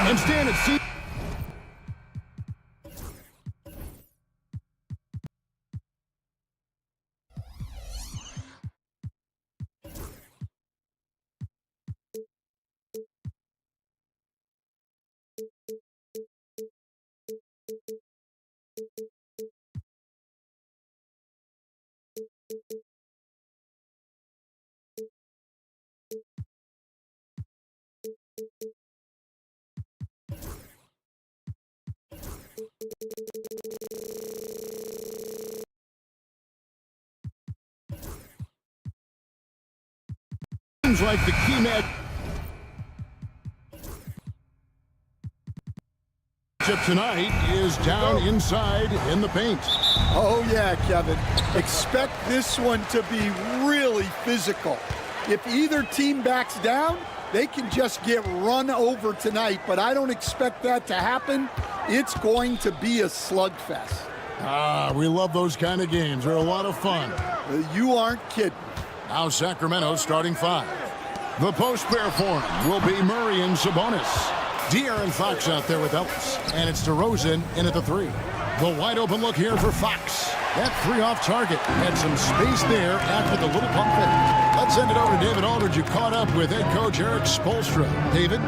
And stand at C. Seems like the key match tonight is down inside in the paint. Oh yeah, Kevin. Expect this one to be really physical. If either team backs down, they can just get run over tonight, but I don't expect that to happen. It's going to be a slugfest. Ah, we love those kind of games. They're a lot of fun. You aren't kidding. Now Sacramento starting 5. The post pair for him will be Murray and Sabonis. De'Aaron Fox out there with Ellis. And it's DeRozan in at the 3. The wide open look here for Fox. That 3 off target. Had some space there after the little pump fake. Let's send it over to David Aldridge, who caught up with head coach Eric Spoelstra. David?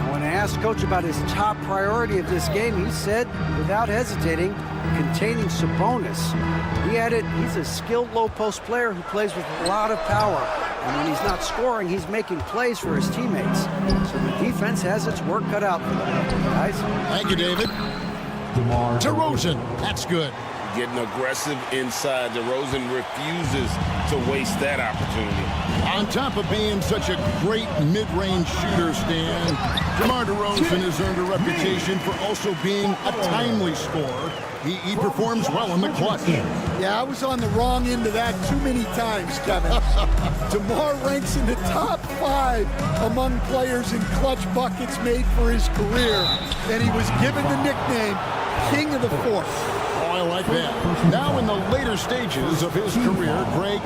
When I asked Coach about his top priority of this game, he said, without hesitating, containing Sabonis. He added, he's a skilled low-post player who plays with a lot of power. And when he's not scoring, he's making plays for his teammates. So the defense has its work cut out for them, guys. Thank you, David. DeRozan. That's good. Getting aggressive inside. DeRozan refuses to waste that opportunity. On top of being such a great mid-range shooter, Stan, DeMar DeRozan has earned a reputation for also being a timely scorer. He performs well in the clutch. Yeah, I was on the wrong end of that too many times, Kevin. DeMar ranks in the top 5 among players in clutch buckets made for his career, and he was given the nickname King of the Fourth. Oh, I like that. Now in the later stages of his career, Greg,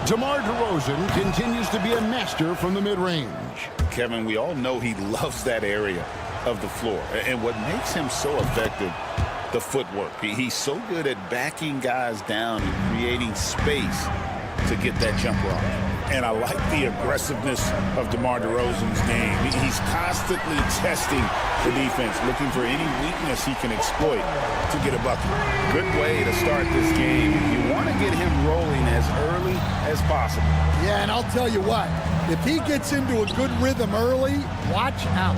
DeMar DeRozan continues to be a master from the mid-range. Kevin, we all know he loves that area of the floor. And what makes him so effective, the footwork. He's so good at backing guys down and creating space to get that jumper off. And I like the aggressiveness of DeMar DeRozan's game. He's constantly testing the defense, looking for any weakness he can exploit to get a bucket. Good way to start this game. You want to get him rolling as early as possible. Yeah, and I'll tell you what, if he gets into a good rhythm early, watch out.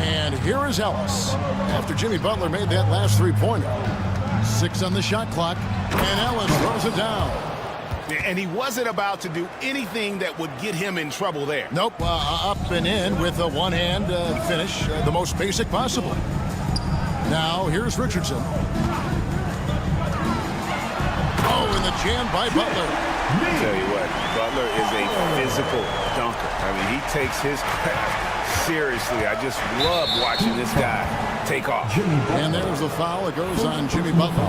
And here is Ellis. After Jimmy Butler made that last 3-pointer. 6 on the shot clock, and Ellis throws it down. And he wasn't about to do anything that would get him in trouble there. Nope, up and in with a one-hand finish, the most basic possible. Now, here's Richardson. Oh, and the jam by Butler. I'll tell you what, Butler is a physical dunker. I mean, he takes his craft seriously. I just love watching this guy take off. And there's the foul. It goes on Jimmy Butler.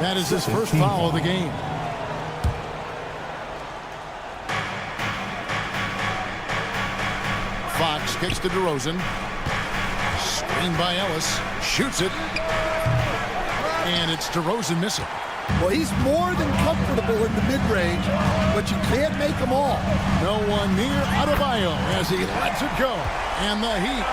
That is his first foul of the game. Fox kicks to DeRozan. Screen by Ellis. Shoots it. And it's DeRozan missing. Well, he's more than comfortable in the mid-range, but you can't make them all. No one near Adebayo as he lets it go. And the Heat,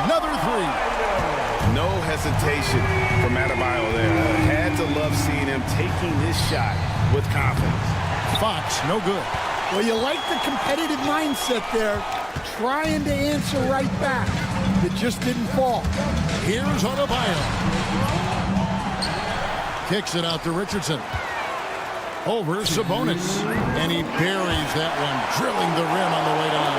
another 3. No hesitation from Adebayo there. Had to love seeing him taking this shot with confidence. Fox, no good. Well, you like the competitive mindset there, trying to answer right back. It just didn't fall. Here's Adebayo. Kicks it out to Richardson. Over Sabonis. And he buries that one, drilling the rim on the way down.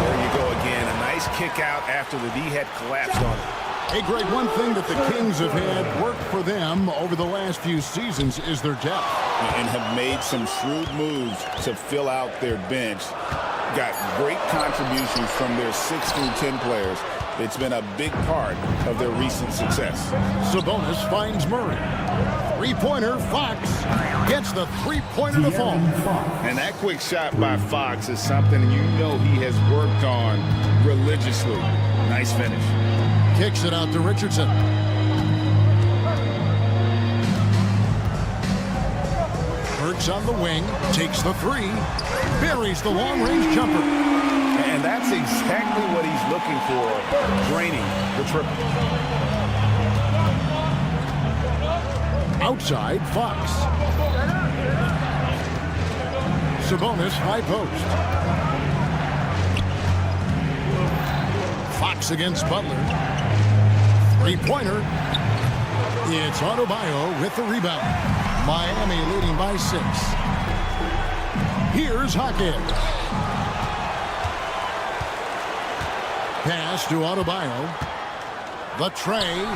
There you go again. A nice kick out after the D had collapsed on it. Hey, Greg, one thing that the Kings have had work for them over the last few seasons is their depth. And have made some shrewd moves to fill out their bench. Got great contributions from their 6 through 10 players. It's been a big part of their recent success. Sabonis finds Murray. 3-pointer, Fox gets the 3-pointer to fall. And that quick shot by Fox is something you know he has worked on religiously. Nice finish. Kicks it out to Richardson. Burks on the wing, takes the three, buries the long-range jumper. And that's exactly what he's looking for, draining the triple. Outside, Fox. Sabonis, high post. Fox against Butler. Three-pointer. It's Adebayo with the rebound. Miami leading by 6. Here's Hawkins. Pass to Adebayo. The tray.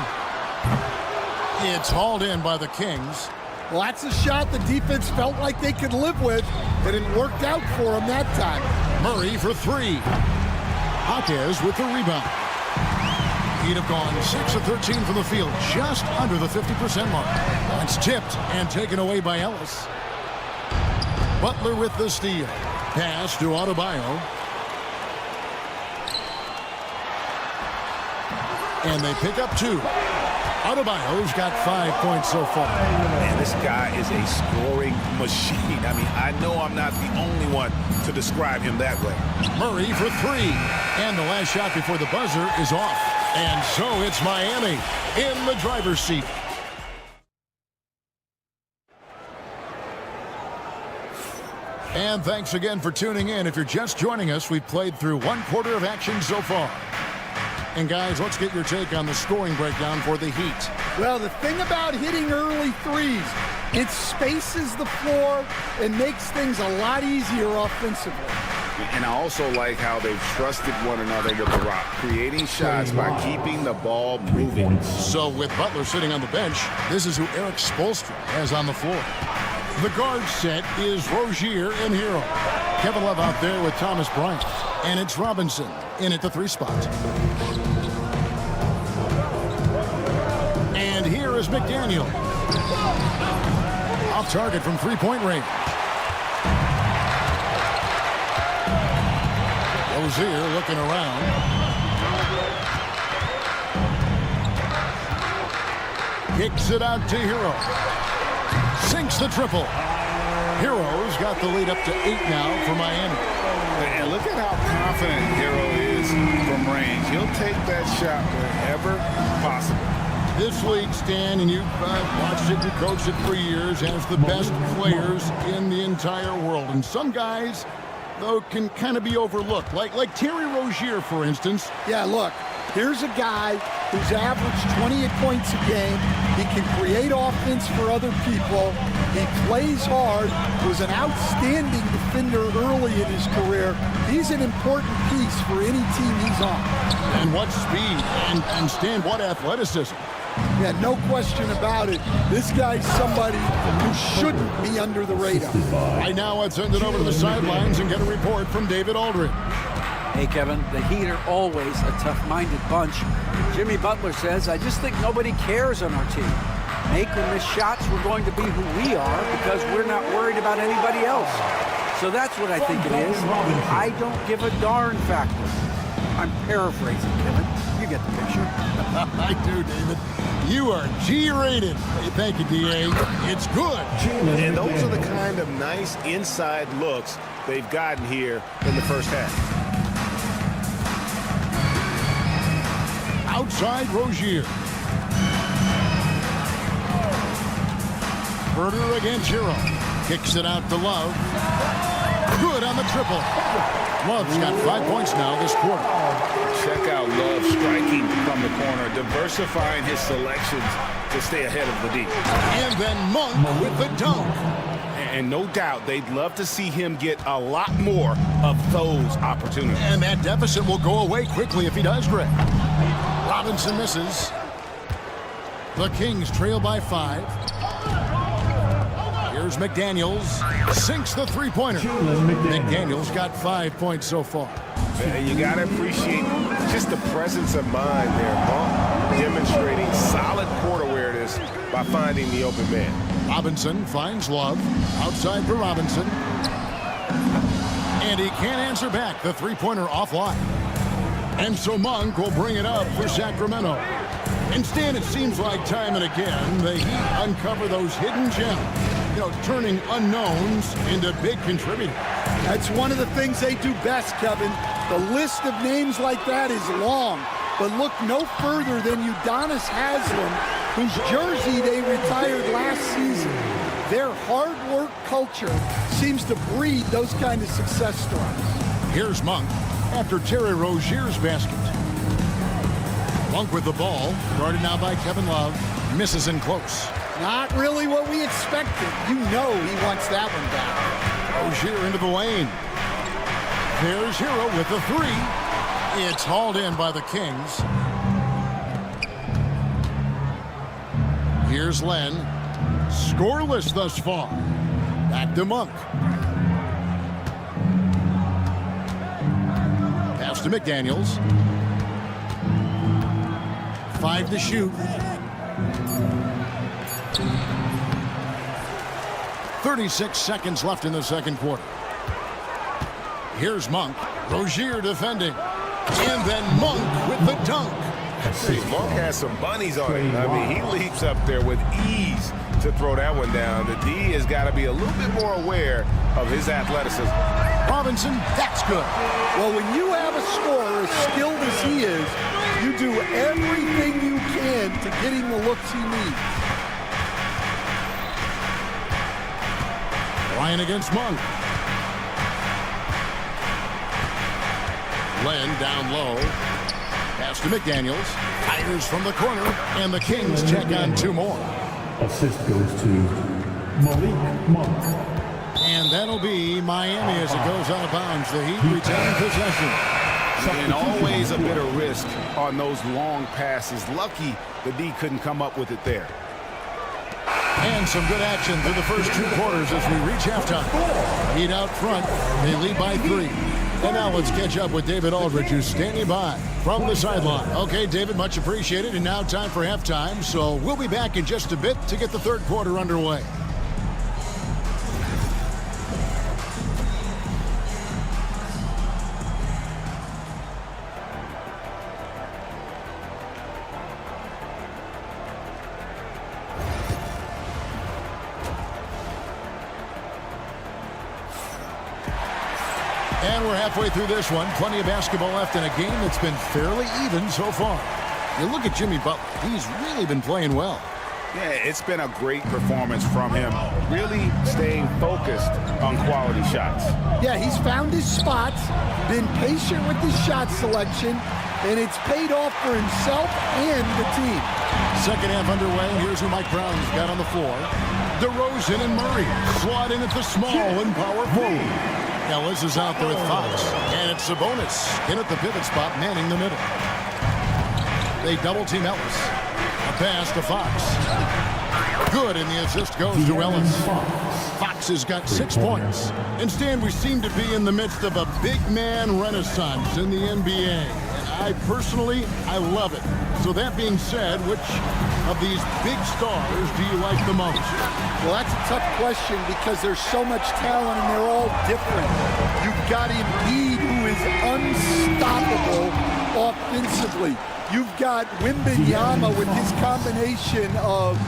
It's hauled in by the Kings. Well, that's a shot the defense felt like they could live with, and it worked out for them that time. Murray for 3. Hawkins with the rebound. He'd have gone 6 of 13 from the field, just under the 50% mark. It's tipped and taken away by Ellis. Butler with the steal. Pass to Adebayo. And they pick up 2. Adebayo's got 5 points so far. Man, this guy is a scoring machine. I mean, I know I'm not the only one to describe him that way. Murray for 3. And the last shot before the buzzer is off. And so it's Miami in the driver's seat. And thanks again for tuning in. If you're just joining us, we've played through 1 quarter of action so far. And guys, let's get your take on the scoring breakdown for the Heat. Well, the thing about hitting early threes, it spaces the floor and makes things a lot easier offensively. And I also like how they've trusted one another with the rock, creating shots by keeping the ball moving. So with Butler sitting on the bench, this is who Eric Spoelstra has on the floor. The guard set is Rozier and Hero. Kevin Love out there with Thomas Bryant. And it's Robinson in at the 3 spot. And here is McDaniel. Off target from 3-point range. Rozier looking around. Kicks it out to Hero. Sinks the triple. Hero's got the lead up to 8 now for Miami. And look at how confident Hero is from range. He'll take that shot wherever possible. This league, Stan, and you've watched it and coached it for years, has the best players in the entire world. And some guys, though, can kind of be overlooked. Like Terry Rozier, for instance. Yeah, look, here's a guy who's averaged 28 points a game. He can create offense for other people. He plays hard, was an outstanding defender early in his career. He's an important piece for any team he's on. And what speed, and Stan, what athleticism. Yeah, no question about it. This guy's somebody who shouldn't be under the radar. Right now, let's send it over to the sidelines and get a report from David Aldridge. Hey, Kevin, the Heat are always a tough-minded bunch. Jimmy Butler says, I just think nobody cares on our team. Make or miss shots, we're going to be who we are because we're not worried about anybody else. So that's what I think it is. I don't give a darn factor. I'm paraphrasing, Kevin. You get the picture. I do, David. You are G-rated. Hey, thank you, D.A. It's good. And those are the kind of nice inside looks they've gotten here in the first half. Outside Rozier. Herder against Hero. Kicks it out to Love. Good on the triple. Love's got 5 points now this quarter. Check out Love striking from the corner, diversifying his selections to stay ahead of the D. And then Monk with the dunk. And no doubt they'd love to see him get a lot more of those opportunities. And that deficit will go away quickly if he does, Greg. Robinson misses. The Kings trail by 5. Here's McDaniels. Sinks the 3-pointer. McDaniels got 5 points so far. You got to appreciate just the presence of mind there, Monk, demonstrating solid court awareness by finding the open man. Robinson finds Love. Outside for Robinson. And he can't answer back. The 3-pointer offline. And so Monk will bring it up for Sacramento. Instead, it seems like time and again, the Heat uncover those hidden gems, turning unknowns into big contributors. That's one of the things they do best, Kevin. The list of names like that is long, but look no further than Udonis Haslem, whose jersey they retired last season. Their hard work culture seems to breed those kind of success stories. Here's Monk after Terry Rozier's basket. Monk with the ball, guarded now by Kevin Love, misses in close. Not really what we expected. You know he wants that one down. Rozier into the lane. There's Hero with the three. It's hauled in by the Kings. Here's Len. Scoreless thus far. Back to Monk. Pass to McDaniels. 5 to shoot. 36 seconds left in the second quarter. Here's Monk. Rozier defending. And then Monk with the dunk. See, Monk has some bunnies on him. I mean, he leaps up there with ease to throw that one down. The D has got to be a little bit more aware of his athleticism. Robinson, that's good. Well, when you have a scorer as skilled as he is, you do everything you can to get him the looks he needs. Ryan against Monk. Len down low. Pass to McDaniels. Tigers from the corner, and the Kings check on 2 more. Assist goes to Malik Monk. And that'll be Miami as it goes out of bounds. The Heat retain possession. And always a bit of risk on those long passes. Lucky the D couldn't come up with it there. And some good action through the first 2 quarters as we reach halftime. Heat out front. They lead by 3. And now let's catch up with David Aldridge, who's standing by from the sideline. Okay, David, much appreciated. And now time for halftime. So we'll be back in just a bit to get the third quarter underway. And we're halfway through this one. Plenty of basketball left in a game that's been fairly even so far. You look at Jimmy Butler. He's really been playing well. Yeah, it's been a great performance from him. Really staying focused on quality shots. Yeah, he's found his spots, been patient with his shot selection, and it's paid off for himself and the team. Second half underway. Here's who Mike Brown's got on the floor. DeRozan and Murray slot in at the small and power forward. Ellis is out there with Fox. And it's Sabonis in at the pivot spot, manning the middle. They double-team Ellis. A pass to Fox. Good, and the assist goes to Ellis. Fox has got 6 points. Instead, we seem to be in the midst of a big man renaissance in the NBA. And I love it. So that being said, which of these big stars do you like the most? Well, that's a tough question because there's so much talent and they're all different. You've got Embiid, who is unstoppable offensively. You've got Wembanyama with his combination of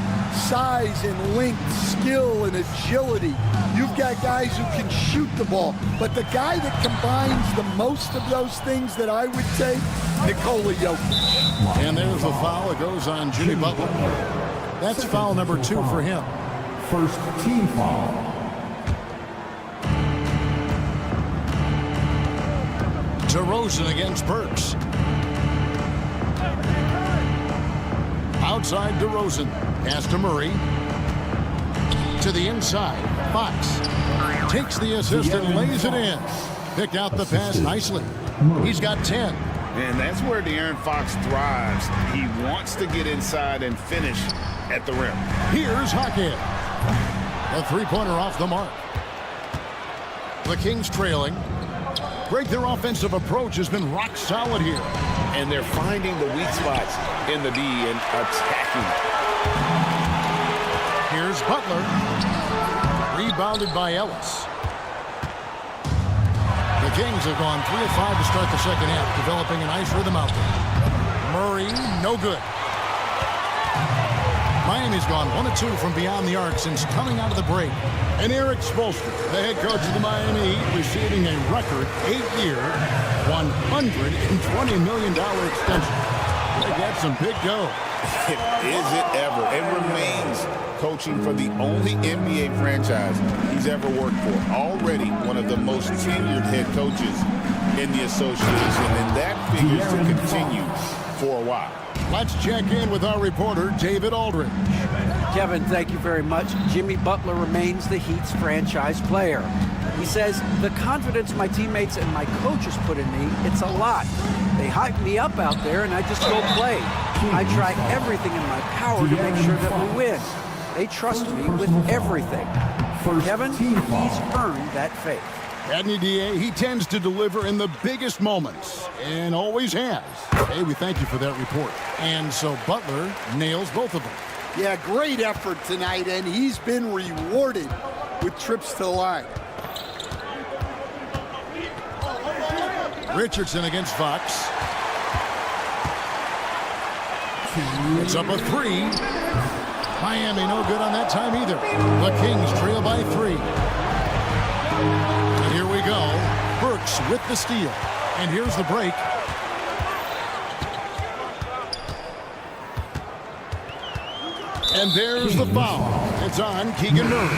size and length, skill and agility. You've got guys who can shoot the ball. But the guy that combines the most of those things that I would take, Nikola Jokic. And there's the foul. It goes on Jimmy Butler. That's foul number 2 for him. First team foul. DeRozan against Burks. Outside DeRozan. Pass to Murray. To the inside. Fox takes the assist and lays it in. Picked out the pass nicely. He's got 10. And that's where De'Aaron Fox thrives. He wants to get inside and finish at the rim. Here's Hackett. A three-pointer off the mark. The Kings trailing. Greg, their offensive approach has been rock solid here. And they're finding the weak spots in the D and attacking. Here's Butler. Rebounded by Ellis. The Kings have gone 3 of 5 to start the second half, developing a nice rhythm out there. Murray, no good. Miami's gone 1 of 2 from beyond the arc since coming out of the break. And Eric Spoelstra, the head coach of the Miami Heat, receiving a record 8-year, $120 million extension. They got some big dough. Is it ever? And remains coaching for the only NBA franchise he's ever worked for. Already one of the most tenured head coaches in the association, and that figures to continue for a while. Let's check in with our reporter, David Aldridge. Kevin, thank you very much. Jimmy Butler remains the Heat's franchise player. He says, the confidence my teammates and my coaches put in me, it's a lot. They hype me up out there, and I just go play. I try everything in my power to make sure that we win. They trust me with everything. Kevin, he's earned that faith. Adney DA, he tends to deliver in the biggest moments, and always has. Hey, we thank you for that report. And so Butler nails both of them. Yeah, great effort tonight, and he's been rewarded with trips to the line. Richardson against Fox. It's up a 3. Miami no good on that time either. The Kings trail by 3. And here we go. Burks with the steal. And here's the break. And there's the foul. It's on Keegan Murray.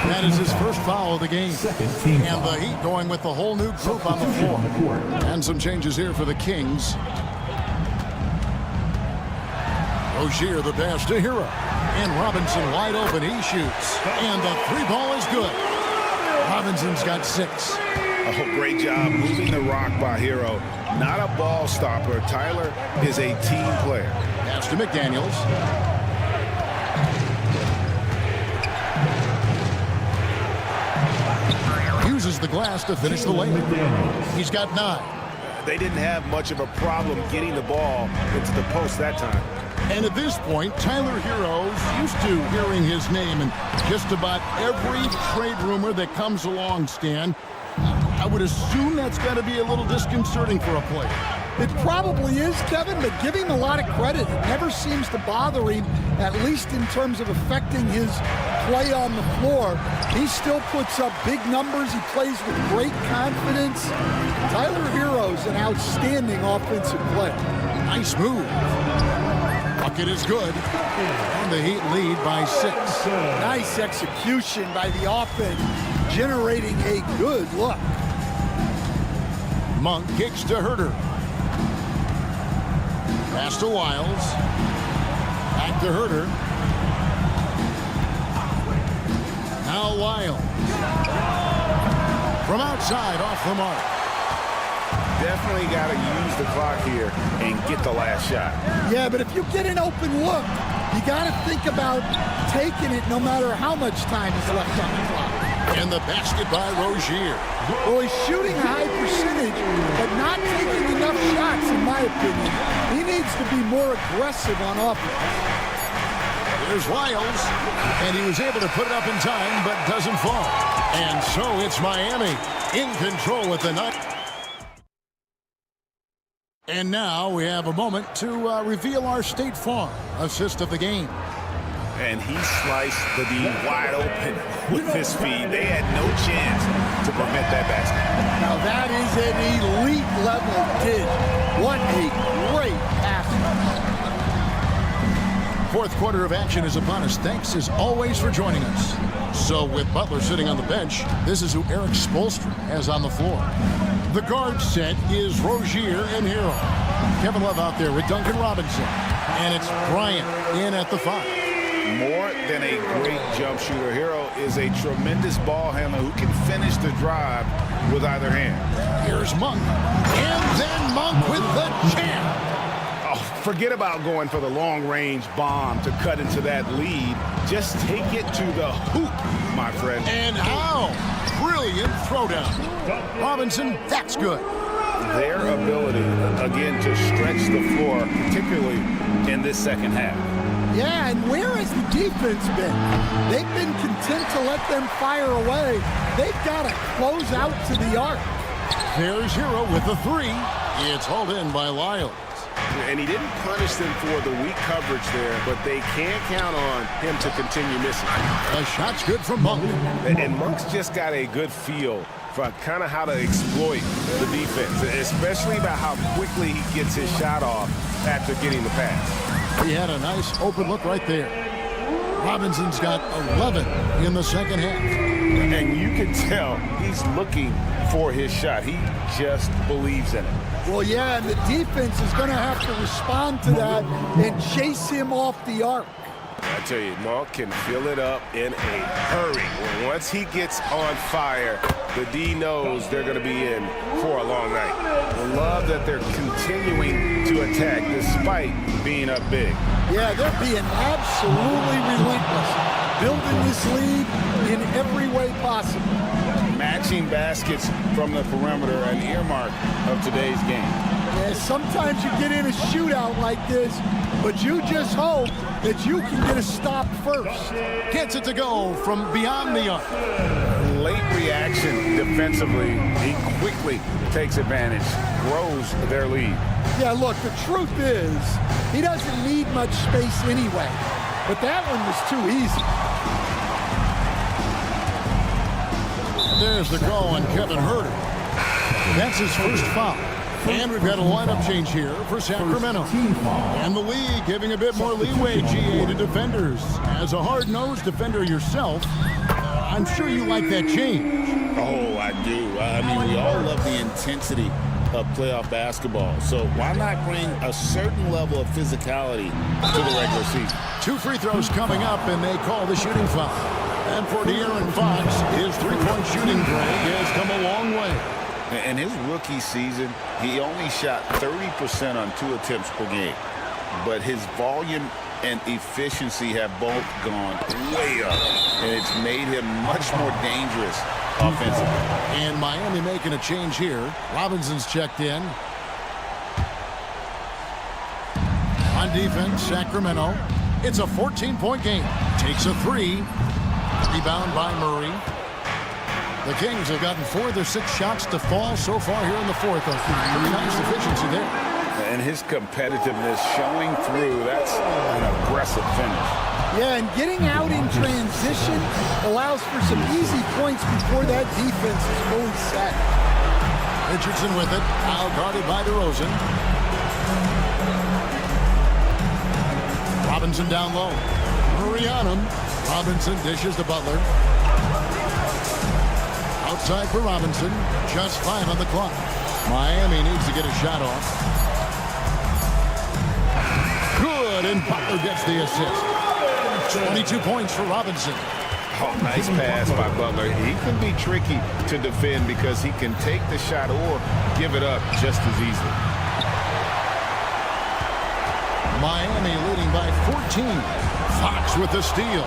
That is his first foul of the game. And the Heat going with the whole new group on the floor. And some changes here for the Kings. Rozier the pass to Hero. And Robinson wide open. He shoots. And the 3-ball is good. Robinson's got 6. Oh, great job moving the rock by Hero. Not a ball stopper. Tyler is a team player. Pass to McDaniels. Uses the glass to finish the layup. He's got 9. They didn't have much of a problem getting the ball into the post that time. And at this point, Tyler Hero's used to hearing his name in just about every trade rumor that comes along, Stan. I would assume that's got to be a little disconcerting for a player. It probably is, Kevin, but give him a lot of credit. It never seems to bother him, at least in terms of affecting his play on the floor. He still puts up big numbers. He plays with great confidence. Tyler Hero's an outstanding offensive player. Nice move. Bucket is good. And the Heat lead by 6. Nice execution by the offense, generating a good look. Monk kicks to Herter. Pass to Wiles. Back to Herter. Now Wiles. From outside, off the mark. Definitely got to use the clock here and get the last shot. Yeah, but if you get an open look, you got to think about taking it no matter how much time is left on the clock. And the basket by Rozier. Well, he's shooting a high percentage, but not taking enough shots, in my opinion. He needs to be more aggressive on offense. There's Wiles, and he was able to put it up in time, but doesn't fall. And so it's Miami in control with the night. And now we have a moment to reveal our State Farm assist of the game. And he sliced the D wide open with his feet. They had no chance to prevent that basket. Now that is an elite level kid. What a great pass. Fourth quarter of action is upon us. Thanks as always for joining us. So with Butler sitting on the bench, this is who Eric Spoelstra has on the floor. The guard set is Rozier and Hero. Kevin Love out there with Duncan Robinson. And it's Bryant in at the 5. More than a great jump shooter, Hero is a tremendous ball handler who can finish the drive with either hand. Here's Monk. And then Monk with the jam. Oh, forget about going for the long-range bomb to cut into that lead. Just take it to the hoop, my friend. And how? Brilliant throwdown. Robinson, that's good. Their ability, again, to stretch the floor, particularly in this second half. Yeah, and where has the defense been? They've been content to let them fire away. They've got to close out to the arc. There's Hero with the three. It's hauled in by Lyles. And he didn't punish them for the weak coverage there, but they can't count on him to continue missing. The shot's good from Monk. And Monk's just got a good feel for kind of how to exploit the defense, especially about how quickly he gets his shot off after getting the pass. He had a nice open look right there. Robinson's got 11 in the second half. And you can tell he's looking for his shot. He just believes in it. Well, yeah, and the defense is going to have to respond to that and chase him off the arc. I tell you, Monk can fill it up in a hurry. Once he gets on fire, the D knows they're going to be in for a long night. I love that they're continuing to attack despite being up big. Yeah, they're being absolutely relentless, building this lead in every way possible. Matching baskets from the perimeter, an earmark of today's game. Yeah, sometimes you get in a shootout like this, but you just hope that you can get a stop first. Gets it to go from beyond the arc. Late reaction defensively. He quickly takes advantage, grows their lead. Yeah, look, the truth is, he doesn't need much space anyway, but that one was too easy. There's the call on Kevin Herter. That's his first foul. And we've got a lineup change here for Sacramento. And the league giving a bit more leeway, GA, to defenders. As a hard-nosed defender yourself, I'm sure you like that change. Oh, I do. I mean, we all love the intensity of playoff basketball. So why not bring a certain level of physicality to the regular season? 2 free throws coming up, and they call the shooting foul. And for De'Aaron Fox, his three-point shooting, Greg, has come a long way. In his rookie season, he only shot 30% on 2 attempts per game. But his volume and efficiency have both gone way up. And it's made him much more dangerous offensively. And Miami making a change here. Robinson's checked in. On defense, Sacramento. It's a 14-point game. Takes a 3. Rebound by Murray. The Kings have gotten 4 of their 6 shots to fall so far here in the fourth. Pretty nice efficiency there. And his competitiveness showing through. That's an aggressive finish. Yeah, and getting out in transition allows for some easy points before that defense is fully set. Richardson with it. Now guarded by DeRozan. Robinson down low. Murray on him. Robinson dishes to Butler. Outside for Robinson. Just 5 on the clock. Miami needs to get a shot off. Good, and Butler gets the assist. 22 points for Robinson. Oh, nice pass by Butler. He can be tricky to defend because he can take the shot or give it up just as easily. Miami leading by 14. Fox with the steal.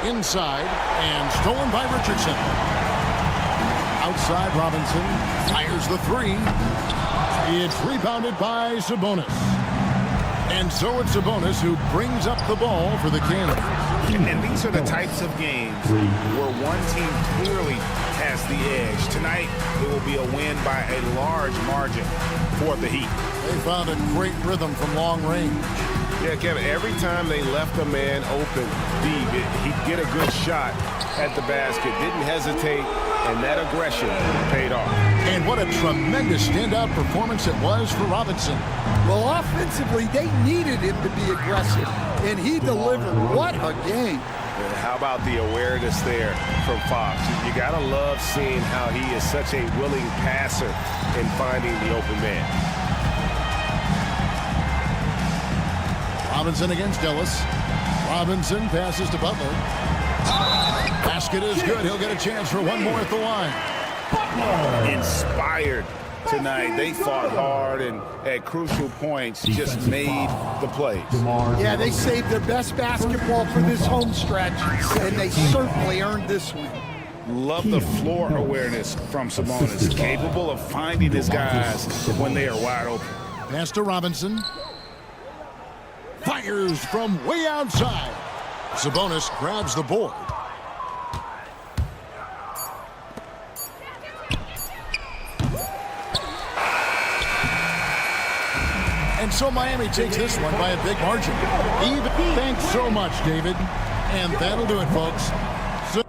Inside, and stolen by Richardson. Outside, Robinson fires the 3. It's rebounded by Sabonis. And so it's Sabonis who brings up the ball for the Kings. And these are the types of games where one team clearly has the edge. Tonight, it will be a win by a large margin for the Heat. They found a great rhythm from long range. Yeah, Kevin, every time they left a man open deep, he'd get a good shot at the basket, didn't hesitate, and that aggression paid off. And what a tremendous standout performance it was for Robinson. Well, offensively, they needed him to be aggressive, and he delivered. What a game. And how about the awareness there from Fox? You got to love seeing how he is such a willing passer in finding the open man. Robinson against Ellis. Robinson passes to Butler. Basket is good. He'll get a chance for one more at the line. Inspired tonight. They fought hard and at crucial points just made the plays. Yeah, they saved their best basketball for this home stretch, and they certainly earned this one. Love the floor awareness from Sabonis. Capable of finding his guys when they are wide open. Pass to Robinson. Fires from way outside. Sabonis grabs the board. And so Miami takes this one by a big margin. Even. Thanks so much, David. And that'll do it, folks. So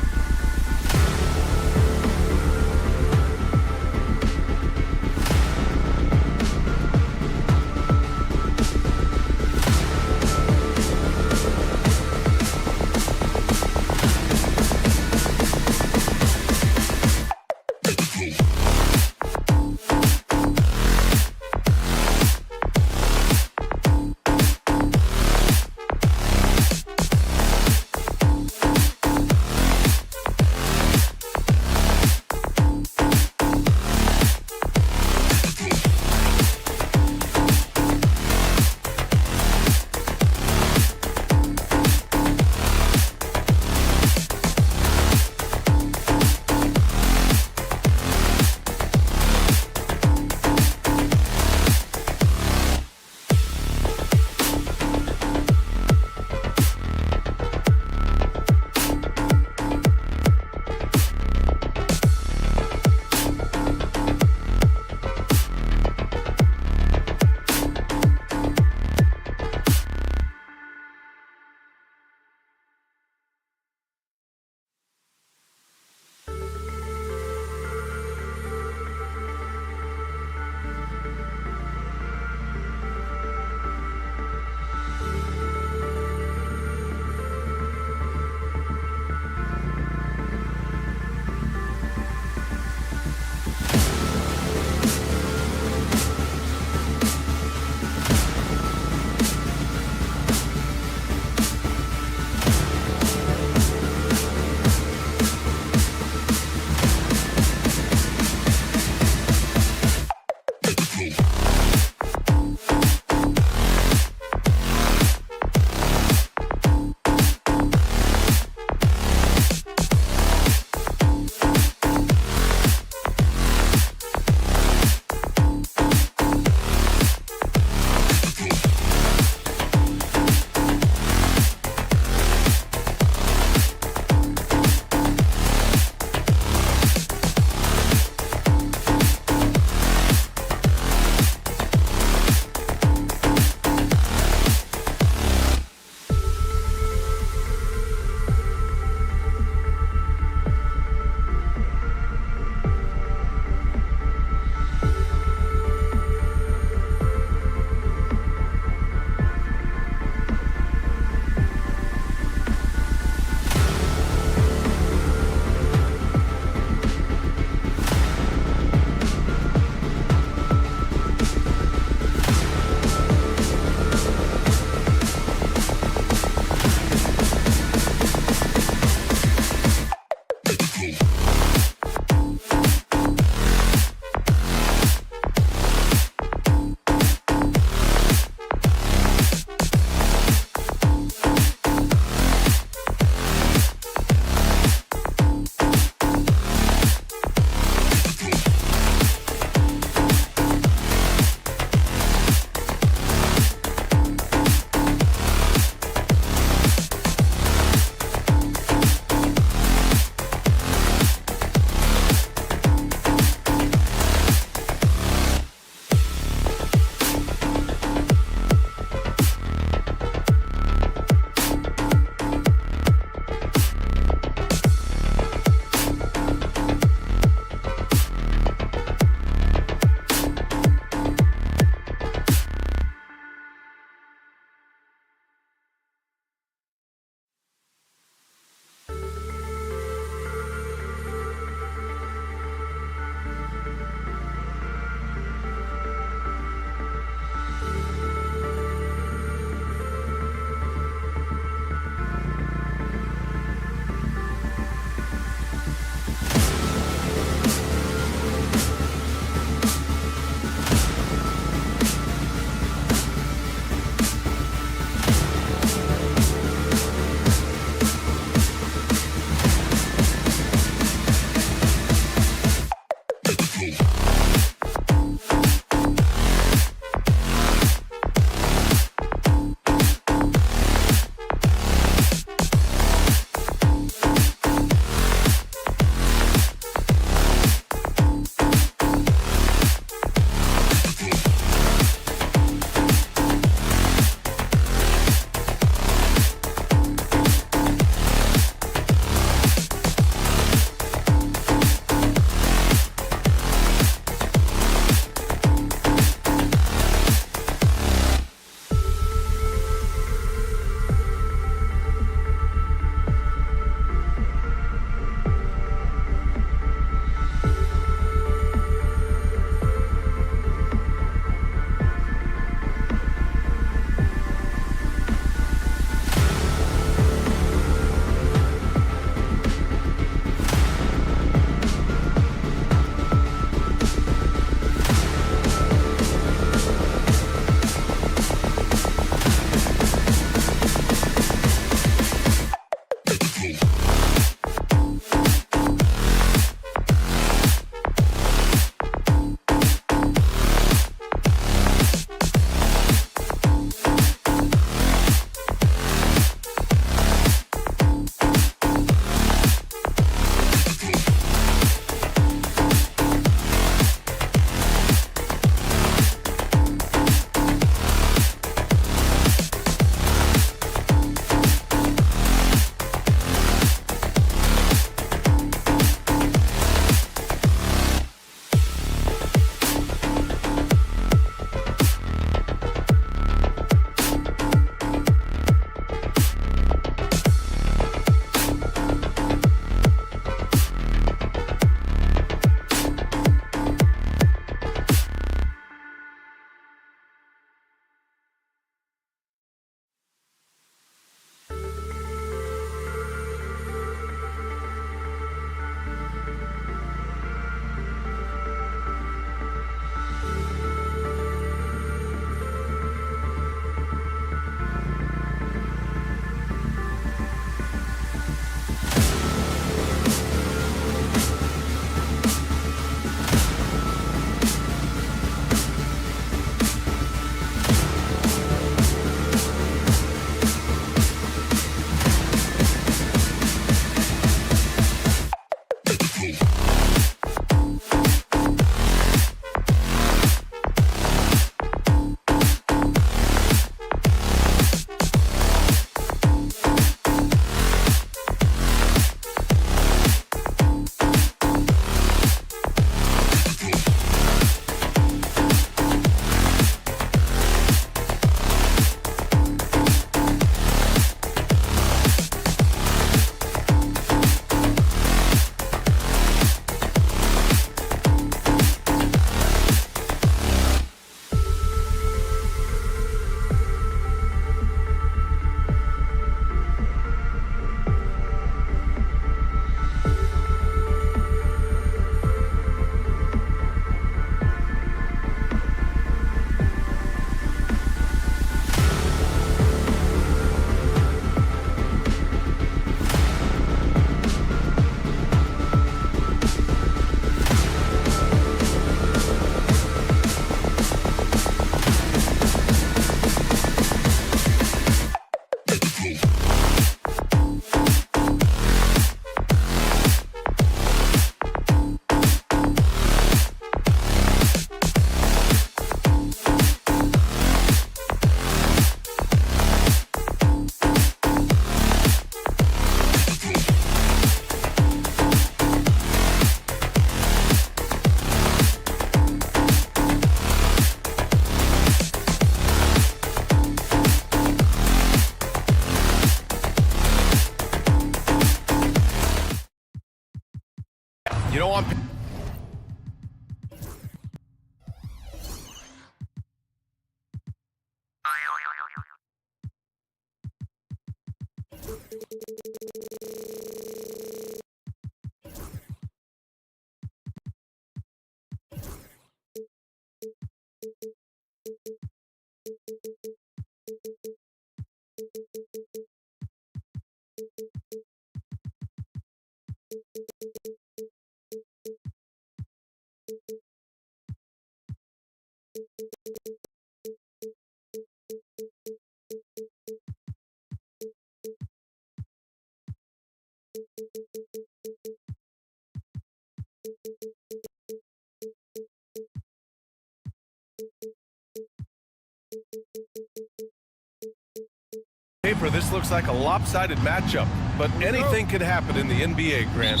This looks like a lopsided matchup, but anything could happen in the NBA, Grant.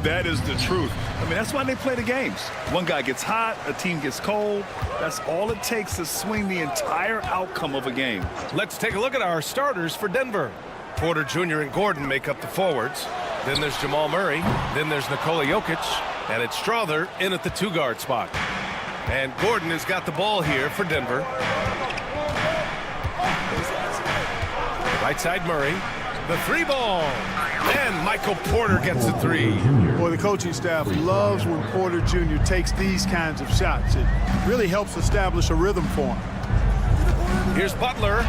That is the truth. I mean, that's why they play the games. One guy gets hot, a team gets cold. That's all it takes to swing the entire outcome of a game. Let's take a look at our starters for Denver. Porter Jr. and Gordon make up the forwards. Then there's Jamal Murray. Then there's Nikola Jokic. And it's Strother in at the two-guard spot. And Gordon has got the ball here for Denver. Right side Murray, the three ball, and Michael Porter gets a three. Boy, the coaching staff loves when Porter Jr. takes these kinds of shots. It really helps establish a rhythm for him. Here's Butler.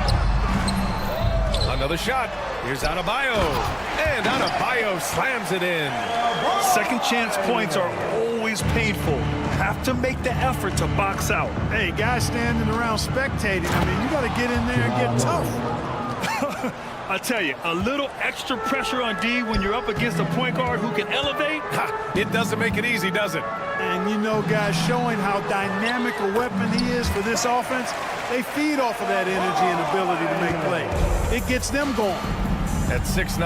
Another shot. Here's Adebayo. And Adebayo slams it in. Second chance points are always painful. Have to make the effort to box out. Hey, guys standing around spectating, I mean, you got to get in there and get tough. I tell you, a little extra pressure on D when you're up against a point guard who can elevate. It doesn't make it easy, does it? And you know, guys, showing how dynamic a weapon he is for this offense, they feed off of that energy and ability to make plays. It gets them going. At 6'9",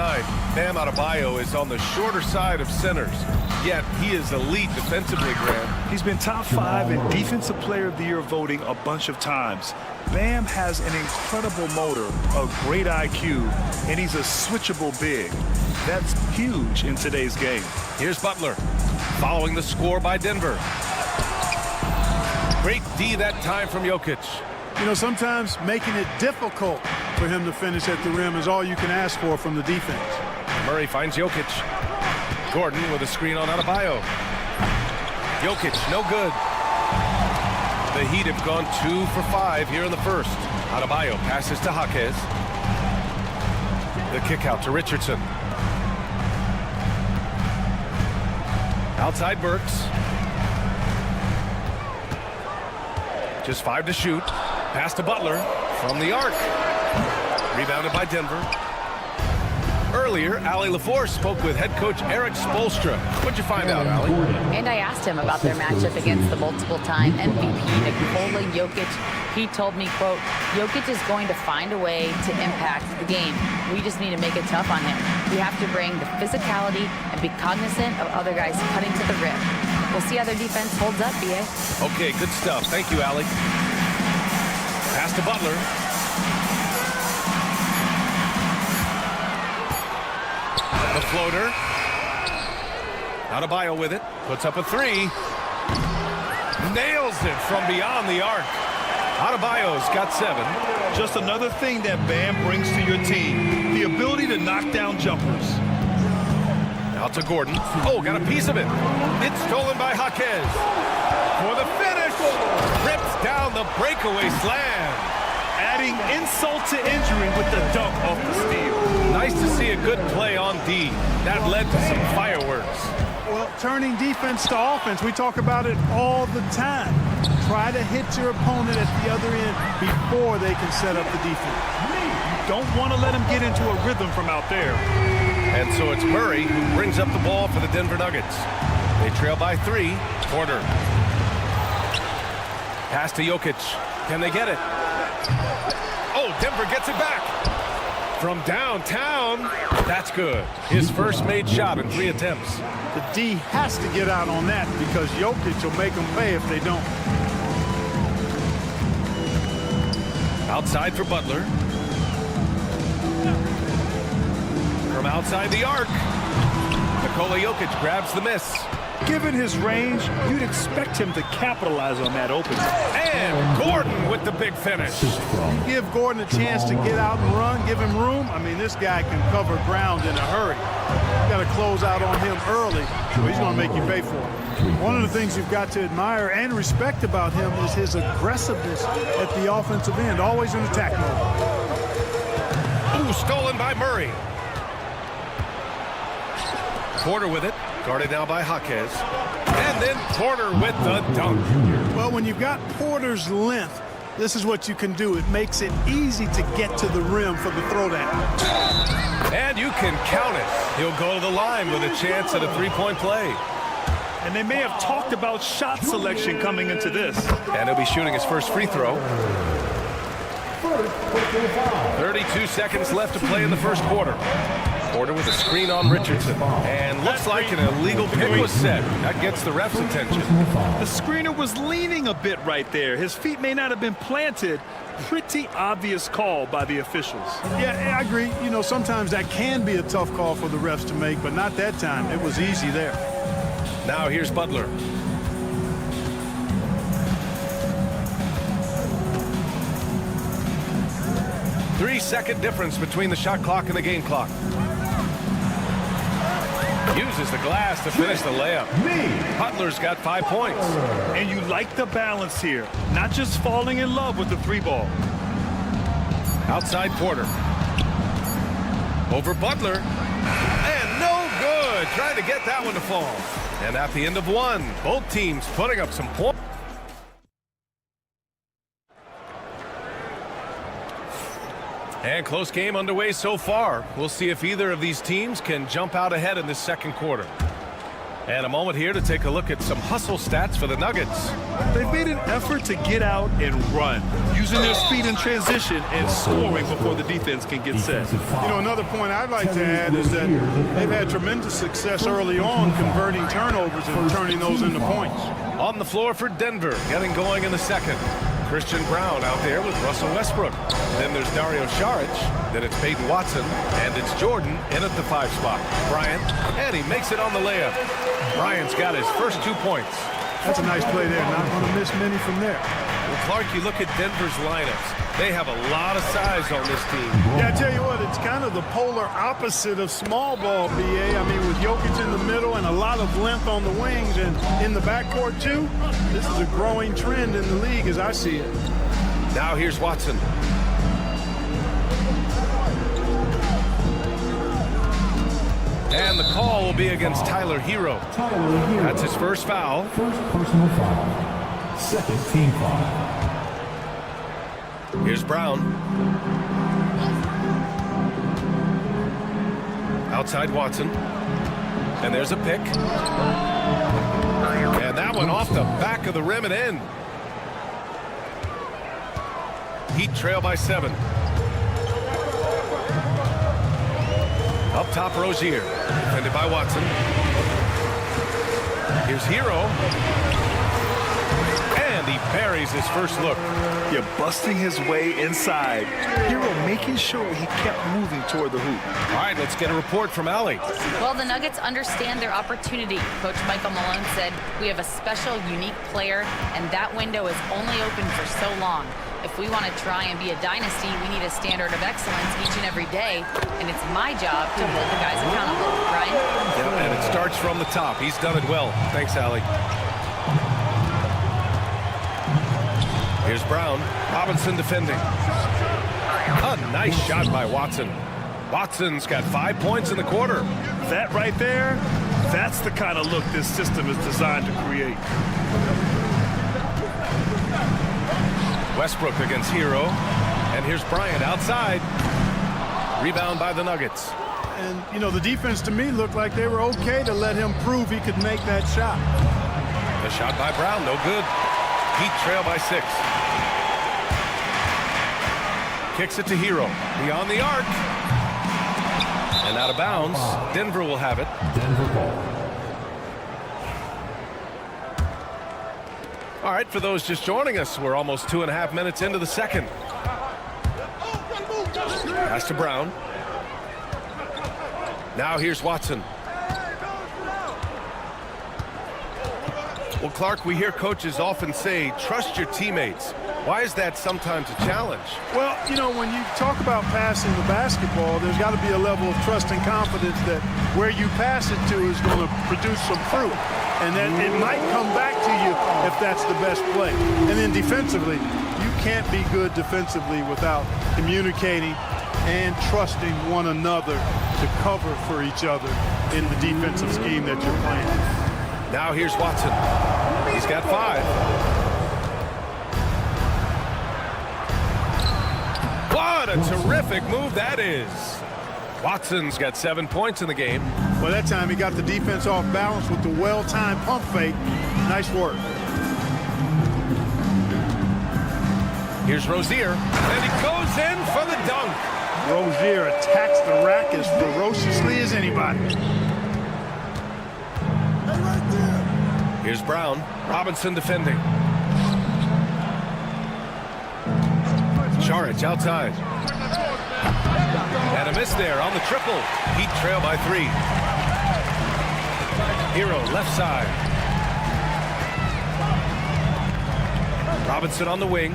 Bam Adebayo is on the shorter side of centers, yet he is elite defensively, Grant. He's been top 5 in Defensive Player of the Year voting a bunch of times. Bam has an incredible motor, a great IQ, and he's a switchable big. That's huge in today's game. Here's Butler, following the score by Denver. Great D that time from Jokic. You know, sometimes making it difficult for him to finish at the rim is all you can ask for from the defense. Murray finds Jokic. Gordon with a screen on Adebayo. Jokic, no good. The Heat have gone 2 for 5 here in the first. Adebayo passes to Jaquez. The kick out to Richardson. Outside Burks. Just 5 to shoot. Pass to Butler from the arc. Rebounded by Denver. Earlier, Allie LaForce spoke with head coach Eric Spoelstra. What'd you find out, Allie? And I asked him about their matchup against the multiple-time MVP Nikola Jokic. He told me, quote, Jokic is going to find a way to impact the game. We just need to make it tough on him. We have to bring the physicality and be cognizant of other guys cutting to the rim. We'll see how their defense holds up, BA. Okay, good stuff. Thank you, Allie. Pass to Butler. The floater. Adebayo with it. Puts up a three. Nails it from beyond the arc. Adebayo's got 7. Just another thing that Bam brings to your team. The ability to knock down jumpers. Out to Gordon. Oh, got a piece of it. It's stolen by Jaquez. For the finish. Rips down the breakaway slam. Adding insult to injury with the dunk off the steal. Nice to see a good play on D. That led to some fireworks. Well, turning defense to offense, we talk about it all the time. Try to hit your opponent at the other end before they can set up the defense. You don't want to let them get into a rhythm from out there. And so it's Murray who brings up the ball for the Denver Nuggets. They trail by 3. Porter. Pass to Jokic. Can they get it? Oh, Denver gets it back. From downtown. That's good. His first made shot in 3 attempts. The D has to get out on that because Jokic will make them pay if they don't. Outside for Butler. From outside the arc. Nikola Jokic grabs the miss. Given his range, you'd expect him to capitalize on that opening. And Gordon with the big finish. Give Gordon a chance to get out and run, give him room. I mean, this guy can cover ground in a hurry. You got to close out on him early, or he's going to make you pay for it. One of the things you've got to admire and respect about him is his aggressiveness at the offensive end, always in attack mode. Ooh, stolen by Murray. Porter with it, guarded now by Jaquez. And then Porter with the dunk. Well, when you've got Porter's length, this is what you can do. It makes it easy to get to the rim for the throwdown. And you can count it. He'll go to the line with a chance at a three-point play. And they may have talked about shot selection coming into this. And he'll be shooting his first free throw. 32 seconds left to play in the first quarter. Porter with a screen on Richardson. And looks like an illegal pick was set. That gets the ref's attention. The screener was leaning a bit right there. His feet may not have been planted. Pretty obvious call by the officials. Yeah, I agree. You know, sometimes that can be a tough call for the refs to make, but not that time. It was easy there. Now here's Butler. Three-second difference between the shot clock and the game clock. Uses the glass to finish the layup. Butler's got 5 points. And you like the balance here. Not just falling in love with the three ball. Outside Porter. Over Butler. And no good. Trying to get that one to fall. And at the end of one, both teams putting up some points. And close game underway so far. We'll see if either of these teams can jump out ahead in this second quarter. And a moment here to take a look at some hustle stats for the Nuggets. They've made an effort to get out and run, using their speed in transition and scoring before the defense can get set. You know, another point I'd like to add is that they've had tremendous success early on converting turnovers and turning those into points. On the floor for Denver, getting going in the second. Christian Brown out there with Russell Westbrook. Then there's Dario Saric. Then it's Peyton Watson. And it's Jordan in at the 5 spot. Bryant, and he makes it on the layup. Bryant's got his first 2 points. That's a nice play there. Not going to miss many from there. Well, Clark, you look at Denver's lineups. They have a lot of size on this team. Yeah, I tell you what, it's kind of the polar opposite of small ball, BA. I mean, with Jokic in the middle and a lot of length on the wings and in the backcourt, too, this is a growing trend in the league as I see it. Now here's Watson. And the call will be against Tyler Hero. That's his first foul. First personal foul. Second team foul. Here's Brown. Outside Watson. And there's a pick. And that one off the back of the rim and in. Heat trail by 7. Up top, Rozier. Defended by Watson. Here's Hero. And he buries his first look. Yeah, busting his way inside. Hero making sure he kept moving toward the hoop. All right, let's get a report from Allie. Well, the Nuggets understand their opportunity. Coach Michael Malone said, we have a special, unique player, and that window is only open for so long. If we want to try and be a dynasty, we need a standard of excellence each and every day, and it's my job to hold the guys accountable. Brian? Yep, and it starts from the top. He's done it well. Thanks, Allie. Here's Brown. Robinson defending. A nice shot by Watson. Watson's got 5 points in the quarter. That right there, that's the kind of look this system is designed to create. Westbrook against Hero. And here's Bryant outside. Rebound by the Nuggets. And, you know, the defense to me looked like they were okay to let him prove he could make that shot. The shot by Brown, no good. Heat trail by 6. Kicks it to Hero. Beyond the arc. And out of bounds. Denver will have it. Denver ball. All right, for those just joining us, we're almost 2.5 minutes into the second. Pass to Brown. Now here's Watson. Well, Clark, we hear coaches often say, trust your teammates. Why is that sometimes a challenge? Well, you know, when you talk about passing the basketball, there's got to be a level of trust and confidence that where you pass it to is going to produce some fruit. And then it might come back to you if that's the best play. And then defensively, you can't be good defensively without communicating and trusting one another to cover for each other in the defensive scheme that you're playing. Now here's Watson. He's got 5. What a terrific move that is. Watson's got 7 points in the game. Well, that time he got the defense off balance with the well-timed pump fake. Nice work. Here's Rozier, and he goes in for the dunk. Rozier attacks the rack as ferociously as anybody. Here's Brown. Robinson defending. Charic outside. And a miss there on the triple. Heat trail by 3. Hero left side. Robinson on the wing.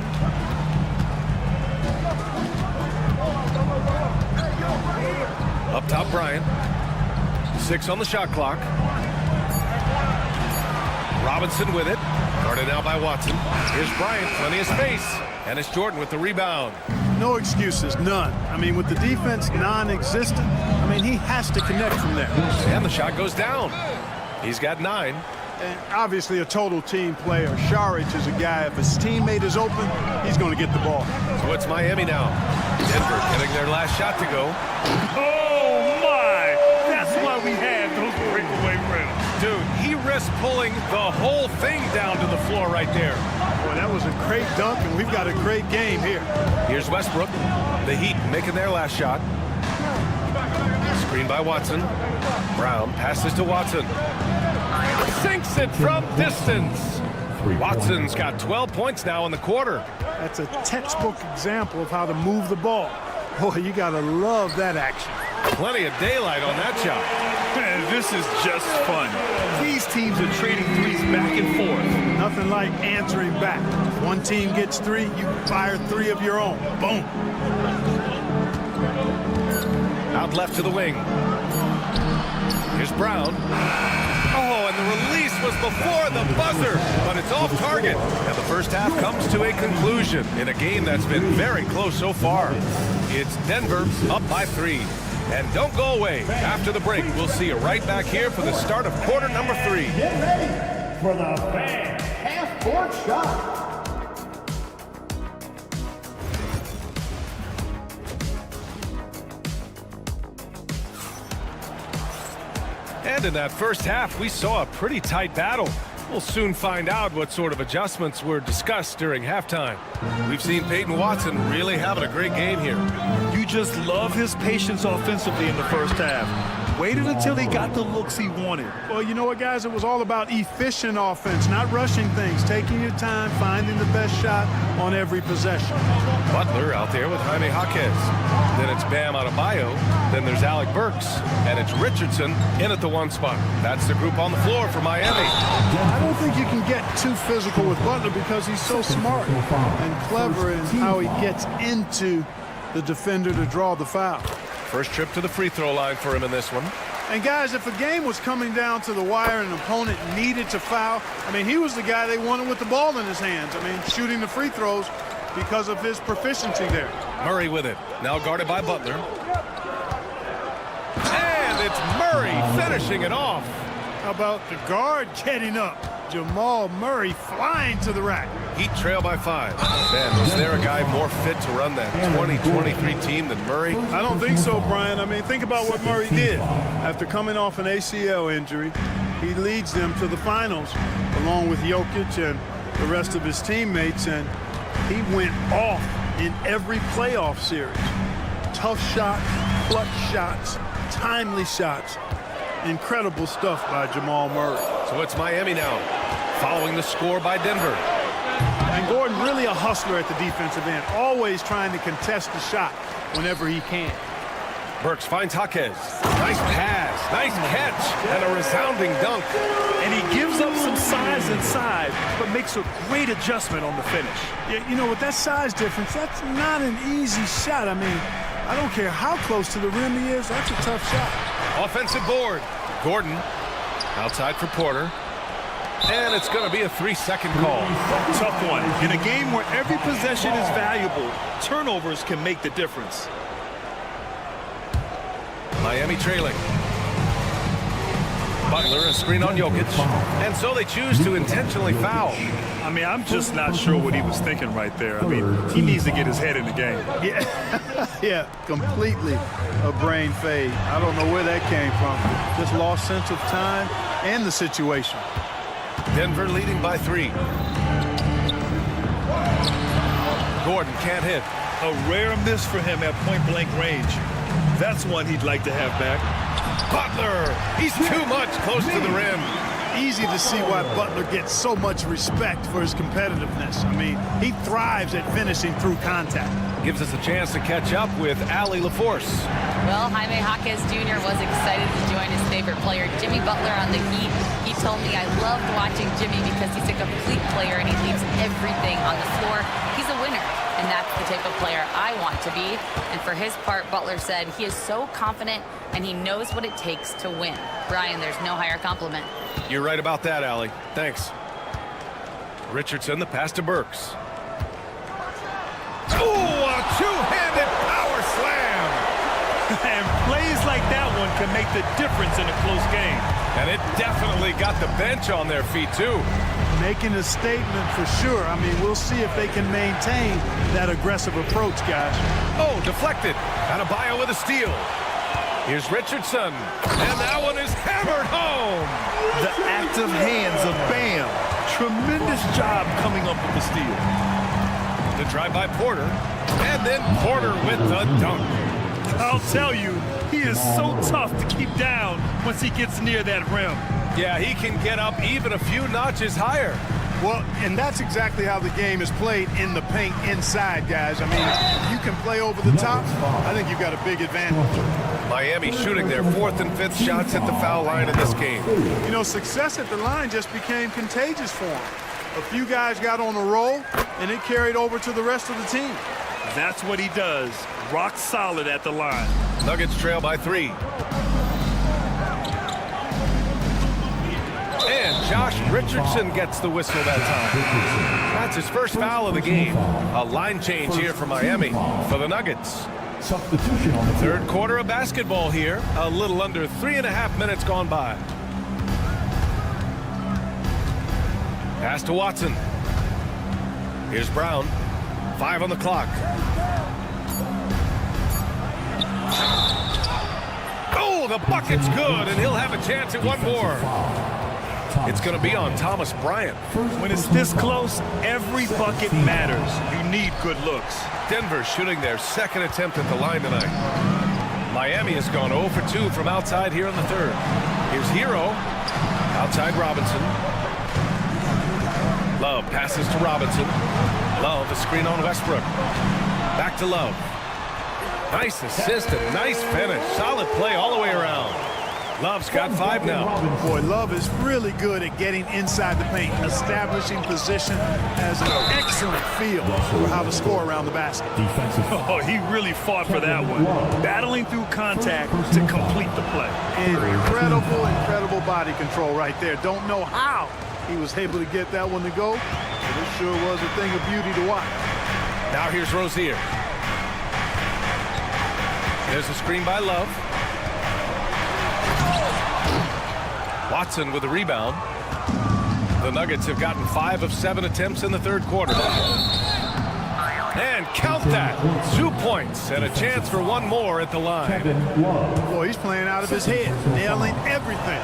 Up top, Bryant. 6 on the shot clock. Robinson with it. Guarded now by Watson. Here's Bryant, plenty of space. And it's Jordan with the rebound. No excuses, none. I mean, with the defense non-existent, I mean, he has to connect from there. And the shot goes down. He's got 9. And obviously a total team player. Saric is a guy, if his teammate is open, he's going to get the ball. So it's Miami now. Denver getting their last shot to go. Oh, my! That's why we have those breakaway rims. Dude, he risked pulling the whole thing down to the floor right there. Boy, that was a great dunk, and we've got a great game here. Here's Westbrook. The Heat making their last shot. Screen by Watson. Brown passes to Watson. Sinks it from distance. Watson's got 12 points now in the quarter. That's a textbook example of how to move the ball. Boy, you got to love that action. Plenty of daylight on that shot. Man, this is just fun. These teams are trading threes back and forth. Nothing like answering back. If one team gets 3, you fire 3 of your own. Boom. Out left to the wing. Here's Brown. Oh, and the release was before the buzzer, but it's off target. And the first half comes to a conclusion in a game that's been very close so far. It's Denver up by 3. And don't go away. After the break, we'll see you right back here for the start of quarter number 3. Get ready for the fan half-court shot. And in that first half, we saw a pretty tight battle. We'll soon find out what sort of adjustments were discussed during halftime. We've seen Peyton Watson really having a great game here. You just love his patience offensively in the first half. Waited until he got the looks he wanted. Well, you know what, guys? It was all about efficient offense, not rushing things, taking your time, finding the best shot on every possession. Butler out there with Jaime Jaquez. Then it's Bam Adebayo. Then there's Alec Burks. And it's Richardson in at the 1 spot. That's the group on the floor for Miami. I don't think you can get too physical with Butler because he's so smart and clever in how he gets into the defender to draw the foul. First trip to the free throw line for him in this one. And guys, if a game was coming down to the wire and an opponent needed to foul, I mean, he was the guy they wanted with the ball in his hands. I mean, shooting the free throws because of his proficiency there. Murray with it. Now guarded by Butler. And it's Murray finishing it off. How about the guard getting up? Jamal Murray flying to the rack. Heat trail by 5. Man, was there a guy more fit to run that 2023 team than Murray? I don't think so, Brian. I mean, think about what Murray did. After coming off an ACL injury, he leads them to the finals along with Jokic and the rest of his teammates, and he went off in every playoff series. Tough shot, clutch shots, timely shots. Incredible stuff by Jamal Murray. So it's Miami now, following the score by Denver. And Gordon really a hustler at the defensive end, always trying to contest the shot whenever he can. Burks finds Jaquez. Nice pass, nice catch, and a resounding dunk. And he gives up some size inside, but makes a great adjustment on the finish. Yeah, you know, with that size difference, that's not an easy shot. I mean, I don't care how close to the rim he is, that's a tough shot. Offensive board. Gordon outside for Porter. And it's going to be a 3-second call. Tough one. In a game where every possession is valuable, turnovers can make the difference. Miami trailing. Butler, a screen on Jokic. And so they choose to intentionally foul. I mean, I'm just not sure what he was thinking right there. I mean, he needs to get his head in the game. Yeah, completely a brain fade. I don't know where that came from. Just lost sense of time and the situation. Denver leading by 3. Gordon can't hit. A rare miss for him at point-blank range. That's one he'd like to have back. Butler, he's too much close to the rim. Easy to see why Butler gets so much respect for his competitiveness. I mean, he thrives at finishing through contact. Gives us a chance to catch up with Allie LaForce. Well, Jaime Jaquez Jr. was excited to join his favorite player, Jimmy Butler, on the Heat. He told me, I loved watching Jimmy because he's a complete player and he leaves everything on the floor. He's a winner, and that's the type of player I want to be. And for his part, Butler said he is so confident and he knows what it takes to win. Brian, there's no higher compliment. You're right about that, Allie. Thanks. Richardson, the pass to Burks. Oh, a two-handed power slam. And plays like that one can make the difference in a close game. And it definitely got the bench on their feet, too. Making a statement for sure. I mean, we'll see if they can maintain that aggressive approach, guys. Oh, deflected. Adebayo with a steal. Here's Richardson. And that one is hammered home. The active hands of Bam. Tremendous job coming up with the steal. The drive by Porter. And then Porter with the dunk. I'll tell you, he is so tough to keep down once he gets near that rim. Yeah, he can get up even a few notches higher. Well, and that's exactly how the game is played in the paint inside, guys. I mean, if you can play over the top, I think you've got a big advantage. Miami shooting their 4th and 5th shots at the foul line in this game. You know, success at the line just became contagious for them. A few guys got on a roll, and it carried over to the rest of the team. That's what he does. Rock solid at the line. Nuggets trail by 3. And Josh Richardson gets the whistle that time. That's his first foul of the game. A line change here for Miami for the Nuggets. Substitution on the Third quarter of basketball here. A little under 3.5 minutes gone by. Pass to Watson. Here's Brown. 5 on the clock. Oh, the bucket's good, and he'll have a chance at one more. It's going to be on Thomas Bryant. When it's this close, every bucket matters. You need good looks. Denver shooting their 2nd attempt at the line tonight. Miami has gone 0 for 2 from outside here in the 3rd. Here's Hero. Outside Robinson. Love passes to Robinson. Love, a screen on Westbrook. Back to Love. Nice assist and nice finish. Solid play all the way around. Love's got 5 now. Boy, Love is really good at getting inside the paint, establishing position, has an excellent feel for how to score around the basket. Oh, he really fought for that one. Battling through contact to complete the play. Incredible body control right there. Don't know how he was able to get that one to go, but it sure was a thing of beauty to watch. Now here's Rozier. There's a screen by Love. Watson with a rebound. The Nuggets have gotten 5 of 7 attempts in the 3rd quarter. And count that. 2 points and a chance for one more at the line. Boy, he's playing out of his head, nailing everything.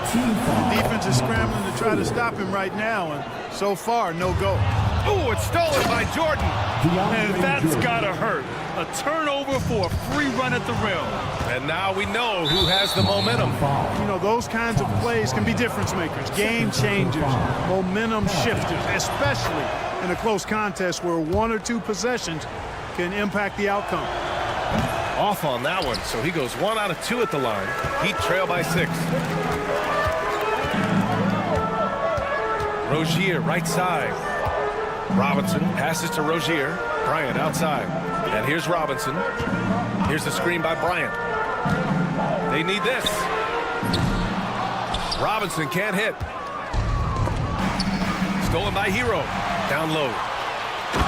The defense is scrambling to try to stop him right now, and so far, no go. Oh, it's stolen by Jordan. And that's gotta hurt. A turnover for a free run at the rim. And now we know who has the momentum. You know, those kinds of plays can be difference makers, game changers, momentum shifters, especially in a close contest where 1 or 2 possessions can impact the outcome. Off on that one, so he goes 1 out of 2 at the line. Heat trail by 6. Rozier, right side. Robinson passes to Rozier. Bryant outside. And here's Robinson. Here's the screen by Bryant. They need this. Robinson can't hit. Stolen by Hero. Down low.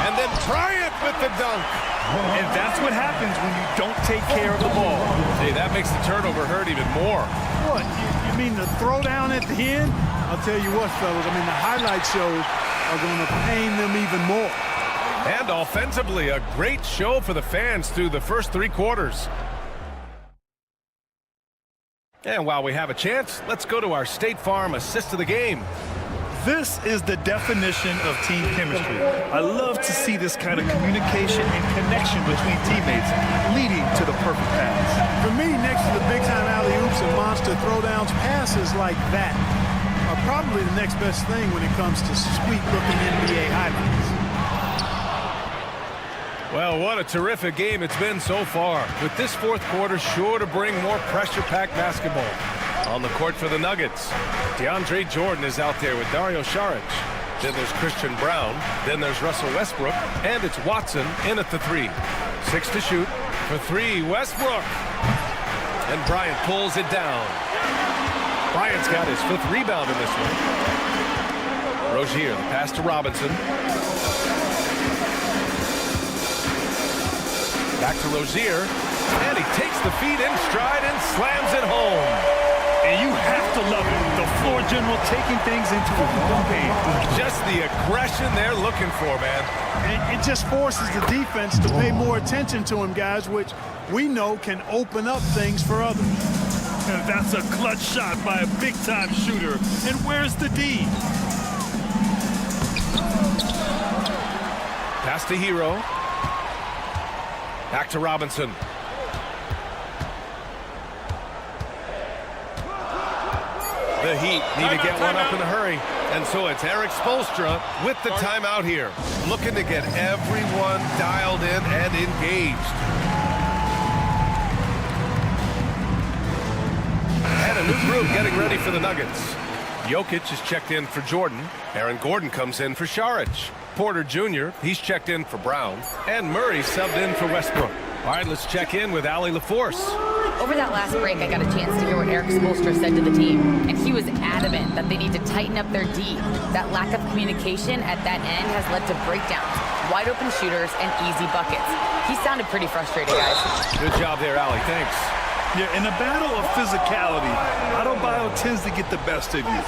And then Bryant with the dunk. And that's what happens when you don't take care of the ball. Hey, that makes the turnover hurt even more. What, you mean the throwdown at the end? I'll tell you what, fellas, I mean, the highlight shows are going to pain them even more. And offensively, a great show for the fans through the first 3 quarters. And while we have a chance, let's go to our State Farm assist of the game. This is the definition of team chemistry. I love to see this kind of communication and connection between teammates leading to the perfect pass. For me, next to the big-time alley-oops and monster throwdowns, passes like that are probably the next best thing when it comes to sweet-looking NBA highlights. Well, what a terrific game it's been so far, with this fourth quarter sure to bring more pressure-packed basketball. On the court for the Nuggets, DeAndre Jordan is out there with Dario Saric. Then there's Christian Brown. Then there's Russell Westbrook. And it's Watson in at the 3. 6 to shoot. For 3, Westbrook. And Bryant pulls it down. Bryant's got his 5th rebound in this one. Rozier, the pass to Robinson. Back to Rozier. And he takes the feed in stride and slams it home. And you have to love it. The floor general taking things into his own game. Just the aggression they're looking for, man. It just forces the defense to pay more attention to him, guys, which we know can open up things for others. And that's a clutch shot by a big-time shooter. And where's the D? Pass to Hero. Back to Robinson. The Heat need to get one up in a hurry. And so it's Eric Spoelstra with the timeout here, looking to get everyone dialed in and engaged. And a new group getting ready for the Nuggets. Jokic is checked in for Jordan. Aaron Gordon comes in for Saric. Porter Jr., he's checked in for Brown. And Murray subbed in for Westbrook. All right, let's check in with Allie LaForce. Over that last break, I got a chance to hear what Eric Spoelstra said to the team, and he was adamant that they need to tighten up their D. That lack of communication at that end has led to breakdowns, wide open shooters, and easy buckets. He sounded pretty frustrated, guys. Good job there, Allie. Thanks. Yeah, in a battle of physicality, Adebayo tends to get the best of you.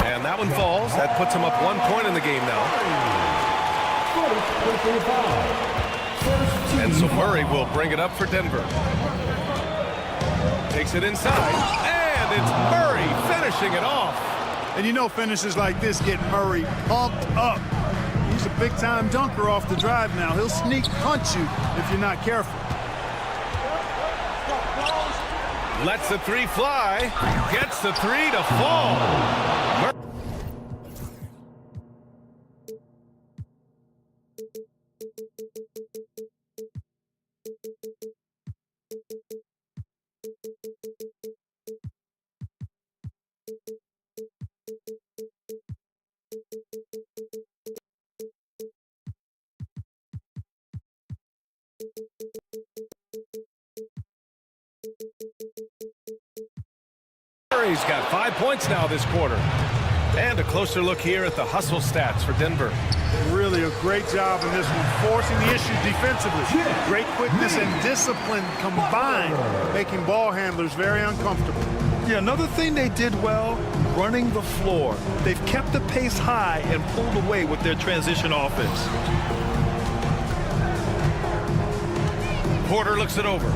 And that one falls. That puts him up 1 point in the game now. And so Murray will bring it up for Denver. Takes it inside, and it's Murray finishing it off. And you know finishes like this get Murray pumped up. He's a big-time dunker off the drive now. He'll sneak punch you if you're not careful. Lets the 3 fly. Gets the 3 to fall. Murray's got 5 points now this quarter. And a closer look here at the hustle stats for Denver. Really a great job in this one, forcing the issue defensively. Great quickness and discipline combined, making ball handlers very uncomfortable. Yeah, another thing they did well, running the floor. They've kept the pace high and pulled away with their transition offense. Porter looks it over.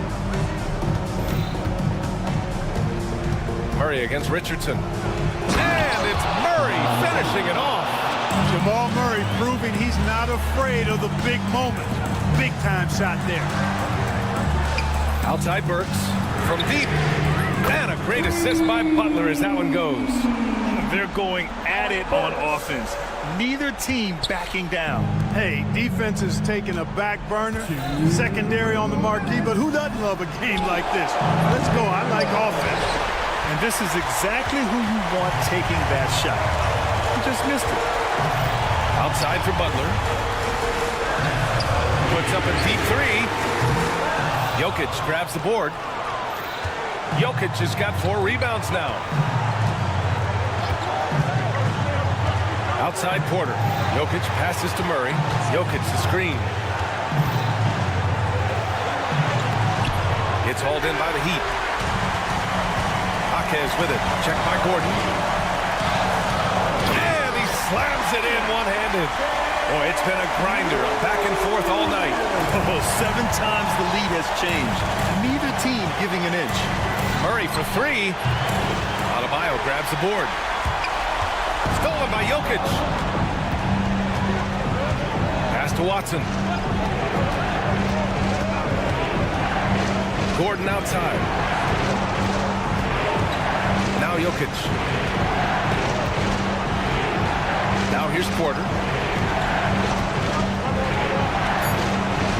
Murray against Richardson. And it's Murray finishing it off. Jamal Murray proving he's not afraid of the big moment. Big time shot there. Outside Burks from deep. And a great assist by Butler as that one goes. They're going at it on offense. Neither team backing down. Hey, defense is taking a back burner, secondary on the marquee, but who doesn't love a game like this? Let's go. I like offense. And this is exactly who you want taking that shot. He just missed it. Outside for Butler. Puts up a deep three. Jokic grabs the board. Jokic has got 4 rebounds now. Outside Porter. Jokic passes to Murray. Jokic the screen. It's hauled in by the Heat. Akez with it. Checked by Gordon. And he slams it in one-handed. Boy, it's been a grinder, back and forth all night. Oh, 7 times the lead has changed. Neither team giving an inch. Murray for 3. Adebayo grabs the board. Stolen by Jokic. Pass to Watson. Gordon outside. Now Jokic. Now here's Porter.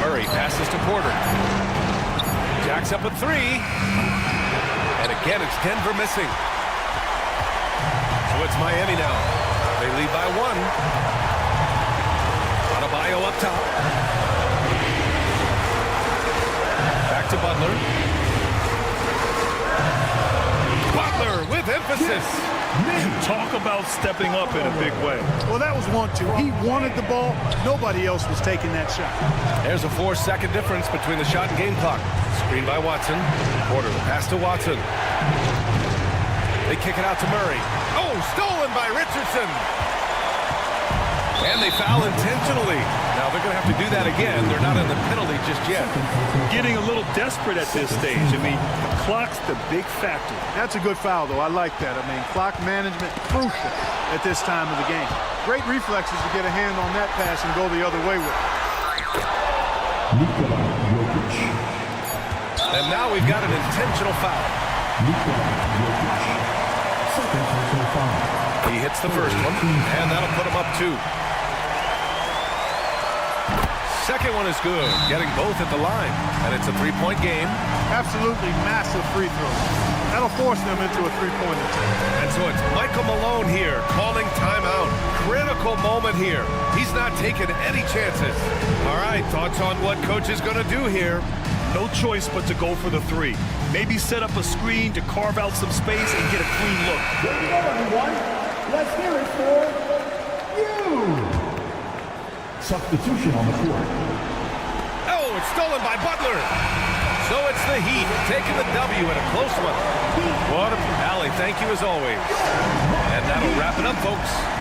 Murray passes to Porter. Jacks up a 3. And again, it's Denver missing. So it's Miami now. They lead by 1. Adebayo up top. Back to Butler. Butler with emphasis. Talk about stepping up in a big way. Well, that was 1-2. He wanted the ball. Nobody else was taking that shot. There's a 4-second difference between the shot and game clock. Screen by Watson. Porter, the pass to Watson. They kick it out to Murray. Oh, stolen by Richardson. And they foul intentionally. Now they're going to have to do that again. They're not in the penalty just yet. Getting a little desperate at this stage. I mean, the clock's the big factor. That's a good foul, though. I like that. I mean, clock management crucial at this time of the game. Great reflexes to get a hand on that pass and go the other way with it. And now we've got an intentional foul. He hits the first one, and that'll put him up 2. Second one is good, getting both at the line, and it's a 3-point game. Absolutely massive free throw. That'll force them into a 3-pointer. And so it's Michael Malone here calling timeout. Critical moment here. He's not taking any chances. All right, thoughts on what coach is going to do here? No choice but to go for the 3. Maybe set up a screen to carve out some space and get a clean look. Here we go, everyone. Let's hear it for you. Substitution on the court. Oh, it's stolen by Butler. So it's the Heat taking the W in a close one. What a Allie, thank you as always. And that'll wrap it up, folks.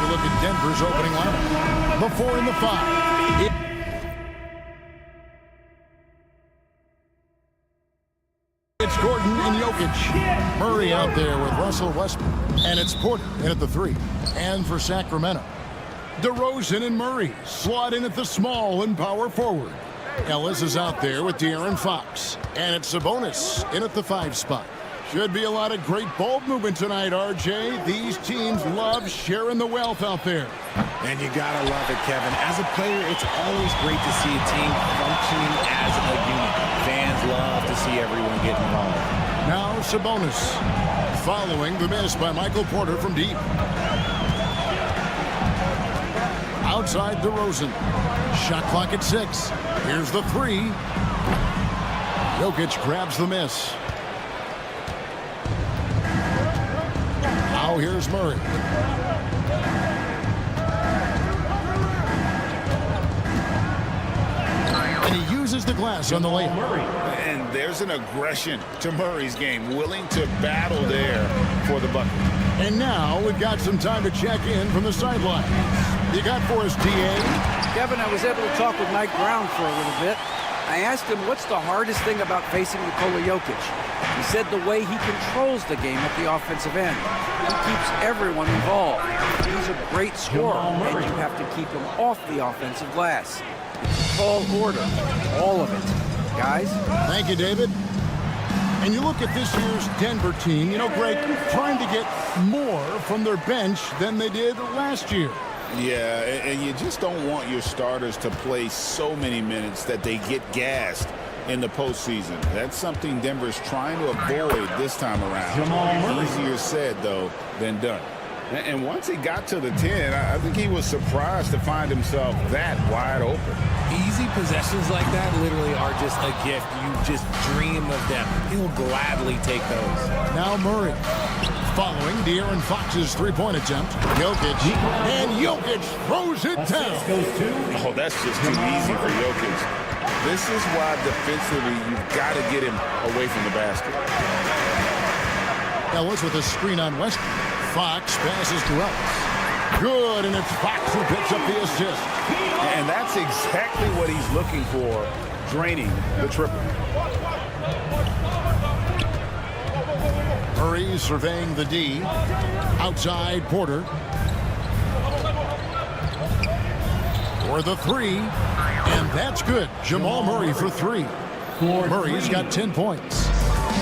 Look at Denver's opening lineup. The 4 and the 5. It's Gordon and Jokic. Murray out there with Russell Westbrook. And it's Porter in at the 3. And for Sacramento, DeRozan and Murray slot in at the small and power forward. Ellis is out there with De'Aaron Fox. And it's Sabonis in at the 5 spot. Should be a lot of great ball movement tonight, RJ. These teams love sharing the wealth out there. And you gotta love it, Kevin. As a player, it's always great to see a team functioning as a unit. Fans love to see everyone get involved. Now Sabonis, following the miss by Michael Porter from deep. Outside DeRozan. Shot clock at 6. Here's the 3. Jokic grabs the miss. Now here's Murray. And he uses the glass on the layup. And there's an aggression to Murray's game, willing to battle there for the bucket. And now we've got some time to check in from the sidelines. You got for us, TA? Kevin, I was able to talk with Mike Brown for a little bit. I asked him what's the hardest thing about facing Nikola Jokic. He said the way he controls the game at the offensive end. He keeps everyone involved. He's a great scorer, and you have to keep him off the offensive glass. It's a tall order, all of it. Guys? Thank you, David. And you look at this year's Denver team, you know, Greg, trying to get more from their bench than they did last year. Yeah, and you just don't want your starters to play so many minutes that they get gassed in the postseason. That's something Denver's trying to avoid this time around. Easier said, though, than done. And once he got to the 10, I think he was surprised to find himself that wide open. Easy possessions like that literally are just a gift. You just dream of them. He'll gladly take those. Now Murray. Following De'Aaron Fox's three-point attempt. Jokic. And Jokic throws it down. Oh, that's just too easy for Jokic. This is why defensively you've got to get him away from the basket. Ellis with a screen on Westbrook. Fox passes to Ellis. Good, and it's Fox who picks up the assist. And that's exactly what he's looking for, draining the triple. Murray surveying the D. Outside Porter. For the 3. And that's good. Jamal Murray for 3. Murray's got 10 points.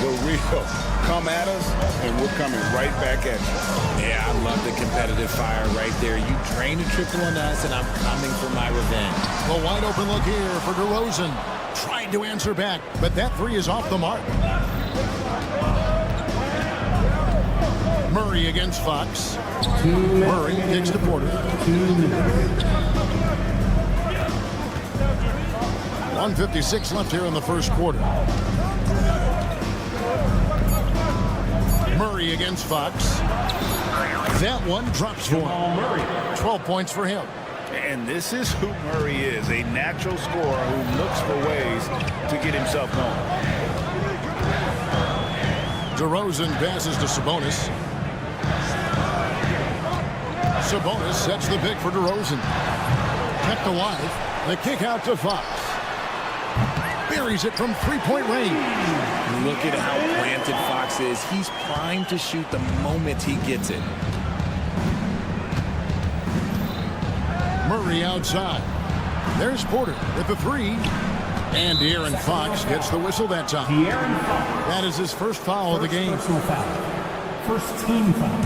The real come at us, and we're coming right back at you. Yeah, I love the competitive fire right there. You drain a triple on us, and I'm coming for my revenge. A wide open look here for DeRozan. Tried to answer back, but that 3 is off the mark. Murray against Fox. Murray kicks to Porter. 1:56 left here in the first quarter. Murray against Fox. That one drops for him. 12 points for him. And this is who Murray is, a natural scorer who looks for ways to get himself going. DeRozan passes to Sabonis. Sabonis sets the pick for DeRozan. Kept alive. The kick out to Fox. Buries it from three-point range. Look at how planted Fox is. He's primed to shoot the moment he gets it. Murray outside. There's Porter with the 3. And De'Aaron Fox gets the whistle that time. That is his first foul of the game. First team foul.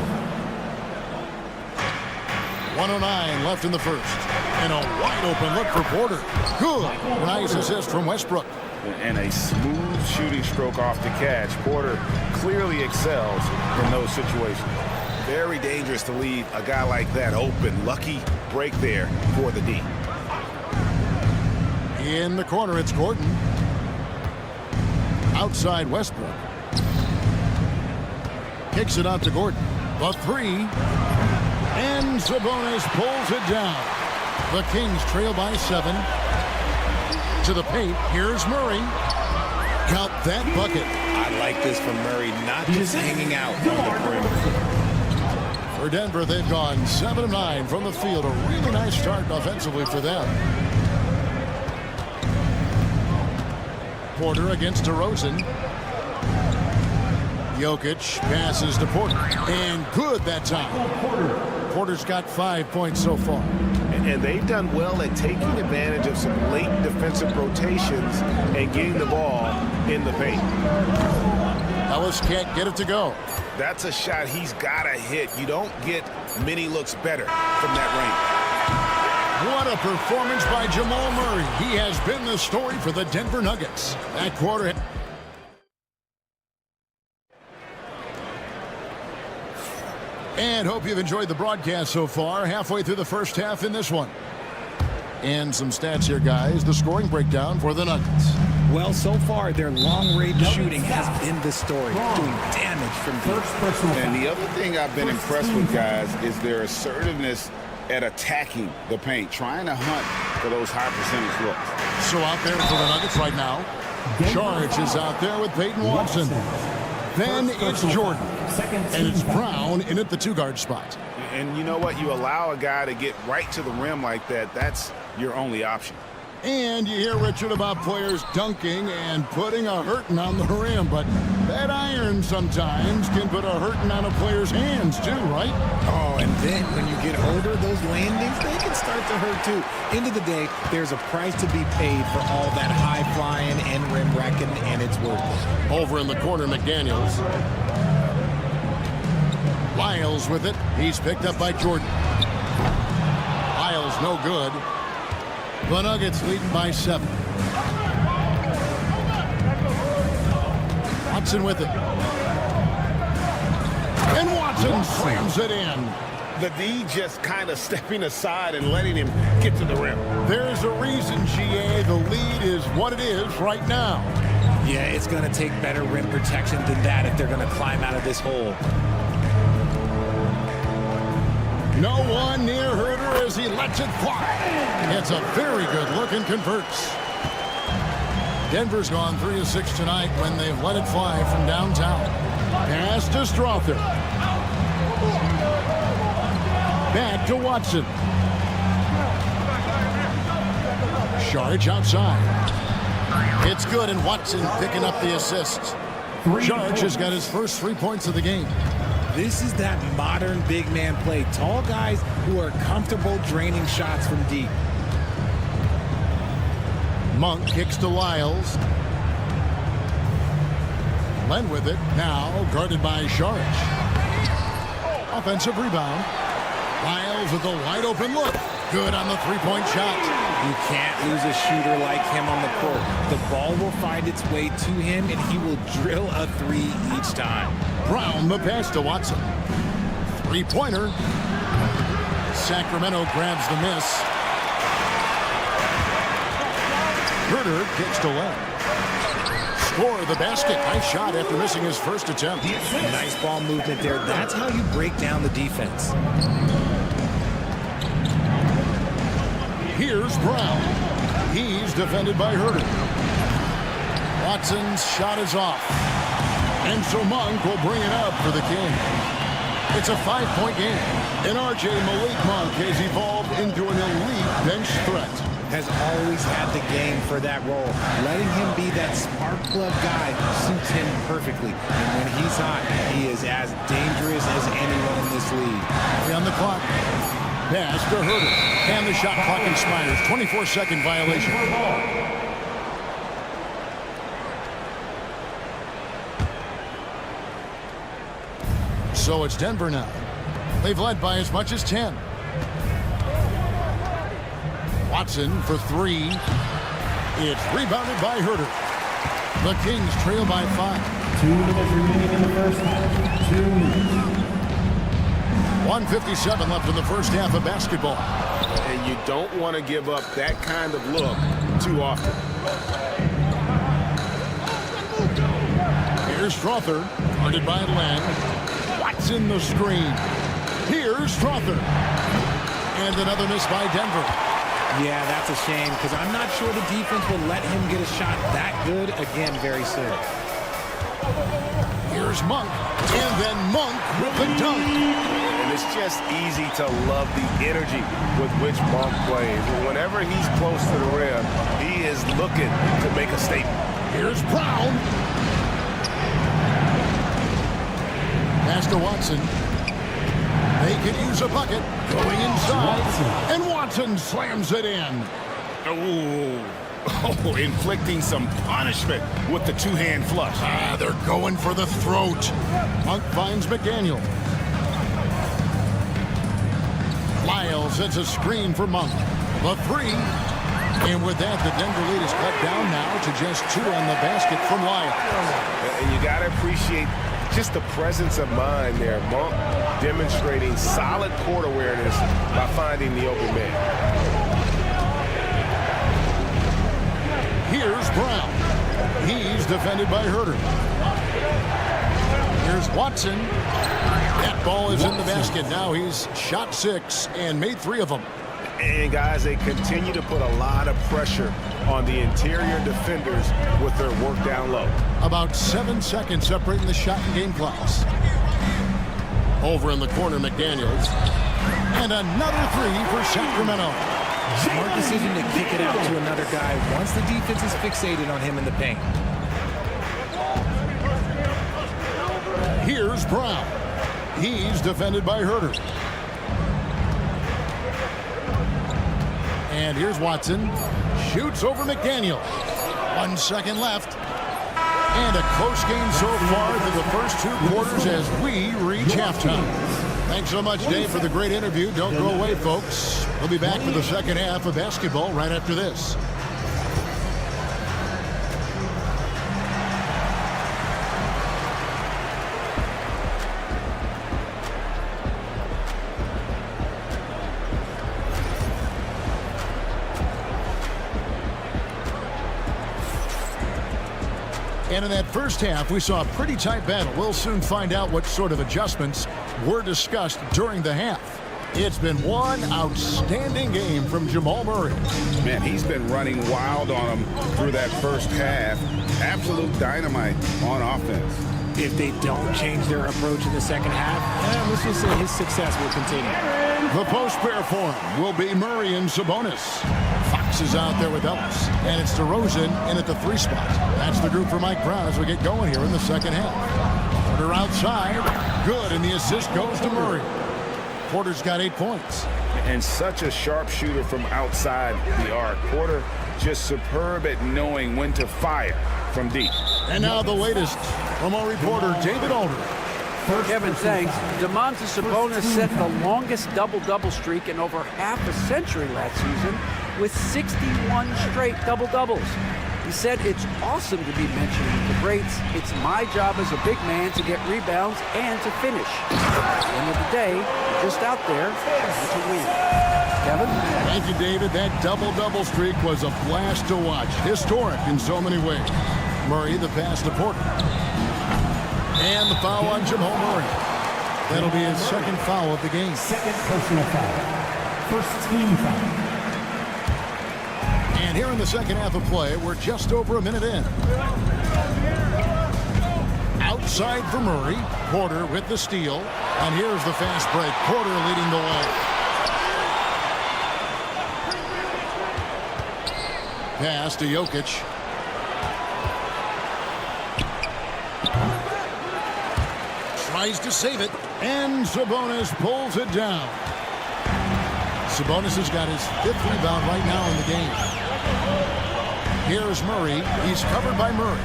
1:09 left in the first. And a wide open look for Porter. Good. Nice assist from Westbrook. and a smooth shooting stroke off the catch. Porter clearly excels in those situations. Very dangerous to leave a guy like that open. Lucky break there for the D. In the corner, it's Gordon. Outside Westbrook. Kicks it out to Gordon. The three. And Sabonis pulls it down. The Kings trail by 7. To the paint. Here's Murray. Count that bucket. I like this from Murray, not just hanging out on the perimeter. For Denver, they've gone 7 of 9 from the field. A really nice start offensively for them. Porter against DeRozan. Jokic passes to Porter. And good that time. Porter's got 5 points so far. And they've done well at taking advantage of some late defensive rotations and getting the ball in the paint. Ellis can't get it to go. That's a shot he's got to hit. You don't get many looks better from that range. What a performance by Jamal Murray. He has been the story for the Denver Nuggets. That quarter. And hope you've enjoyed the broadcast so far. Halfway through the first half in this one. And some stats here, guys. The scoring breakdown for the Nuggets. Well, so far, their long-range shooting has been the story, doing damage from deep. And the other thing I've been impressed with, guys, is their assertiveness at attacking the paint, trying to hunt for those high percentage looks. So out there for the Nuggets right now, Charge is out there with Peyton Watson. Then it's Jordan. And it's Brown in at the 2-guard spot. And you know what? You allow a guy to get right to the rim like that, that's your only option. And you hear, Richard, about players dunking and putting a hurting on the rim, but that iron sometimes can put a hurting on a player's hands too, right? Oh, and then when you get older, those landings, they can start to hurt too. End of the day, there's a price to be paid for all that high flying and rim wrecking, and it's worth it. Over in the corner, McDaniels. Lyles with it. He's picked up by Jordan. Lyles no good. The Nuggets leading by 7. Watson with it. And Watson slams it in. The D just kind of stepping aside and letting him get to the rim. There's a reason, GA. The lead is what it is right now. Yeah, it's going to take better rim protection than that if they're going to climb out of this hole. No one near Herter as he lets it fly. It's a very good look and converts. Denver's gone 3 of 6 tonight when they've let it fly from downtown. Pass to Strother. Back to Watson. Sharge outside. It's good, and Watson picking up the assist. Sharge has got his first 3 points of the game. This is that modern big man play. Tall guys who are comfortable draining shots from deep. Monk kicks to Lyles. Len with it. Now guarded by Sharge. Offensive rebound. Lyles with a wide open look. Good on the 3-point shot. You can't lose a shooter like him on the court. The ball will find its way to him, and he will drill a 3 each time. Brown the pass to Watson. 3-pointer. Sacramento grabs the miss. Herter kicks to Len. Score the basket. Nice shot after missing his first attempt. Nice ball movement there. That's how you break down the defense. Here's Brown. He's defended by Herter. Watson's shot is off. And so Monk will bring it up for the Kings. It's a 5-point game. And RJ Malik Monk has evolved into an elite bench threat. Has always had the game for that role. Letting him be that spark plug guy suits him perfectly. And when he's hot, he is as dangerous as anyone in this league. On the clock. Pass to Herter. And the shot clock expires. 24-second violation. So it's Denver now. They've led by as much as 10. Watson for 3. It's rebounded by Herter. The Kings trail by 5. 2 minutes remaining in the first half. 2 minutes. 1:57 left in the first half of basketball. And you don't want to give up that kind of look too often. Here's Strother, guarded by Len. Watson the screen. Here's Strother. And another miss by Denver. Yeah, that's a shame because I'm not sure the defense will let him get a shot that good again very soon. Here's Monk. And then Monk with the dunk. And it's just easy to love the energy with which Monk plays. Whenever he's close to the rim, he is looking to make a statement. Here's Brown. Pass to Watson. They could use a bucket. Going inside. And Watson slams it in. Oh, inflicting some punishment with the two-hand flush. They're going for the throat. Monk finds McDaniel. Lyles sets a screen for Monk. The 3. And with that, the Denver lead is cut down now to just 2 on the basket from Lyles. And you got to appreciate just the presence of mind there. Monk demonstrating solid court awareness by finding the open man. Here's Brown. He's defended by Herter. Here's Watson. That ball is in the basket. Now he's shot 6 and made 3 of them. And guys, they continue to put a lot of pressure on the interior defenders with their work down low. About 7 seconds separating the shot and game clocks. Over in the corner, McDaniels. And another 3 for Sacramento. Smart decision to kick it out to another guy once the defense is fixated on him in the paint. Here's Brown. He's defended by Herter. And here's Watson. Shoots over McDaniel. 1 second left. And a close game so far through the first 2 quarters as we reach halftime. Thanks so much, Dave, for the great interview. Don't go away, folks. We'll be back for the second half of basketball right after this. And in that first half, we saw a pretty tight battle. We'll soon find out what sort of adjustments were discussed during the half. It's been one outstanding game from Jamal Murray. Man, he's been running wild on him through that first half. Absolute dynamite on offense. If they don't change their approach in the second half, let's just say his success will continue. The post pair for him will be Murray and Sabonis. Fox is out there with Ellis. And it's DeRozan in at the 3 spot. That's the group for Mike Brown as we get going here in the second half. Porter outside. Good, and the assist goes to Murray. Porter's got 8 points. And such a sharp shooter from outside the arc. Porter just superb at knowing when to fire from deep. And now the latest from our reporter, David Aldridge. Kevin, thanks. Domantas Sabonis set the longest double-double streak in over half a century last season with 61 straight double-doubles. He said it's awesome to be mentioned with the greats. It's my job as a big man to get rebounds and to finish. At the end of the day, you're just out there to win. Kevin? Thank you, David. That double-double streak was a blast to watch. Historic in so many ways. Murray, the pass to Porter. And the foul on Jamal Murray. That'll be his second foul of the game. Second personal foul. First team foul. And here in the second half of play, we're just over a minute in. Outside for Murray. Porter with the steal. And here's the fast break. Porter leading the way. Pass to Jokic. Tries to save it, and Sabonis pulls it down. Sabonis has got his 5th rebound right now in the game. Here's Murray. He's covered by Murray.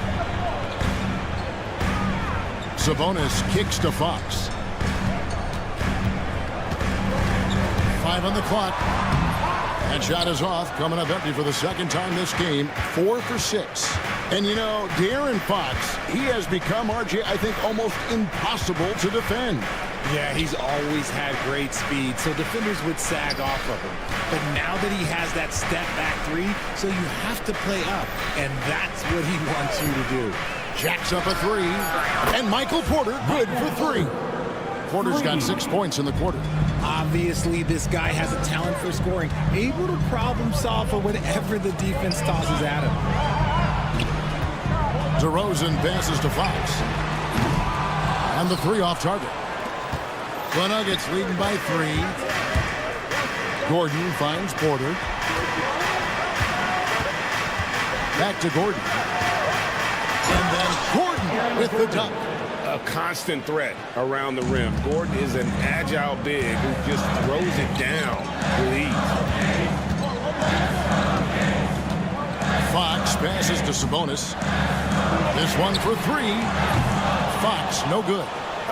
Sabonis kicks to Fox. 5 on the clock. That shot is off, coming up empty for the second time this game. 4 for 6. And you know, De'Aaron Fox, he has become, RJ, I think, almost impossible to defend. Yeah, he's always had great speed, so defenders would sag off of him. But now that he has that step-back three, so you have to play up, and that's what he wants you to do. Jacks up a three, and Michael Porter good for three. Porter's got 6 points in the quarter. Obviously, this guy has a talent for scoring, able to problem solve for whatever the defense tosses at him. DeRozan passes to Fox. And the three off target. The Nuggets leading by 3. Gordon finds Porter. Back to Gordon. And then Gordon with the dunk. A constant threat around the rim. Gordon is an agile big who just throws it down with ease. Fox passes to Sabonis. This one for 3. Fox, no good.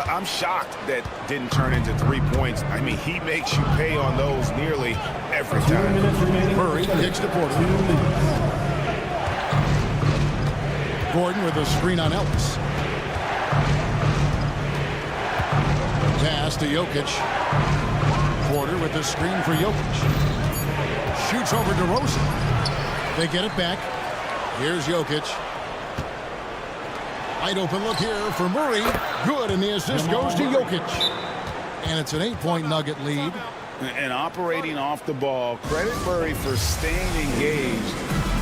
I'm shocked that didn't turn into 3 points. I mean, he makes you pay on those nearly every time. Murray kicks to Porter. Gordon with a screen on Ellis. Pass to Jokic. Porter with the screen for Jokic. Shoots over DeRozan. They get it back. Here's Jokic. Wide open look here for Murray. Good, and the assist goes to Jokic. And it's an 8-point Nugget lead. And operating off the ball, credit Murray for staying engaged,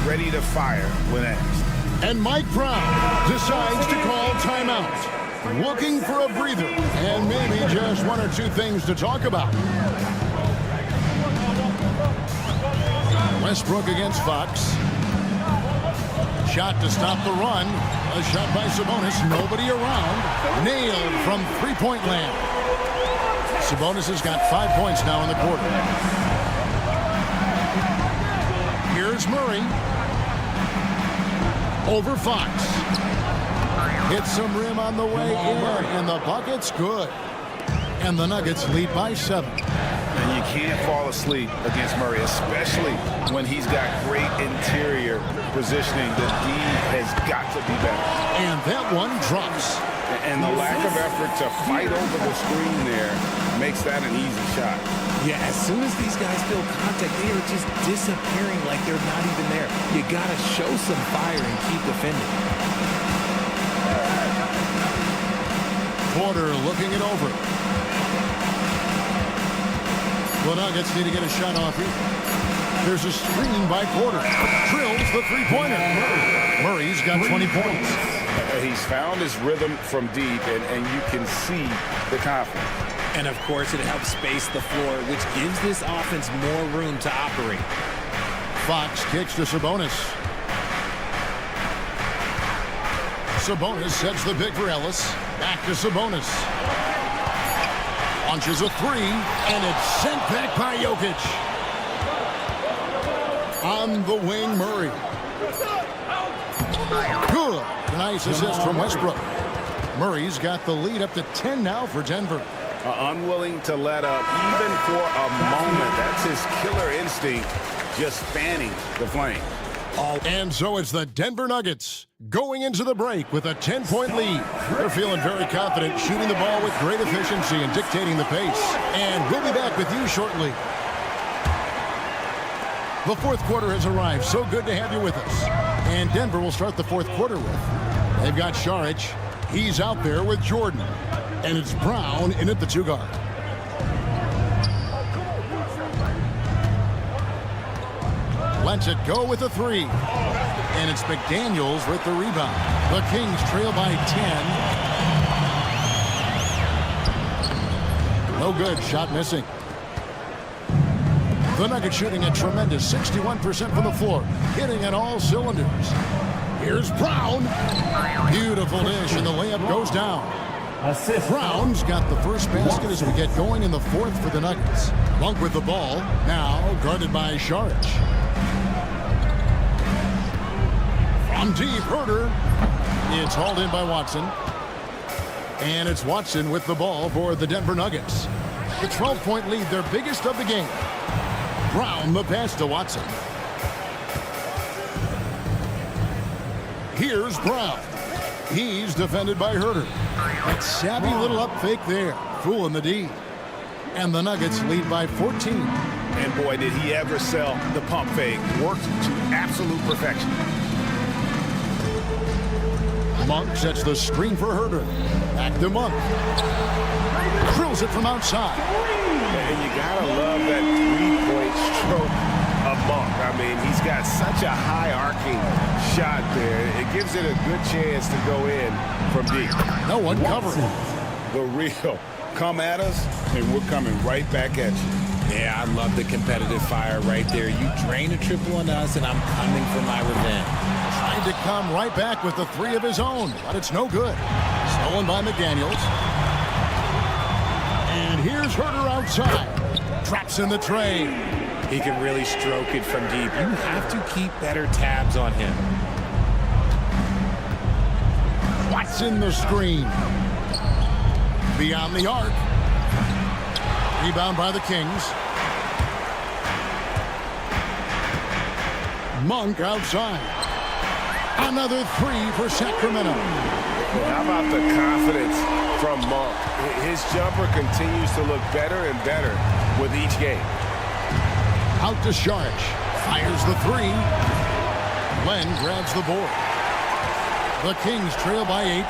ready to fire when asked. And Mike Brown decides to call timeout. Looking for a breather and maybe just 1 or 2 things to talk about. Westbrook against Fox. Shot to stop the run. A shot by Sabonis. Nobody around. Nailed from three-point land. Sabonis has got 5 points now in the quarter. Here's Murray. Over Fox. Hits some rim on the way in, and the bucket's good. And the Nuggets lead by 7. And you can't fall asleep against Murray, especially when he's got great interior positioning. The D has got to be better. And that one drops. And the lack of effort to fight over the screen there makes that an easy shot. Yeah, as soon as these guys feel contact, they are just disappearing like they're not even there. You got to show some fire and keep defending. Porter looking it over. The Nuggets need to get a shot off here. There's a screen by Porter. Drills the three-pointer. Murray's got 20 points. He's found his rhythm from deep, and you can see the confidence. And, of course, it helps space the floor, which gives this offense more room to operate. Fox kicks to Sabonis. Sabonis sets the pick for Ellis. Back to Sabonis. Launches a three, and it's sent back by Jokic. On the wing, Murray. Good. Nice assist from Westbrook. Murray's got the lead up to 10 now for Denver. Unwilling to let up even for a moment. That's his killer instinct, just fanning the flame. And so it's the Denver Nuggets going into the break with a 10-point lead. They're feeling very confident, shooting the ball with great efficiency and dictating the pace. And we'll be back with you shortly. The fourth quarter has arrived. So good to have you with us. And Denver will start the fourth quarter with. They've got Saric. He's out there with Jordan. And it's Brown in at the 2-guard. Lets it go with a three. And it's McDaniels with the rebound. The Kings trail by 10. No good. Shot missing. The Nuggets shooting a tremendous 61% from the floor. Hitting at all cylinders. Here's Brown. Beautiful dish, and the layup goes down. Brown's got the first basket as we get going in the fourth for the Nuggets. Monk with the ball. Now guarded by Saric. From deep, Herter. It's hauled in by Watson. And it's Watson with the ball for the Denver Nuggets. The 12-point lead, their biggest of the game. Brown the pass to Watson. Here's Brown. He's defended by Herter. That savvy little up fake there, fooling the D. And the Nuggets lead by 14. And boy, did he ever sell the pump fake. Worked to absolute perfection. Monk sets the screen for Herter. Back to Monk. Drills it from outside. And you gotta love that three-point stroke of Monk. I mean, he's got such a high arcing shot there. It gives it a good chance to go in from deep. No one covering. The real come at us, and we're coming right back at you. Yeah, I love the competitive fire right there. You drain a triple on us, and I'm coming for my revenge. Trying to come right back with the three of his own, but it's no good. Stolen by McDaniels. And here's Herter outside. Traps in the tray. He can really stroke it from deep. You have to keep better tabs on him. Watson the screen. Beyond the arc. Rebound by the Kings. Monk outside. Another three for Sacramento. How about the confidence from Monk? His jumper continues to look better and better with each game. Out to Saric. Fires the three. Len grabs the board. The Kings trail by 8.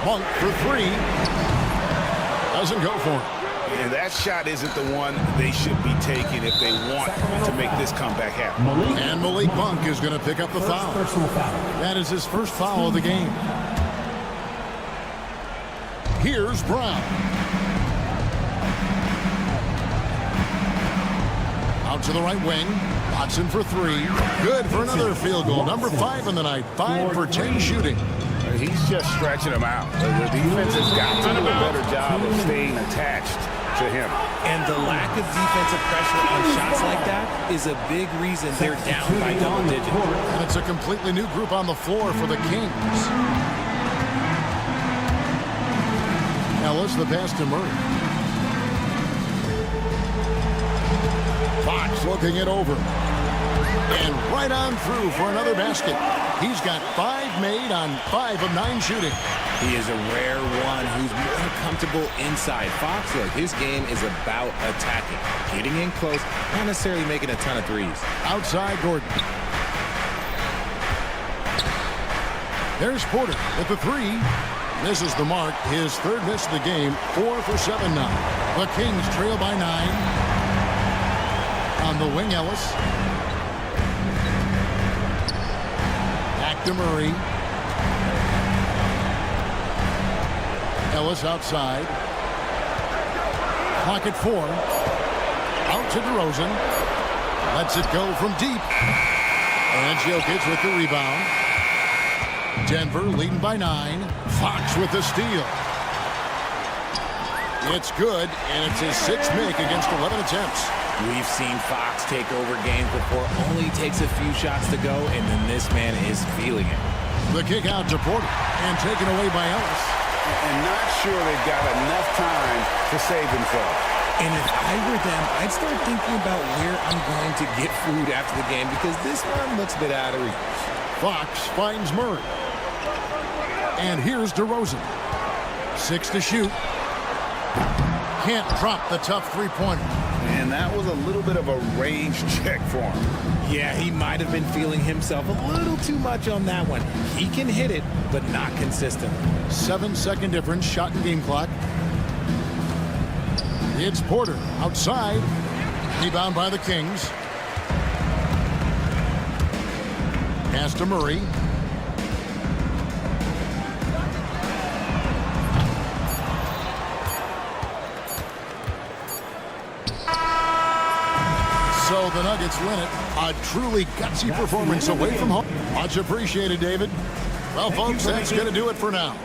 Monk for three. Doesn't go for it. And that shot isn't the one they should be taking if they want to make this comeback happen. And Malik Monk is going to pick up the foul. That is his first foul of the game. Here's Brown. Out to the right wing. Watson for three. Good for another field goal. Number 5 in the night. 5 for 10 shooting. He's just stretching him out. The defense has got to do a better job of staying attached to him. And the lack of defensive pressure on shots like that is a big reason they're down by double digits. And it's a completely new group on the floor for the Kings. Ellis, the pass to Murray. Fox looking it over. And right on through for another basket. He's got 5 made on 5 of 9 shooting. He is a rare one who's more comfortable inside. Fox, look, his game is about attacking, getting in close, not necessarily making a ton of threes. Outside Gordon. There's Porter with the three. Misses the mark. His third miss of the game. 4 for 7 now. The Kings trail by 9. On the wing, Ellis. Back to Murray. Ellis outside. Clock at 4. Out to DeRozan. Lets it go from deep. And Jokic with the rebound. Denver leading by 9. Fox with the steal. It's good, and it's his 6th make against 11 attempts. We've seen Fox take over games before. Only takes a few shots to go, and then this man is feeling it. The kick out to Porter, and taken away by Ellis. And not sure they've got enough time to save themselves. And if I were them, I'd start thinking about where I'm going to get food after the game because this one looks a bit out of reach. Fox finds Murray. And here's DeRozan. 6 to shoot. Can't drop the tough three-pointer. And that was a little bit of a range check for him. Yeah, he might have been feeling himself a little too much on that one. He can hit it, but not consistently. 7-second difference, shot and game clock. It's Porter outside. Rebound by the Kings. Pass to Murray. So the Nuggets win it. A truly gutsy performance away from home. Much appreciated, David. Well, folks, that's going to do it for now.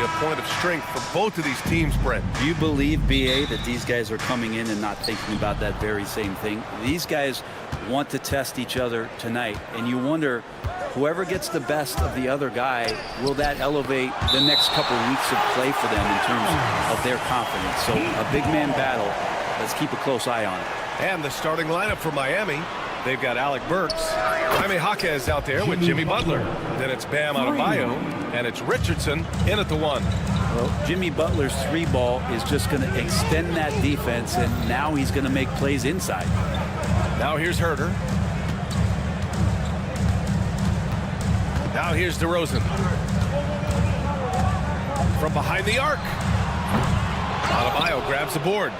a point of strength for both of these teams, Brent. Do you believe, BA, that these guys are coming in and not thinking about that very same thing? These guys want to test each other tonight, and you wonder, whoever gets the best of the other guy, will that elevate the next couple of weeks of play for them in terms of their confidence? So a big man battle. Let's keep a close eye on it. And the starting lineup for Miami. They've got Alec Burks, Jaime Jaquez out there with Jimmy Butler. Then it's Bam Adebayo, and it's Richardson in at the 1. Well, Jimmy Butler's 3-ball is just going to extend that defense, and now he's going to make plays inside. Now here's Herter. Now here's DeRozan. From behind the arc. Adebayo grabs the board.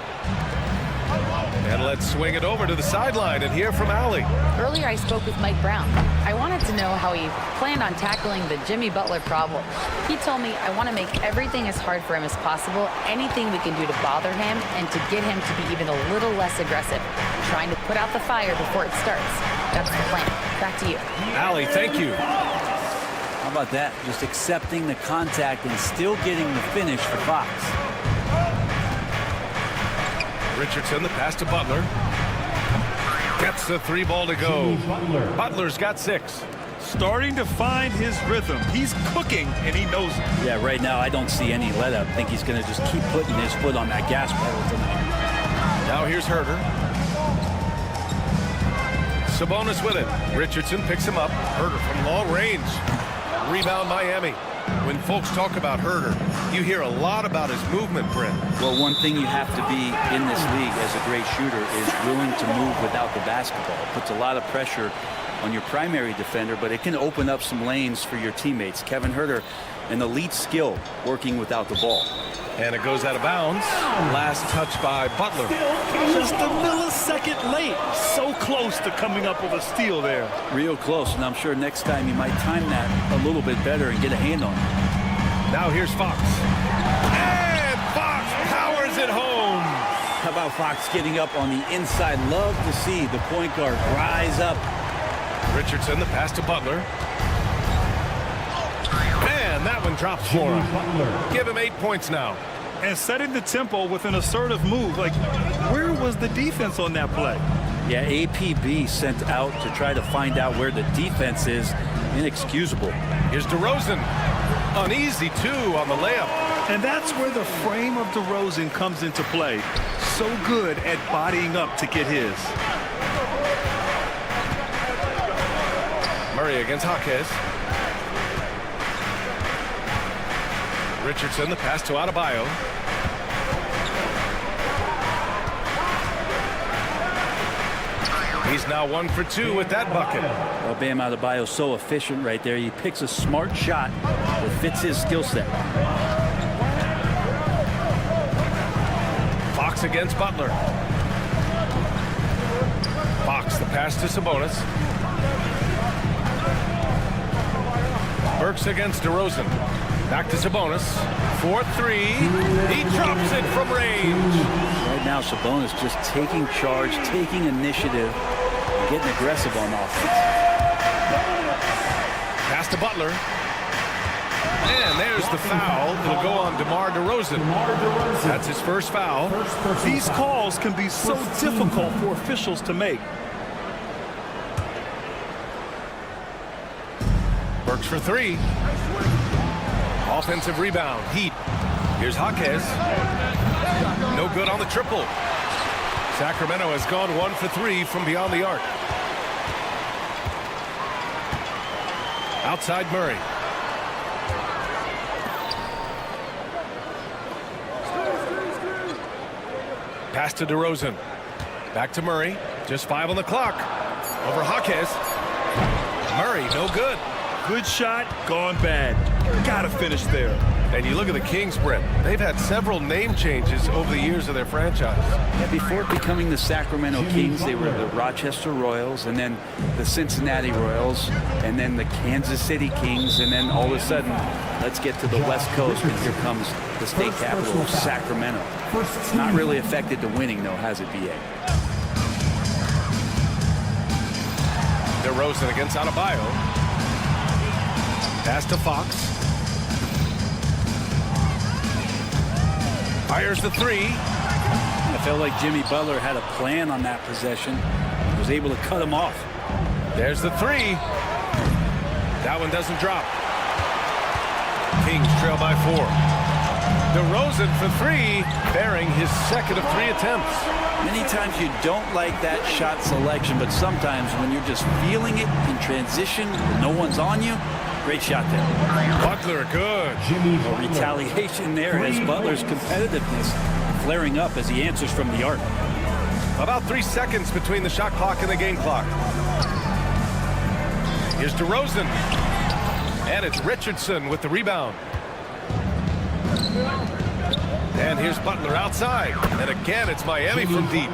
And let's swing it over to the sideline and hear from Allie. Earlier I spoke with Mike Brown. I wanted to know how he planned on tackling the Jimmy Butler problem. He told me, I want to make everything as hard for him as possible, anything we can do to bother him and to get him to be even a little less aggressive, trying to put out the fire before it starts. That's the plan. Back to you. Allie, thank you. How about that? Just accepting the contact and still getting the finish for Fox. Richardson, the pass to Butler. Gets the 3-ball to go. Butler's got 6. Starting to find his rhythm. He's cooking, and he knows it. Yeah, right now I don't see any let up. I think he's going to just keep putting his foot on that gas pedal tonight. Now here's Herter. Sabonis with it. Richardson picks him up. Herter from long range. Rebound Miami. When folks talk about Herter, you hear a lot about his movement, Brent. Well, one thing you have to be in this league as a great shooter is willing to move without the basketball. It puts a lot of pressure on your primary defender, but it can open up some lanes for your teammates. Kevin Herter, an elite skill working without the ball. And it goes out of bounds. Last touch by Butler. Just a millisecond late. So close to coming up with a steal there. Real close, and I'm sure next time you might time that a little bit better and get a hand on it. Now here's Fox. And Fox powers it home. How about Fox getting up on the inside? Love to see the point guard rise up. Richardson, the pass to Butler. And that one drops for him. Give him 8 points now. And setting the tempo with an assertive move. Like, where was the defense on that play? Yeah, APB sent out to try to find out where the defense is. Inexcusable. Here's DeRozan. Uneasy, too, on the layup. And that's where the frame of DeRozan comes into play. So good at bodying up to get his. Murray against Jaquez. Richardson, the pass to Adebayo. He's now 1 for 2 with that bucket. Well, Bam Adebayo so efficient right there. He picks a smart shot that fits his skill set. Fox against Butler. Fox, the pass to Sabonis. Burks against DeRozan. Back to Sabonis. 4-3. He drops it from range. Right now, Sabonis just taking charge, taking initiative, and getting aggressive on offense. Pass to Butler. And there's the foul. It'll go on DeMar DeRozan. That's his first foul. These calls can be so difficult for officials to make. Burks for 3. Offensive rebound. Heat. Here's Jaquez. No good on the triple. Sacramento has gone 1 for 3 from beyond the arc. Outside Murray. Pass to DeRozan. Back to Murray. Just 5 on the clock. Over Jaquez. Murray, no good. Good shot, gone bad. Gotta finish there. And you look at the Kings, Brett. They've had several name changes over the years of their franchise. Yeah, before becoming the Sacramento Kings, they were the Rochester Royals, and then the Cincinnati Royals, and then the Kansas City Kings, and then all of a sudden, let's get to the West Coast, and here comes the state capital of Sacramento. It's not really affected the winning, though, has it, B.A.? DeRozan against Adebayo. Pass to Fox. Fires the three. I felt like Jimmy Butler had a plan on that possession. He was able to cut him off. There's the three. That one doesn't drop. Kings trail by 4. DeRozan for 3, bearing his second of 3 attempts. Many times you don't like that shot selection, but sometimes when you're just feeling it in transition, no one's on you, great shot there. Butler, good. A retaliation there as Butler's competitiveness flaring up as he answers from the arc. About 3 seconds between the shot clock and the game clock. Here's DeRozan. And it's Richardson with the rebound. And here's Butler outside. And again, it's Miami from deep.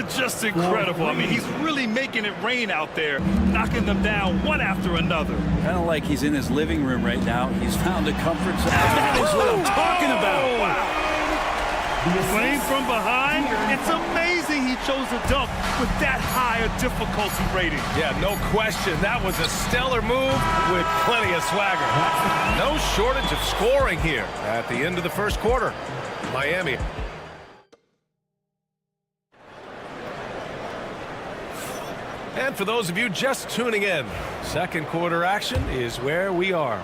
Just incredible. I mean, he's really making it rain out there, knocking them down one after another. Kind of like he's in his living room right now. He's found a comfort zone. That is what I'm talking about. Wow. Playing from behind, it's amazing he chose a dunk with that high a difficulty rating. Yeah, no question. That was a stellar move with plenty of swagger. No shortage of scoring here at the end of the first quarter. Miami. And for those of you just tuning in, second quarter action is where we are.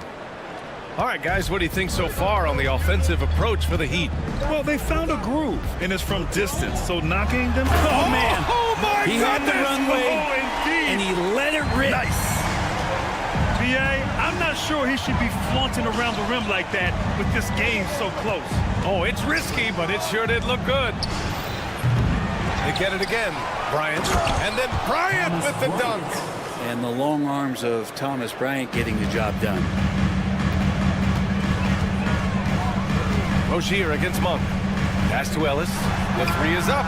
All right, guys, what do you think so far on the offensive approach for the Heat? Well, they found a groove, and it's from distance, so knocking them... Oh, man. Oh, my He goodness. had the runway, and he let it rip. Nice. B.A., I'm not sure he should be flaunting around the rim like that with this game so close. Oh, it's risky, but it sure did look good. They get it again. Bryant. And then Bryant with the dunk. And the long arms of Thomas Bryant getting the job done. Rozier against Monk. Pass to Ellis. The three is up.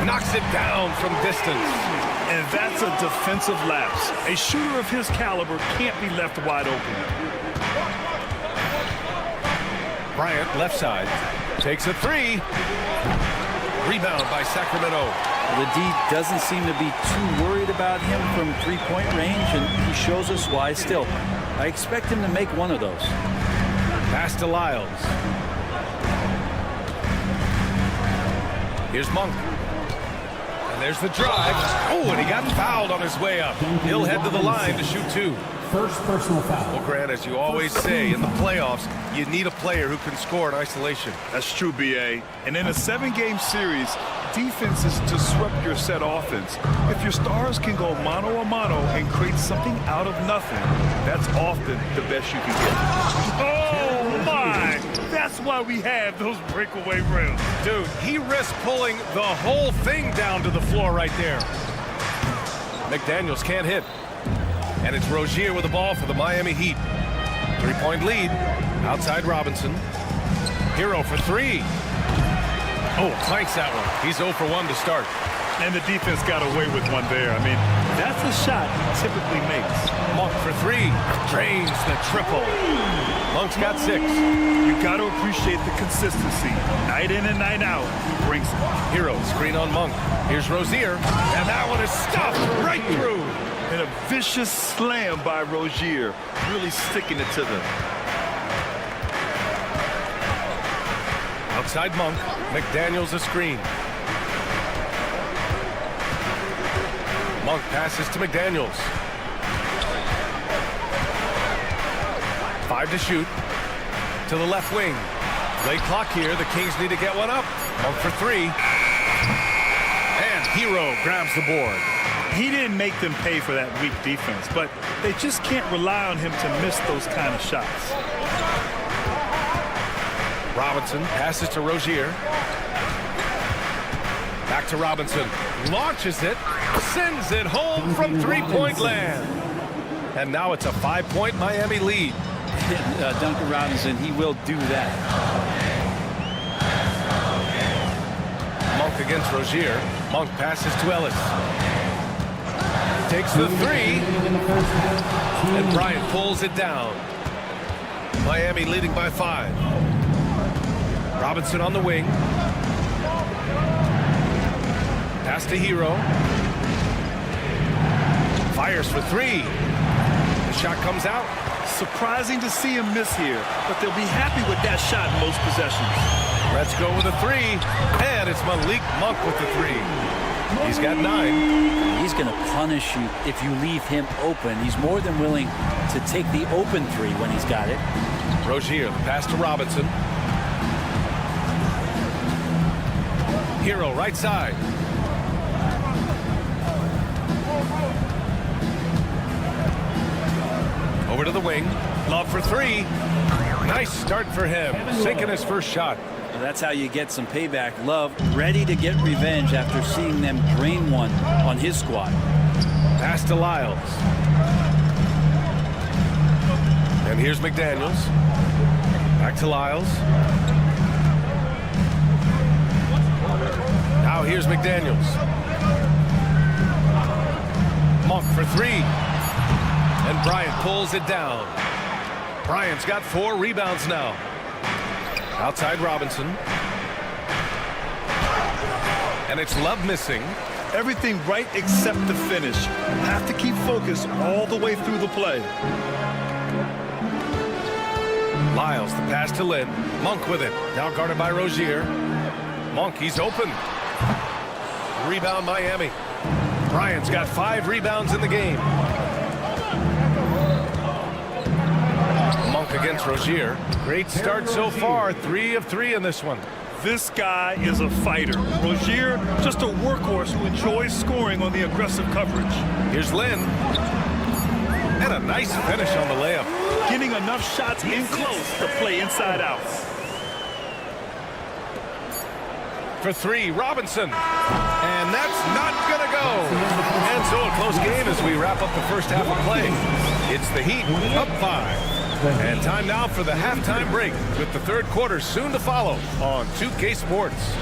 Knocks it down from distance. And that's a defensive lapse. A shooter of his caliber can't be left wide open. Bryant, left side, takes a three. Rebound by Sacramento. The D doesn't seem to be too worried about him from three-point range, and he shows us why still. I expect him to make one of those. Pass to Lyles. Here's Monk. And there's the drive. Oh, and he got fouled on his way up. He'll head to the line to shoot 2. First personal foul. Well, Grant, as you always say, in the playoffs, you need a player who can score in isolation. That's true, B.A. And in a 7-game series, defense is to disrupt your set offense. If your stars can go mano-a-mano and create something out of nothing, that's often the best you can get. Oh, my! That's why we have those breakaway rims. Dude, he risked pulling the whole thing down to the floor right there. McDaniels can't hit. And it's Rozier with the ball for the Miami Heat. 3-point lead. Outside Robinson. Hero for 3. Oh, clanks that one. He's 0 for 1 to start. And the defense got away with one there. I mean, that's a shot he typically makes. Monk for 3. Drains the triple. Monk's got 6. You got to appreciate the consistency. Night in and night out, he brings it. Hero, screen on Monk. Here's Rozier. And that one is stuffed right through. And a vicious slam by Rozier, really sticking it to them. Outside Monk, McDaniels a screen. Monk passes to McDaniels. 5 to shoot. To the left wing. Late clock here. The Kings need to get one up. Monk for 3. And Hero grabs the board. He didn't make them pay for that weak defense, but they just can't rely on him to miss those kind of shots. Robinson passes to Rozier. Back to Robinson. Launches it. Sends it home from three-point land. And now it's a 5-point Miami lead. Duncan Robinson, he will do that. Monk against Rozier. Monk passes to Ellis. Takes the 3. And Bryant pulls it down. Miami leading by 5. Robinson on the wing. Pass to Hero. Fires for 3. The shot comes out. Surprising to see him miss here, but they'll be happy with that shot in most possessions. Let's go with a 3. And it's Malik Monk with the 3. He's got 9. He's going to punish you if you leave him open. He's more than willing to take the open 3 when he's got it. Rozier, the pass to Robinson. Hero, right side. Over to the wing. Love for 3. Nice start for him. Sinking his first shot. Well, that's how you get some payback. Love ready to get revenge after seeing them drain one on his squad. Pass to Lyles. And here's McDaniels. Back to Lyles. Now here's McDaniels. Monk for 3. And Bryant pulls it down. Bryant's got 4 rebounds now. Outside Robinson. And it's Love missing. Everything right except the finish. You have to keep focused all the way through the play. Lyles, the pass to Lynn. Monk with it. Now guarded by Rozier. Monk, he's open. Rebound Miami. Bryant's got 5 rebounds in the game. Monk against Rozier. Great start so far. 3 of 3 in this one. This guy is a fighter. Rozier, just a workhorse who enjoys scoring on the aggressive coverage. Here's Lynn. And a nice finish on the layup. Getting enough shots in close to play inside out. For 3, Robinson. And that's not going to go. And so a close game as we wrap up the first half of play. It's the Heat up 5. And time now for the halftime break with the third quarter soon to follow on 2K Sports.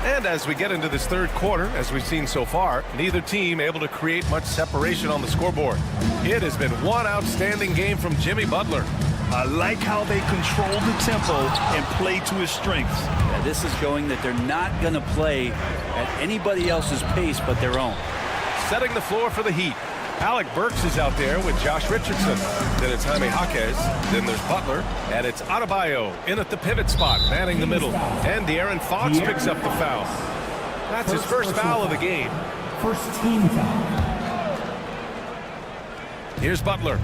And as we get into this third quarter, as we've seen so far, neither team able to create much separation on the scoreboard. It has been one outstanding game from Jimmy Butler. I like how they control the tempo and play to his strengths. Yeah, this is showing that they're not going to play at anybody else's pace but their own. Setting the floor for the Heat. Alec Burks is out there with Josh Richardson. Then it's Jaime Jaquez. Then there's Butler. And it's Adebayo in at the pivot spot, manning the middle. And De'Aaron Fox picks up the foul. That's his first foul of the game. First team foul. Here's Butler.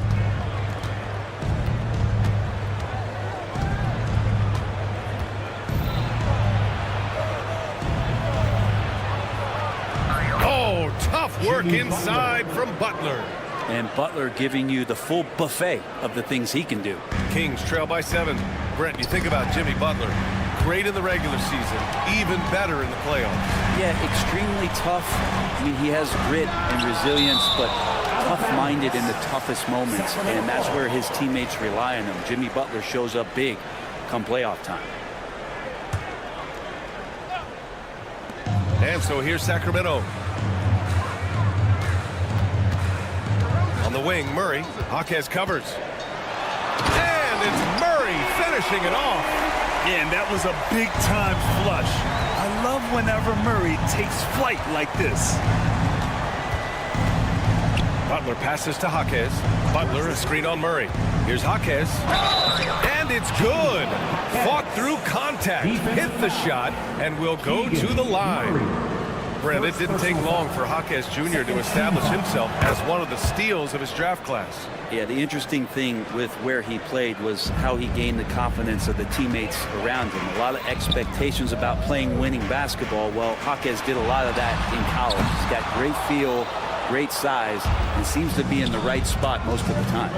Oh, tough work inside from Butler. And Butler giving you the full buffet of the things he can do. Kings trail by 7. Brent, you think about Jimmy Butler. Great in the regular season, even better in the playoffs. Yeah, extremely tough. I mean, he has grit and resilience, but tough-minded in the toughest moments, and that's where his teammates rely on him. Jimmy Butler shows up big come playoff time. And so here's Sacramento. On the wing, Murray. Jaquez covers. And it's Murray finishing it off. Yeah, and that was a big-time flush. I love whenever Murray takes flight like this. Butler passes to Jaquez. Butler, a screen on Murray. Here's Jaquez. And it's good. Fought through contact. Hit the shot and will go to the line. Brent, it didn't take long for Jaquez Jr. to establish himself as one of the steals of his draft class. Yeah, the interesting thing with where he played was how he gained the confidence of the teammates around him. A lot of expectations about playing winning basketball. Well, Jaquez did a lot of that in college. He's got great feel, great size, and seems to be in the right spot most of the time.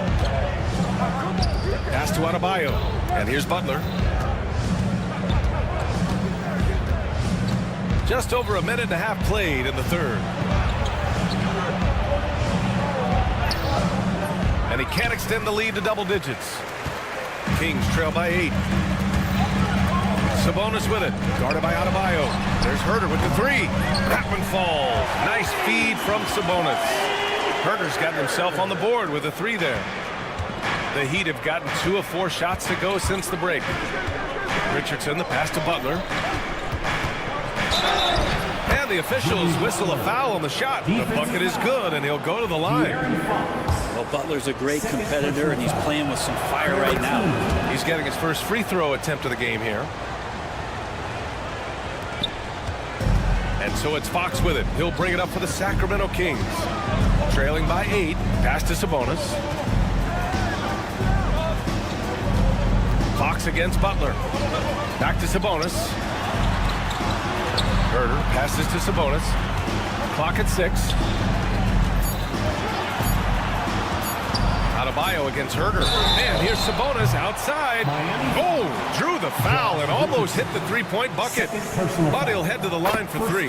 Pass to Adebayo. And here's Butler. Just over a minute and a half played in the third. And he can't extend the lead to double digits. Kings trail by 8. Sabonis with it. Guarded by Adebayo. There's Herter with the three. That one falls. Nice feed from Sabonis. Herter's gotten himself on the board with a three there. The Heat have gotten 2 of 4 shots to go since the break. Richardson, the pass to Butler. And the officials whistle a foul on the shot. The bucket is good, and he'll go to the line. Well, Butler's a great competitor, and he's playing with some fire right now. He's getting his first free throw attempt of the game here. And so it's Fox with it. He'll bring it up for the Sacramento Kings. Trailing by 8. Pass to Sabonis. Fox against Butler. Back to Sabonis. Herter passes to Sabonis. Clock at 6. Adebayo against Herter. And here's Sabonis outside. Oh, drew the foul and almost hit the three-point bucket. But he'll head to the line for 3.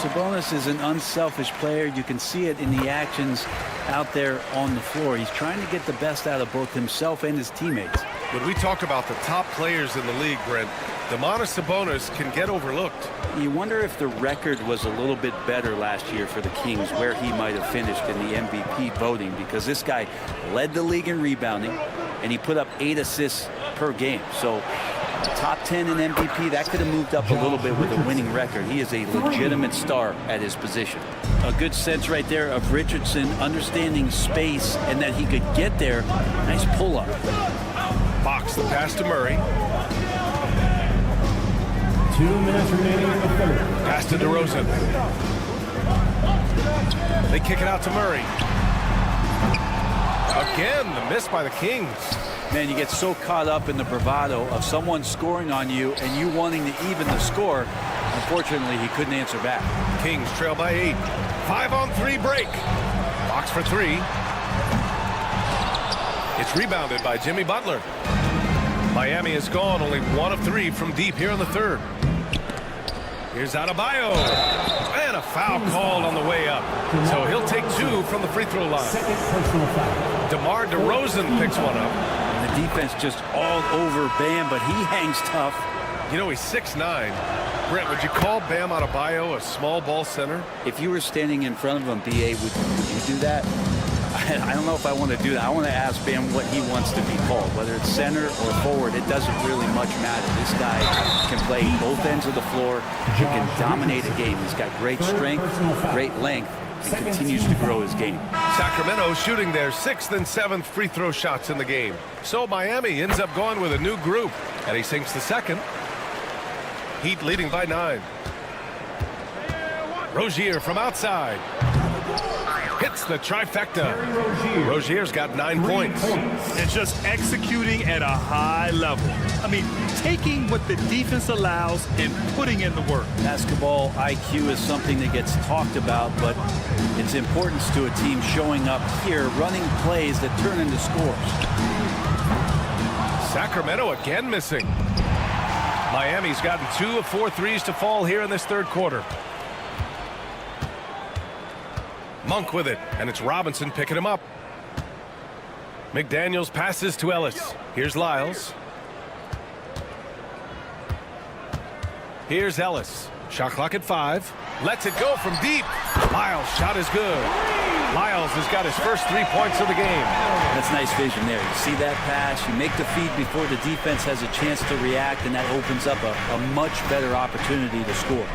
Sabonis is an unselfish player. You can see it in the actions out there on the floor. He's trying to get the best out of both himself and his teammates. When we talk about the top players in the league, Brent, Domantas Sabonis can get overlooked. You wonder if the record was a little bit better last year for the Kings, where he might have finished in the MVP voting, because this guy led the league in rebounding, and he put up 8 assists per game. So top 10 in MVP, that could have moved up a little bit with a winning record. He is a legitimate star at his position. A good sense right there of Richardson understanding space and that he could get there. Nice pull-up. Fox, the pass to Murray. 2 minutes remaining in the third. Pass to DeRozan. They kick it out to Murray. Again, the miss by the Kings. Man, you get so caught up in the bravado of someone scoring on you and you wanting to even the score. Unfortunately, he couldn't answer back. Kings trail by 8. 5-on-3 break. Fox for 3. It's rebounded by Jimmy Butler. Miami has gone only 1 of 3 from deep here in the third. Here's Adebayo. And a foul called on the way up. So he'll take 2 from the free throw line. Second personal foul. DeMar DeRozan picks one up. And the defense just all over Bam, but he hangs tough. You know, he's 6'9". Brent, would you call Bam Adebayo a small ball center? If you were standing in front of him, B.A., would you do that? I don't know if I want to do that. I want to ask Bam what he wants to be called. Whether it's center or forward, it doesn't really much matter. This guy can play both ends of the floor. He can dominate a game. He's got great strength, great length, and continues to grow his game. Sacramento shooting their 6th and 7th free throw shots in the game. So Miami ends up going with a new group, and he sinks the second. Heat leading by 9. Rozier from outside. Hits the trifecta. Rozier's got 9 points. And just executing at a high level. I mean, taking what the defense allows and putting in the work. Basketball IQ is something that gets talked about, but its importance to a team showing up here, running plays that turn into scores. Sacramento again missing. Miami's gotten 2 of 4 threes to fall here in this third quarter. Monk with it, and it's Robinson picking him up. McDaniels passes to Ellis. Here's Lyles. Here's Ellis. Shot clock at 5. Lets it go from deep. Lyles' shot is good. Lyles has got his first 3 points of the game. That's nice vision there. You see that pass, you make the feed before the defense has a chance to react, and that opens up a much better opportunity to score.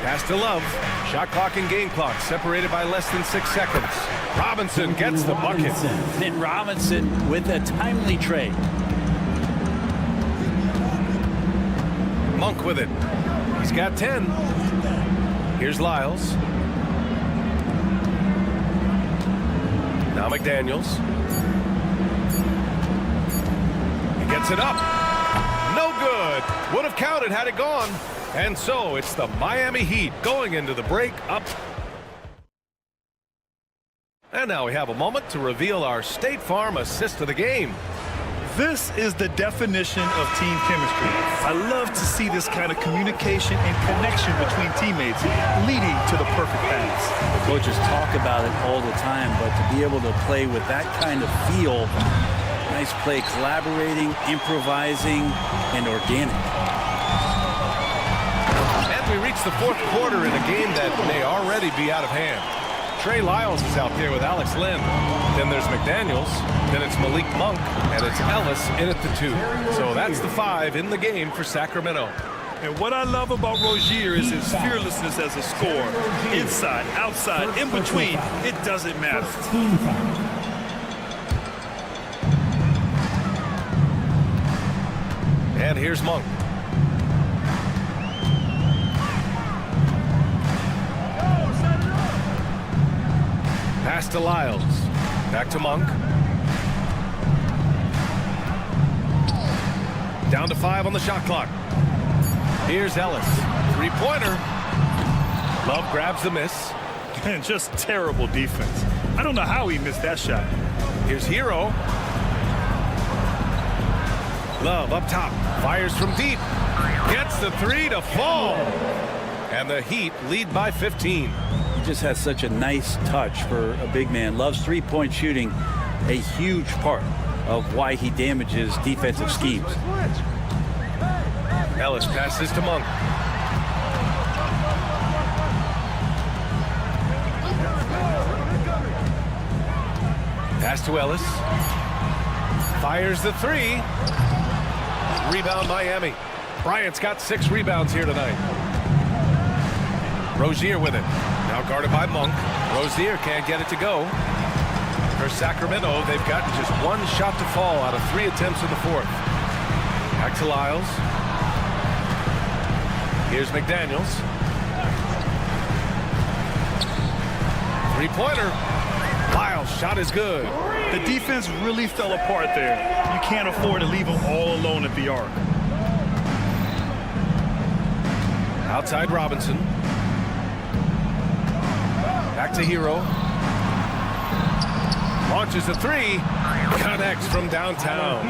Pass to Love. Shot clock and game clock separated by less than 6 seconds. Robinson gets the bucket. And Robinson with a timely trade. Monk with it. He's got 10. Here's Lyles. Now McDaniels. He gets it up. No good. Would have counted had it gone. And so it's the Miami Heat going into the break up. And now we have a moment to reveal our State Farm assist of the game. This is the definition of team chemistry. I love to see this kind of communication and connection between teammates leading to the perfect pass. The coaches talk about it all the time, but to be able to play with that kind of feel Nice play, collaborating, improvising, and organic. And we reach the fourth quarter in a game that may already be out of hand. Trey Lyles is out there with Alex Lynn. Then there's McDaniels. Then it's Malik Monk. And it's Ellis in at the 2. So that's the 5 in the game for Sacramento. And what I love about Rozier is his fearlessness as a scorer. Inside, outside, in between, it doesn't matter. And here's Monk. Pass to Lyles. Back to Monk. Down to 5 on the shot clock. Here's Ellis. Three-pointer. Love grabs the miss. And just terrible defense. I don't know how he missed that shot. Here's Hero. Love up top. Fires from deep. Gets the 3 to fall. And the Heat lead by 15. He just has such a nice touch for a big man. Loves three-point shooting, a huge part of why he damages defensive schemes. Ellis passes to Monk. Pass to Ellis. Fires the 3. Rebound Miami. Bryant's got 6 rebounds here tonight. Rozier with it. Now guarded by Monk. Rozier can't get it to go. For Sacramento, they've gotten just 1 shot to fall out of 3 attempts in the fourth. Back to Lyles. Here's McDaniels. Three-pointer. Lyles' shot is good. The defense really fell apart there. You can't afford to leave them all alone at the arc. Outside Robinson. Back to Hero. Launches a 3. Connects from downtown.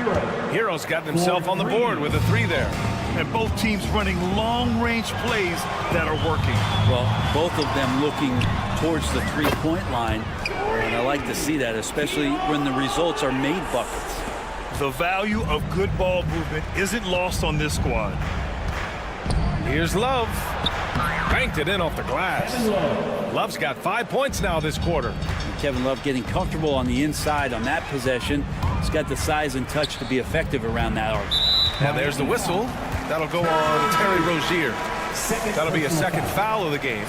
Hero's gotten himself on the board with a 3 there. And both teams running long-range plays that are working. Well, both of them looking towards the three-point line. And I like to see that, especially when the results are made buckets. The value of good ball movement isn't lost on this squad. Here's Love. Banked it in off the glass. Love's got 5 points now this quarter. Kevin Love getting comfortable on the inside on that possession. He's got the size and touch to be effective around that arc. And there's the whistle. That'll go on Terry Rozier. That'll be a second foul of the game.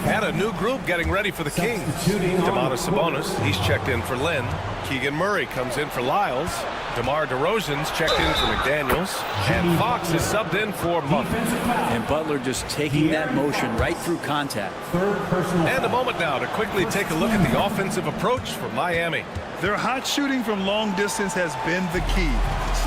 And a new group getting ready for the Kings. Domantas Sabonis, he's checked in for Lynn. Keegan Murray comes in for Lyles. DeMar DeRozan's checked in for McDaniels. And Fox is subbed in for Monk. And Butler just taking that motion right through contact. And a moment now to quickly take a look at the offensive approach for Miami. Their hot shooting from long distance has been the key.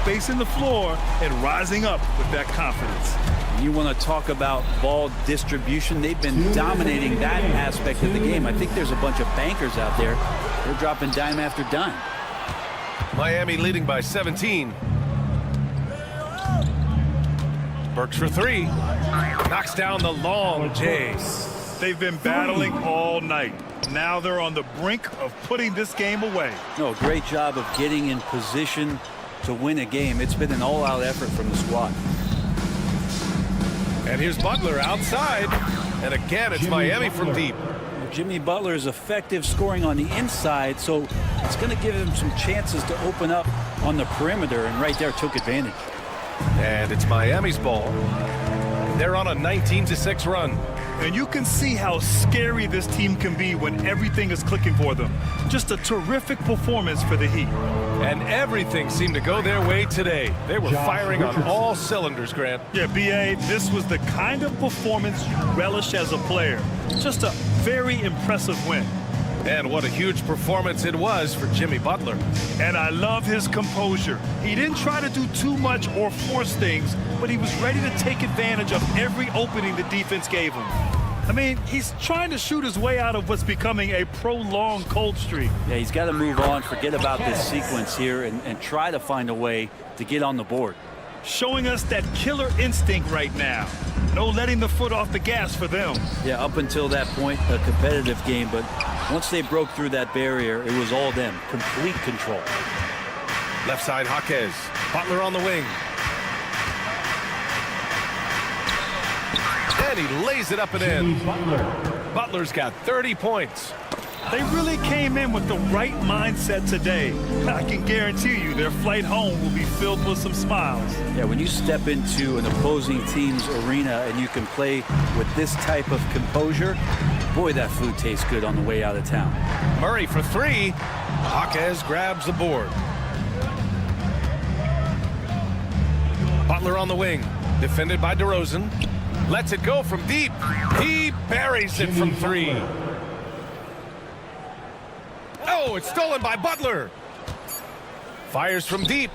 Spacing the floor and rising up with that confidence. You want to talk about ball distribution. They've been dominating that aspect of the game. I think there's a bunch of bankers out there. They're dropping dime after dime. Miami leading by 17. Burks for 3. Knocks down the long J. They've been battling all night. Now they're on the brink of putting this game away. No, great job of getting in position to win a game. It's been an all-out effort from the squad. And here's Butler outside. And again, it's Miami from deep. Jimmy Butler is effective scoring on the inside, so it's going to give him some chances to open up on the perimeter, and right there took advantage. And it's Miami's ball. They're on a 19-6 run. And you can see how scary this team can be when everything is clicking for them. Just a terrific performance for the Heat. And everything seemed to go their way today. They were firing on all cylinders, Grant. Yeah, B.A., this was the kind of performance you relish as a player. Just a very impressive win. And what a huge performance it was for Jimmy Butler. And I love his composure. He didn't try to do too much or force things, but he was ready to take advantage of every opening the defense gave him. I mean, he's trying to shoot his way out of what's becoming a prolonged cold streak. Yeah, he's got to move on, forget about this sequence here, and try to find a way to get on the board. Showing us that killer instinct right now. No letting the foot off the gas for them. Yeah, up until that point, a competitive game, but once they broke through that barrier, it was all them. Complete control. Left side, Jaquez. Butler on the wing. And he lays it up and in. Butler's got 30 points. They really came in with the right mindset today. I can guarantee you their flight home will be filled with some smiles. Yeah, when you step into an opposing team's arena and you can play with this type of composure, boy, that food tastes good on the way out of town. Murray for three. Jaquez grabs the board. Butler on the wing. Defended by DeRozan. Lets it go from deep. He buries it from three. Oh, it's stolen by Butler. Fires from deep.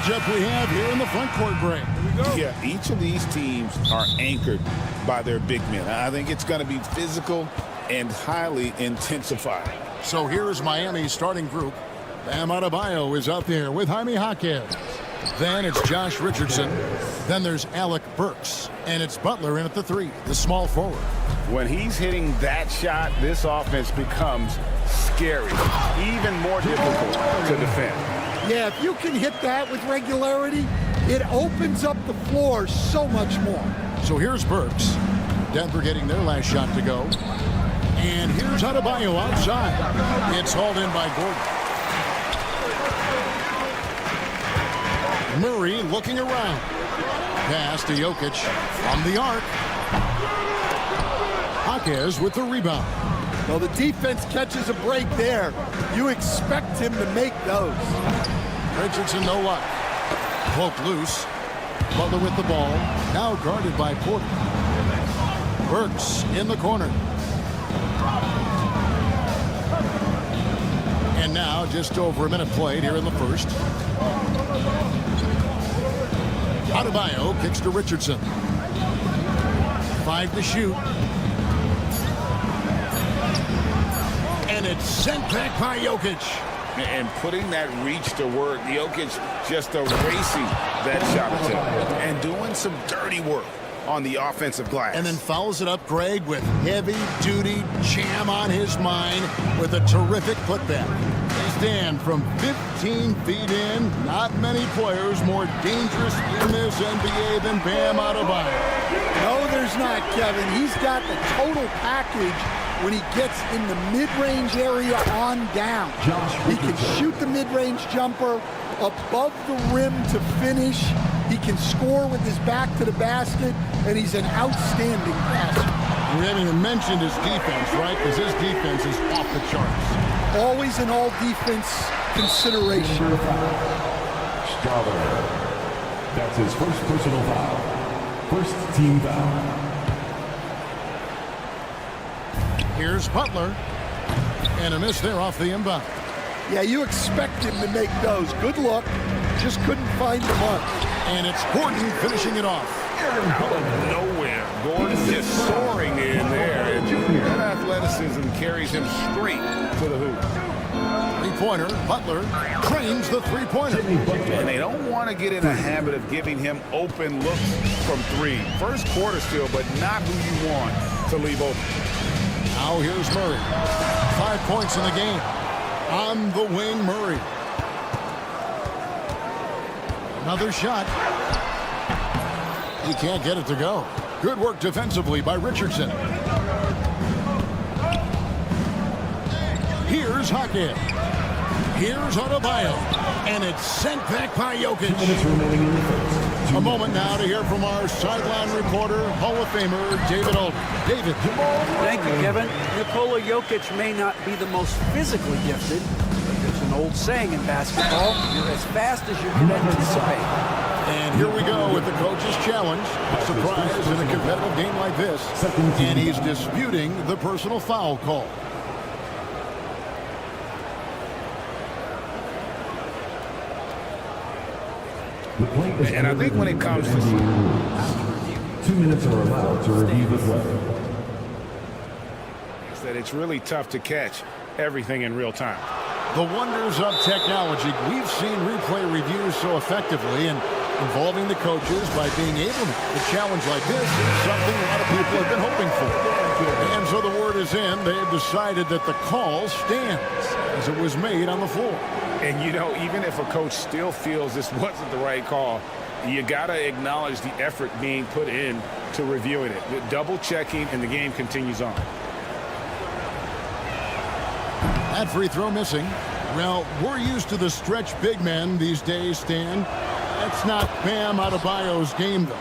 matchup we have here in the front court, Greg. Yeah, each of these teams are anchored by their big men. I think it's going to be physical and highly intensified. So here's Miami's starting group. Bam Adebayo is out there with Jaime Jaquez. Then it's Josh Richardson. Then there's Alec Burks. And it's Butler in at the 3, the small forward. When he's hitting that shot, this offense becomes scary, even more difficult to defend. Yeah, if you can hit that with regularity, it opens up the floor so much more. So here's Burks. Denver getting their last shot to go. And here's Adebayo outside. It's hauled in by Gordon. Murray looking around. Pass to Jokic from the arc. Jaquez with the rebound. Well, the defense catches a break there. You expect him to make those. Richardson, no luck. Cloak loose. Butler with the ball. Now guarded by Porter. Burks in the corner. And now just over a minute played here in the first. Adebayo kicks to Richardson. 5 to shoot. And it's sent back by Jokic. And putting that reach to work, Jokic just erasing that shot attempt and doing some dirty work on the offensive glass. And then fouls it up, Greg, with heavy-duty jam on his mind with a terrific putback. They stand from 15 feet in. Not many players more dangerous in this NBA than Bam Adebayo. No, there's not, Kevin. He's got the total package when he gets in the mid-range area on down. He can shoot the mid-range jumper above the rim to finish. He can score with his back to the basket, and he's an outstanding passer. We haven't even mentioned his defense, right? Because his defense is off the charts. Always an all-defense consideration. Strawberry. That's his first personal foul. First team foul. Here's Butler. And a miss there off the inbound. Yeah, you expect him to make those. Good look. Just couldn't find the mark. And it's Gordon finishing it off. Out of nowhere, Gordon just soaring in there. And that athleticism carries him straight to the hoop. Three-pointer, Butler trains the three-pointer. And they don't want to get in a habit of giving him open looks from 3. First quarter still, but not who you want to leave open. Now here's Murray. 5 points in the game. On the wing, Murray. Another shot. He can't get it to go. Good work defensively by Richardson. Here's Jaquez. Here's Adebayo. And it's sent back by Jokic. A moment now to hear from our sideline reporter, Hall of Famer David Aldridge. David. Thank you, Kevin. Nikola Jokic may not be the most physically gifted. There's an old saying in basketball, you're as fast as you can anticipate. And here we go with the coach's challenge. A surprise in a competitive game like this. And he's disputing the personal foul call. And I think when it comes to 2 minutes are allowed to review the play. That it's really tough to catch everything in real time. The wonders of technology. We've seen replay reviews so effectively and involving the coaches by being able to a challenge like this is something a lot of people have been hoping for. And so the word is in. They've decided that the call stands as it was made on the floor. And, you know, even if a coach still feels this wasn't the right call, you got to acknowledge the effort being put in to reviewing it. The double checking, and the game continues on. That free throw missing. Well, we're used to the stretch big men these days, Stan. That's not Bam Adebayo's game, though.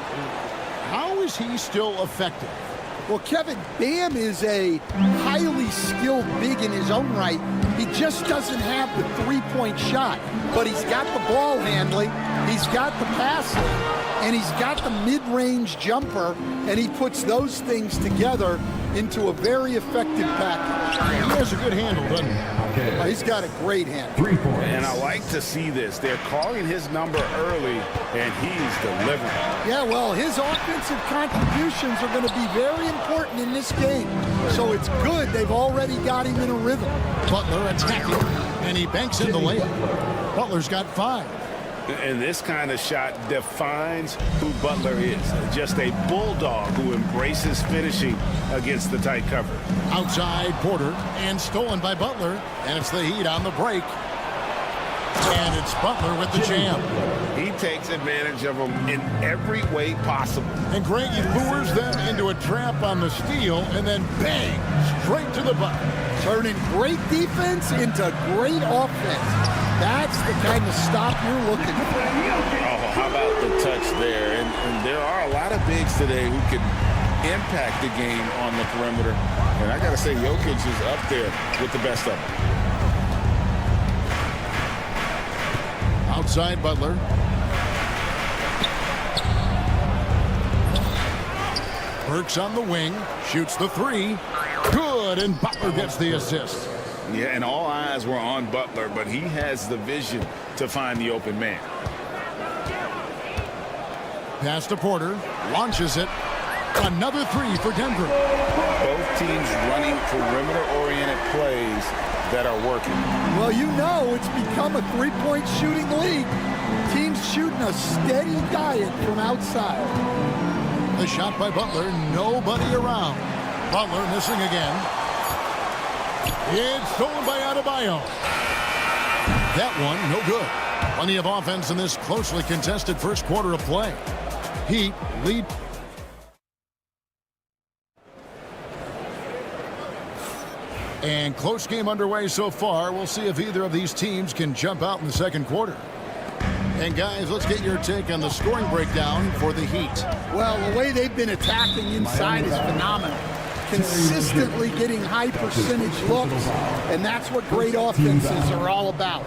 How is he still effective? Well, Kevin, Bam is a highly skilled big in his own right. He just doesn't have the three-point shot, but he's got the ball handling. He's got the passing. and he's got the mid-range jumper, and he puts those things together into a very effective package. He has a good handle, doesn't he? Oh, he's got a great handle. And I like to see this. They're calling his number early, and he's delivering. Yeah, well, his offensive contributions are going to be very important in this game. So it's good they've already got him in a rhythm. Butler attacking, and he banks in the layup. Butler's got 5. And this kind of shot defines who Butler is. Just a bulldog who embraces finishing against the tight cover. Outside, Porter, and stolen by Butler, and it's the Heat on the break. And it's Butler with the jam. He takes advantage of them in every way possible. And Greg, he lures them into a trap on the steal, and then bang, straight to the bucket. Turning great defense into great offense. That's the kind of stop you're looking for. Oh, how about the touch there? And there are a lot of bigs today who can impact the game on the perimeter. And I got to say, Jokic is up there with the best of them. Outside, Butler. Burks on the wing, shoots the 3. Good, and Butler gets the assist. Yeah, and all eyes were on Butler, but he has the vision to find the open man. Pass to Porter, launches it. Another 3 for Denver. Both teams running perimeter-oriented plays that are working. Well, you know it's become a three-point shooting league. Teams shooting a steady diet from outside. The shot by Butler, nobody around. Butler missing again. It's stolen by Adebayo. That one, no good. Plenty of offense in this closely contested first quarter of play. Heat lead. And close game underway so far. We'll see if either of these teams can jump out in the second quarter. And guys, let's get your take on the scoring breakdown for the Heat. Well, the way they've been attacking inside is phenomenal. Consistently getting high percentage looks, and that's what great offenses are all about.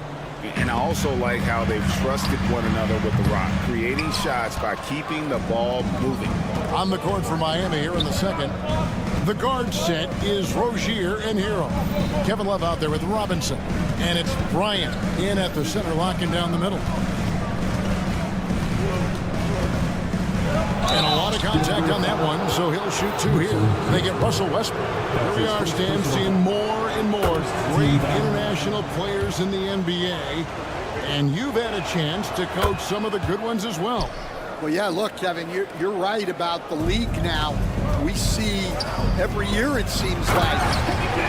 And I also like how they've trusted one another with the rock, creating shots by keeping the ball moving. On the court for Miami here in the second. The guard set is Rozier and Hero. Kevin Love out there with Robinson. And it's Bryant in at the center, locking down the middle. And a lot of contact on that one, so he'll shoot 2 here. They get Russell Westbrook. Here we are, Stan, seeing more and more great international players in the NBA. And you've had a chance to coach some of the good ones as well. Well, yeah, look, Kevin, you're right about the league now. We see every year, it seems like,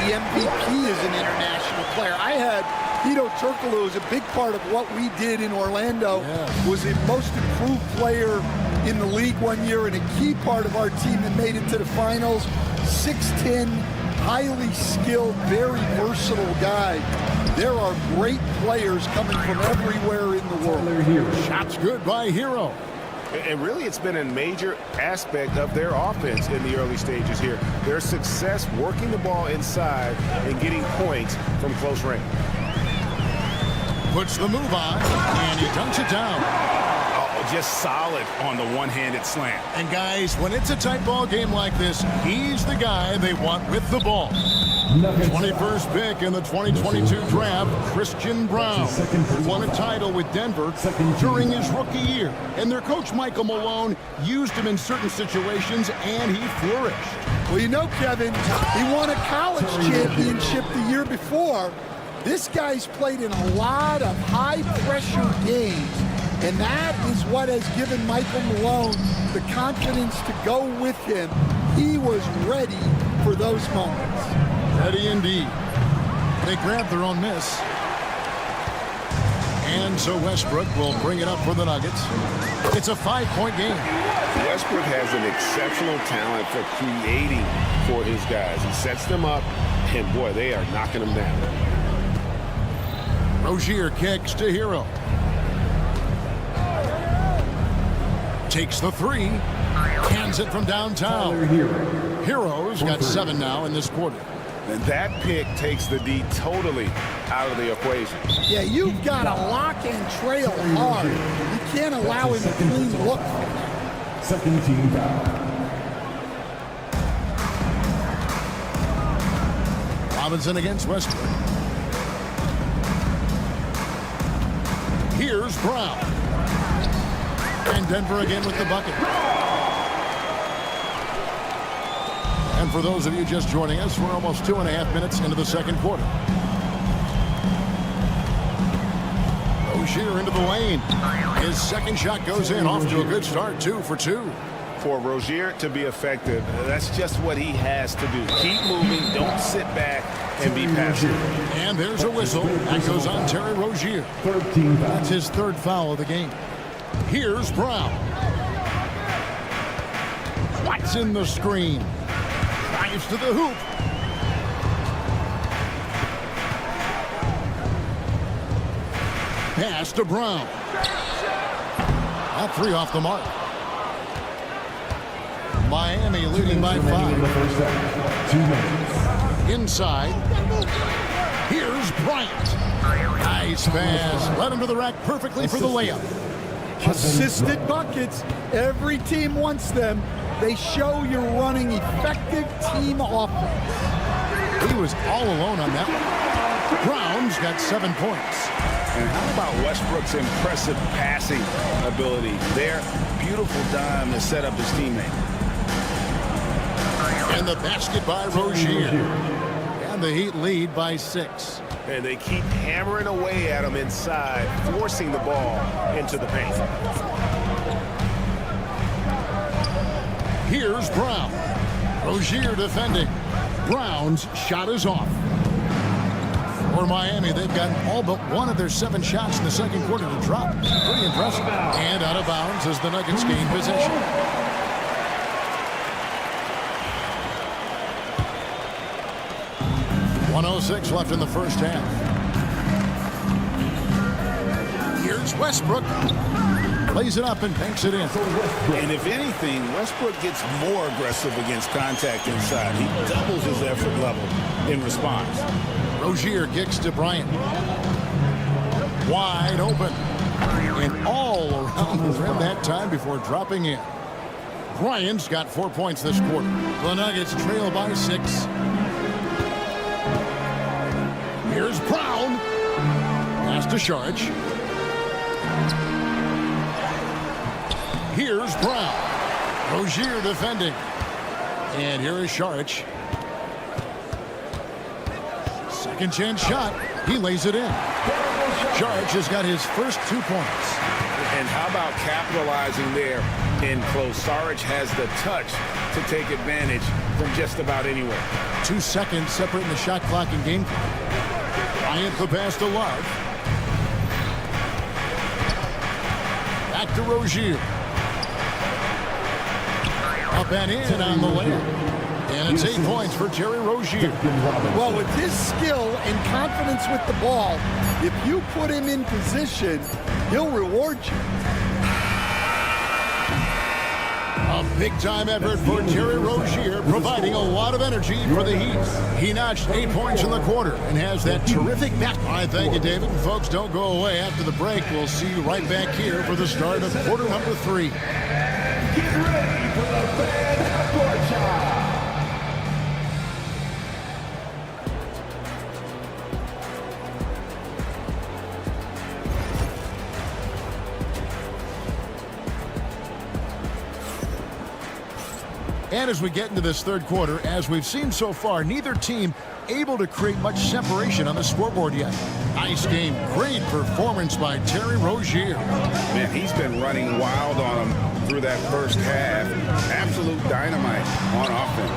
the MVP is an international player. I had Hedo Turkoglu as a big part of what we did in Orlando. Yeah. Was the most improved player in the league one year and a key part of our team that made it to the finals. 6'10", highly skilled, very versatile guy. There are great players coming from everywhere in the world. Shots good by Hero. And really, it's been a major aspect of their offense in the early stages here. Their success working the ball inside and getting points from close range. Puts the move on, and he dunks it down. Oh, just solid on the one-handed slam. And guys, when it's a tight ball game like this, he's the guy they want with the ball. 21st pick in the 2022 draft, Christian Brown, who won a title with Denver during his rookie year. And their coach, Michael Malone, used him in certain situations, and he flourished. Well, you know, Kevin, he won a college championship the year before. This guy's played in a lot of high-pressure games, and that is what has given Michael Malone the confidence to go with him. He was ready for those moments. Ready indeed. They grab their own miss. And so Westbrook will bring it up for the Nuggets. It's a 5-point game. Westbrook has an exceptional talent for creating for his guys. He sets them up, and boy, they are knocking them down. Rozier kicks to Hero. Takes the 3. Cans it from downtown. Hero's got 7 now in this quarter. And that pick takes the D totally out of the equation. Yeah, you've got to lock and trail hard. You can't allow him to clean look. Second team foul. Robinson against Westbrook. Here's Brown. And Denver again with the bucket. And for those of you just joining us, we're almost 2.5 minutes into the second quarter. Rozier into the lane. His second shot goes in, off to a good start, 2 for 2. For Rozier to be effective, that's just what he has to do. Keep moving, don't sit back and be passive. And there's a whistle. That goes on Terry Rozier. That's his third foul of the game. Here's Brown. White's in the screen. Drives to the hoop. Pass to Brown. That 3 off the mark. Miami leading by 5. Inside. Here's Bryant. Nice pass. Led him to the rack perfectly for the layup. Assisted buckets. Every team wants them. They show you're running effective team offense. He was all alone on that one. Brown's got 7 points. And how about Westbrook's impressive passing ability there? Beautiful dime to set up his teammate. And the basket by Rozier. And the Heat lead by 6. And they keep hammering away at him inside, forcing the ball into the paint. Here's Brown. Rozier defending. Brown's shot is off. For Miami, they've gotten all but one of their 7 shots in the second quarter to drop. Pretty impressive. And out of bounds as the Nuggets gain possession. .106 left in the first half. Here's Westbrook. Lays it up and banks it in. And if anything, Westbrook gets more aggressive against contact inside. He doubles his effort level in response. Rozier kicks to Bryant. Wide open. And all around the rim that time before dropping in. Bryant's got 4 points this quarter. The Nuggets trail by 6. Here's Brown. Pass to Sharge. Here's Brown. Rozier defending. And here is Sharge. Second chance shot. He lays it in. Sharge has got his first 2 points. And how about capitalizing there in close? Saric has the touch to take advantage from just about anywhere. 2 seconds separating the shot clock and game clock. Bryant the pass to Love. Back to Rozier. Up and in on the layup. And it's 8 points for Terry Rozier. Well, with his skill and confidence with the ball, if you put him in position, he'll reward you. A big-time effort for Terry Rozier, providing a lot of energy for the Heat. He notched 8 points in the quarter and has that terrific back. All right, thank you, David. And folks, don't go away. After the break, we'll see you right back here for the start of quarter number 3. Get ready for the fan court shot. And as we get into this third quarter, as we've seen so far, neither team able to create much separation on the scoreboard yet. Nice game. Great performance by Terry Rozier. Man, he's been running wild on him through that first half. Absolute dynamite on offense.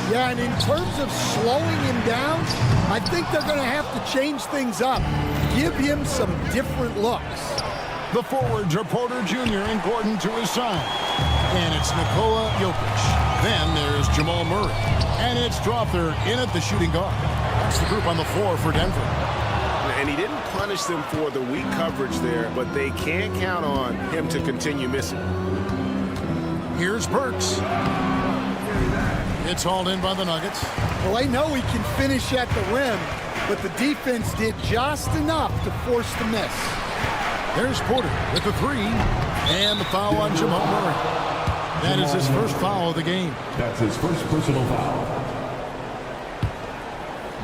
Yeah, and in terms of slowing him down, I think they're going to have to change things up. Give him some different looks. The forwards are Porter Jr. and Gordon to his side. And it's Nikola Jokic. Then there's Jamal Murray. And it's Strawther in at the shooting guard. That's the group on the floor for Denver. And he didn't punish them for the weak coverage there, but they can't count on him to continue missing. Here's Burks. It's hauled in by the Nuggets. Well, they know he can finish at the rim, but the defense did just enough to force the miss. There's Porter with the three, and the foul on Jamal Murray. That is his first foul of the game. That's his first personal foul.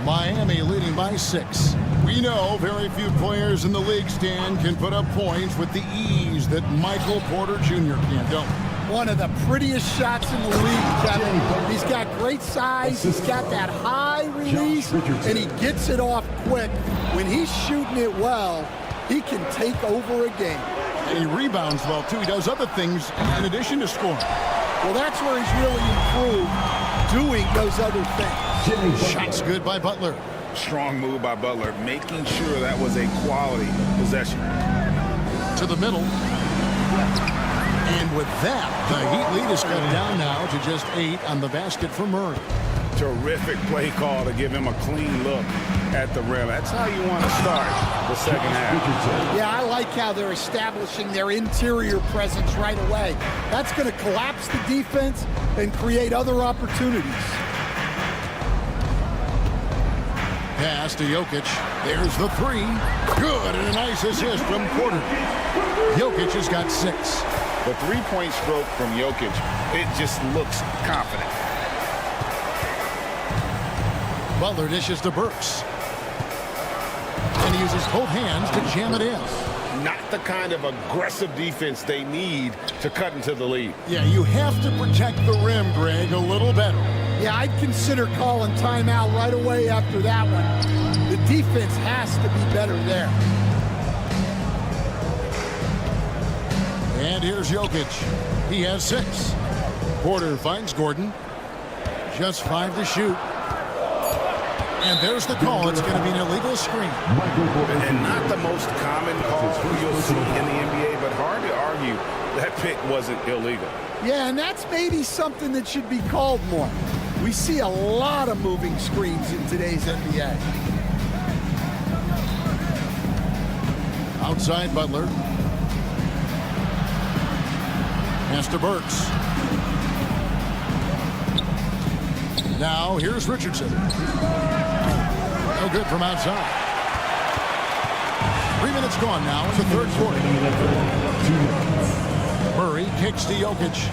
Miami leading by 6. We know very few players in the league, Stan, can put up points with the ease that Michael Porter Jr. can, don't we? One of the prettiest shots in the league, Kevin. He's got great size. He's got that high release, and he gets it off quick. When he's shooting it well, he can take over a game. And he rebounds well, too. He does other things in addition to scoring. Well, that's where he's really improved, doing those other things. Shots good by Butler. Strong move by Butler, making sure that was a quality possession. To the middle. And with that, the Heat lead is cut down now to just 8 on the basket for Murray. Terrific play call to give him a clean look at the rim. That's how you want to start the second half. Yeah, I like how they're establishing their interior presence right away. That's going to collapse the defense and create other opportunities. Pass to Jokic. There's the three. Good, and a nice assist from Porter. Jokic has got 6. The three-point stroke from Jokic, it just looks confident. Butler dishes to Burks. And he uses both hands to jam it in. Not the kind of aggressive defense they need to cut into the lead. Yeah, you have to protect the rim, Greg, a little better. Yeah, I'd consider calling timeout right away after that one. The defense has to be better there. And here's Jokic. He has 6. Porter finds Gordon. Just 5 to shoot. And there's the call. It's going to be an illegal screen. And not the most common call you'll see in the NBA, but hard to argue that pick wasn't illegal. Yeah, and that's maybe something that should be called more. We see a lot of moving screens in today's NBA. Outside Butler. Pass to Burks. Now here's Richardson. No good from outside. 3 minutes gone now in the third quarter. Murray kicks to Jokic.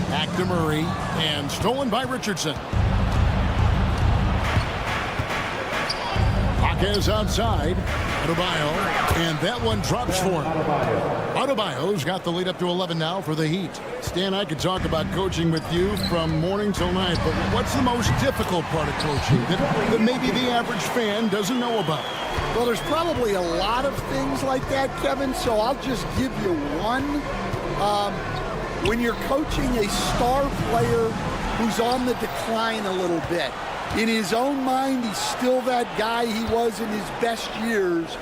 Back to Murray, and stolen by Richardson. Is outside. Adebayo, and that one drops for him. Adebayo's got the lead up to 11 now for the Heat. Stan, I could talk about coaching with you from morning till night, but what's the most difficult part of coaching that maybe the average fan doesn't know about? Well, there's probably a lot of things like that, Kevin, so I'll just give you one. When you're coaching a star player who's on the decline a little bit, in his own mind, he's still that guy he was in his best years,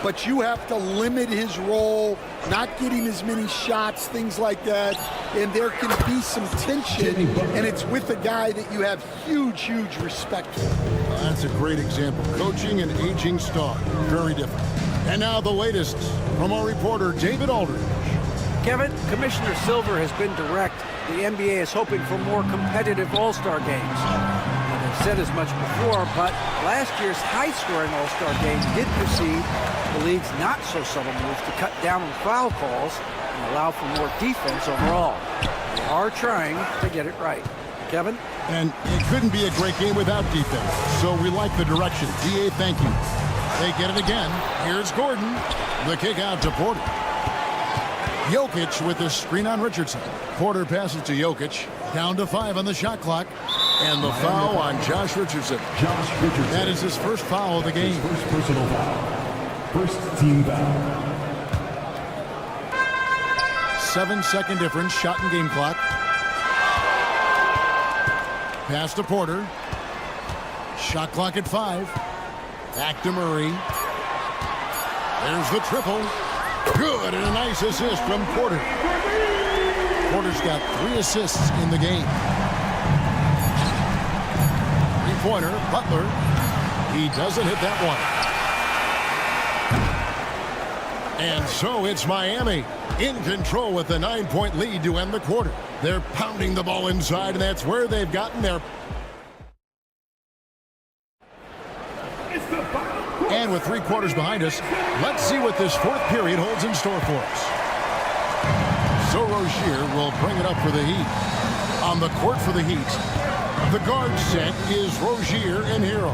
but you have to limit his role, not get him as many shots, things like that, and there can be some tension, and it's with a guy that you have huge, huge respect for. That's a great example. Coaching an aging star. Very different. And now the latest from our reporter, David Aldridge. Kevin, Commissioner Silver has been direct. The NBA is hoping for more competitive All-Star games. I've said as much before, but last year's high-scoring All-Star game did precede the league's not-so-subtle move to cut down on foul calls and allow for more defense overall. They are trying to get it right. Kevin? And it couldn't be a great game without defense, so we like the direction. DA, thank you. They get it again. Here's Gordon. The kick out to Porter. Jokic with the screen on Richardson. Porter passes to Jokic. Down to 5 on the shot clock. And the foul on Josh Richardson. That is his first foul of the game. His first personal foul. First team foul. 7-second difference. Shot and game clock. Pass to Porter. Shot clock at 5. Back to Murray. There's the triple. Good, and a nice assist from Porter. Porter's got 3 assists in the game. Three-pointer, Butler. He doesn't hit that And so it's Miami in control with a 9-point lead to end the quarter. They're pounding the ball inside, and that's where they've gotten their... And with 3 quarters behind us, let's see what this 4th period holds in store for us. So Rozier will bring it up for the Heat. On the court for the Heat, the guard set is Rozier and Hero.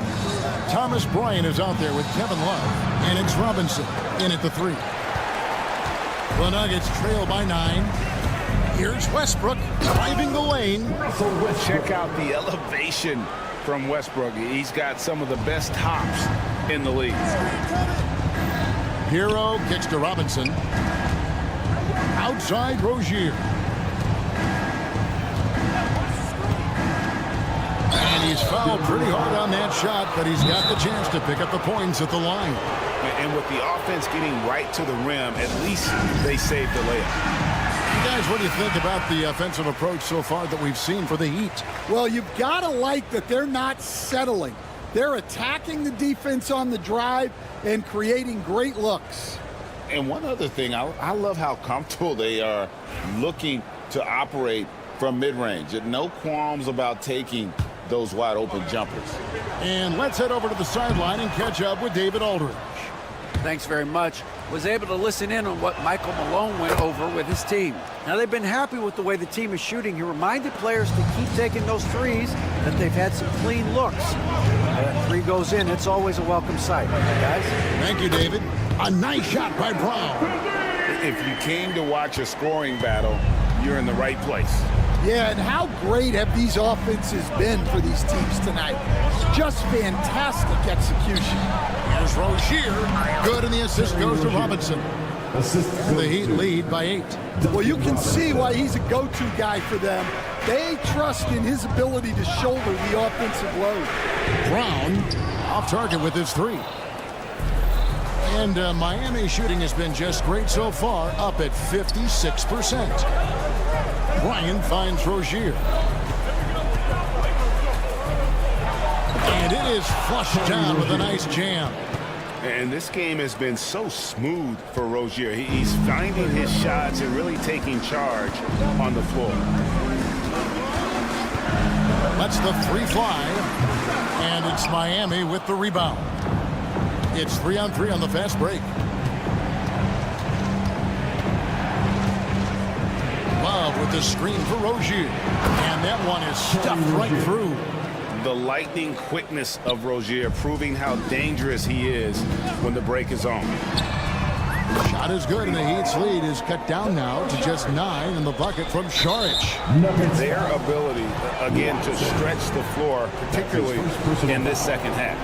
Thomas Bryant is out there with Kevin Love, and it's Robinson in at the 3. The Nuggets trail by 9. Here's Westbrook driving the lane. Check out the elevation from Westbrook. He's got some of the best hops in the league. Hero kicks to Robinson. Outside Rozier. And he's fouled pretty hard on that shot, but he's got the chance to pick up the points at the line. And with the offense getting right to the rim, at least they saved the layup. Guys, what do you think about the offensive approach so far that we've seen for the Heat? Well, you've got to like that they're not settling. They're attacking the defense on the drive and creating great looks. And one other thing, I love how comfortable they are looking to operate from mid-range. No qualms about taking those wide-open jumpers. And let's head over to the sideline and catch up with David Aldridge. Thanks very much. Was able to listen in on what Michael Malone went over with his team. Now, they've been happy with the way the team is shooting. He reminded players to keep taking those threes, that they've had some clean looks. That 3 goes in, it's always a welcome sight. Guys? Thank you, David. A nice shot by Brown. If you came to watch a scoring battle, you're in the right place. Yeah, and how great have these offenses been for these teams tonight? Just fantastic execution. Here's Rozier. Good, and the assist goes to Robinson. The Heat lead by 8. Well, you can see why he's a go-to guy for them. They trust in his ability to shoulder the offensive load. Brown off target with his 3. And Miami shooting has been just great so far, up at 56%. Bryant finds Rozier. And it is flushed down with a nice jam. And this game has been so smooth for Rozier. He's finding his shots and really taking charge on the floor. Lets the 3 fly. And it's Miami with the rebound. It's 3-on-3 on the fast break. Love with the screen for Rozier. And that one is stuffed right through. The lightning quickness of Rozier proving how dangerous he is when the break is on. Shot is good, and the Heat's lead is cut down now to just 9 in the bucket from Šarić. Their ability, again, to stretch the floor, particularly in this second half.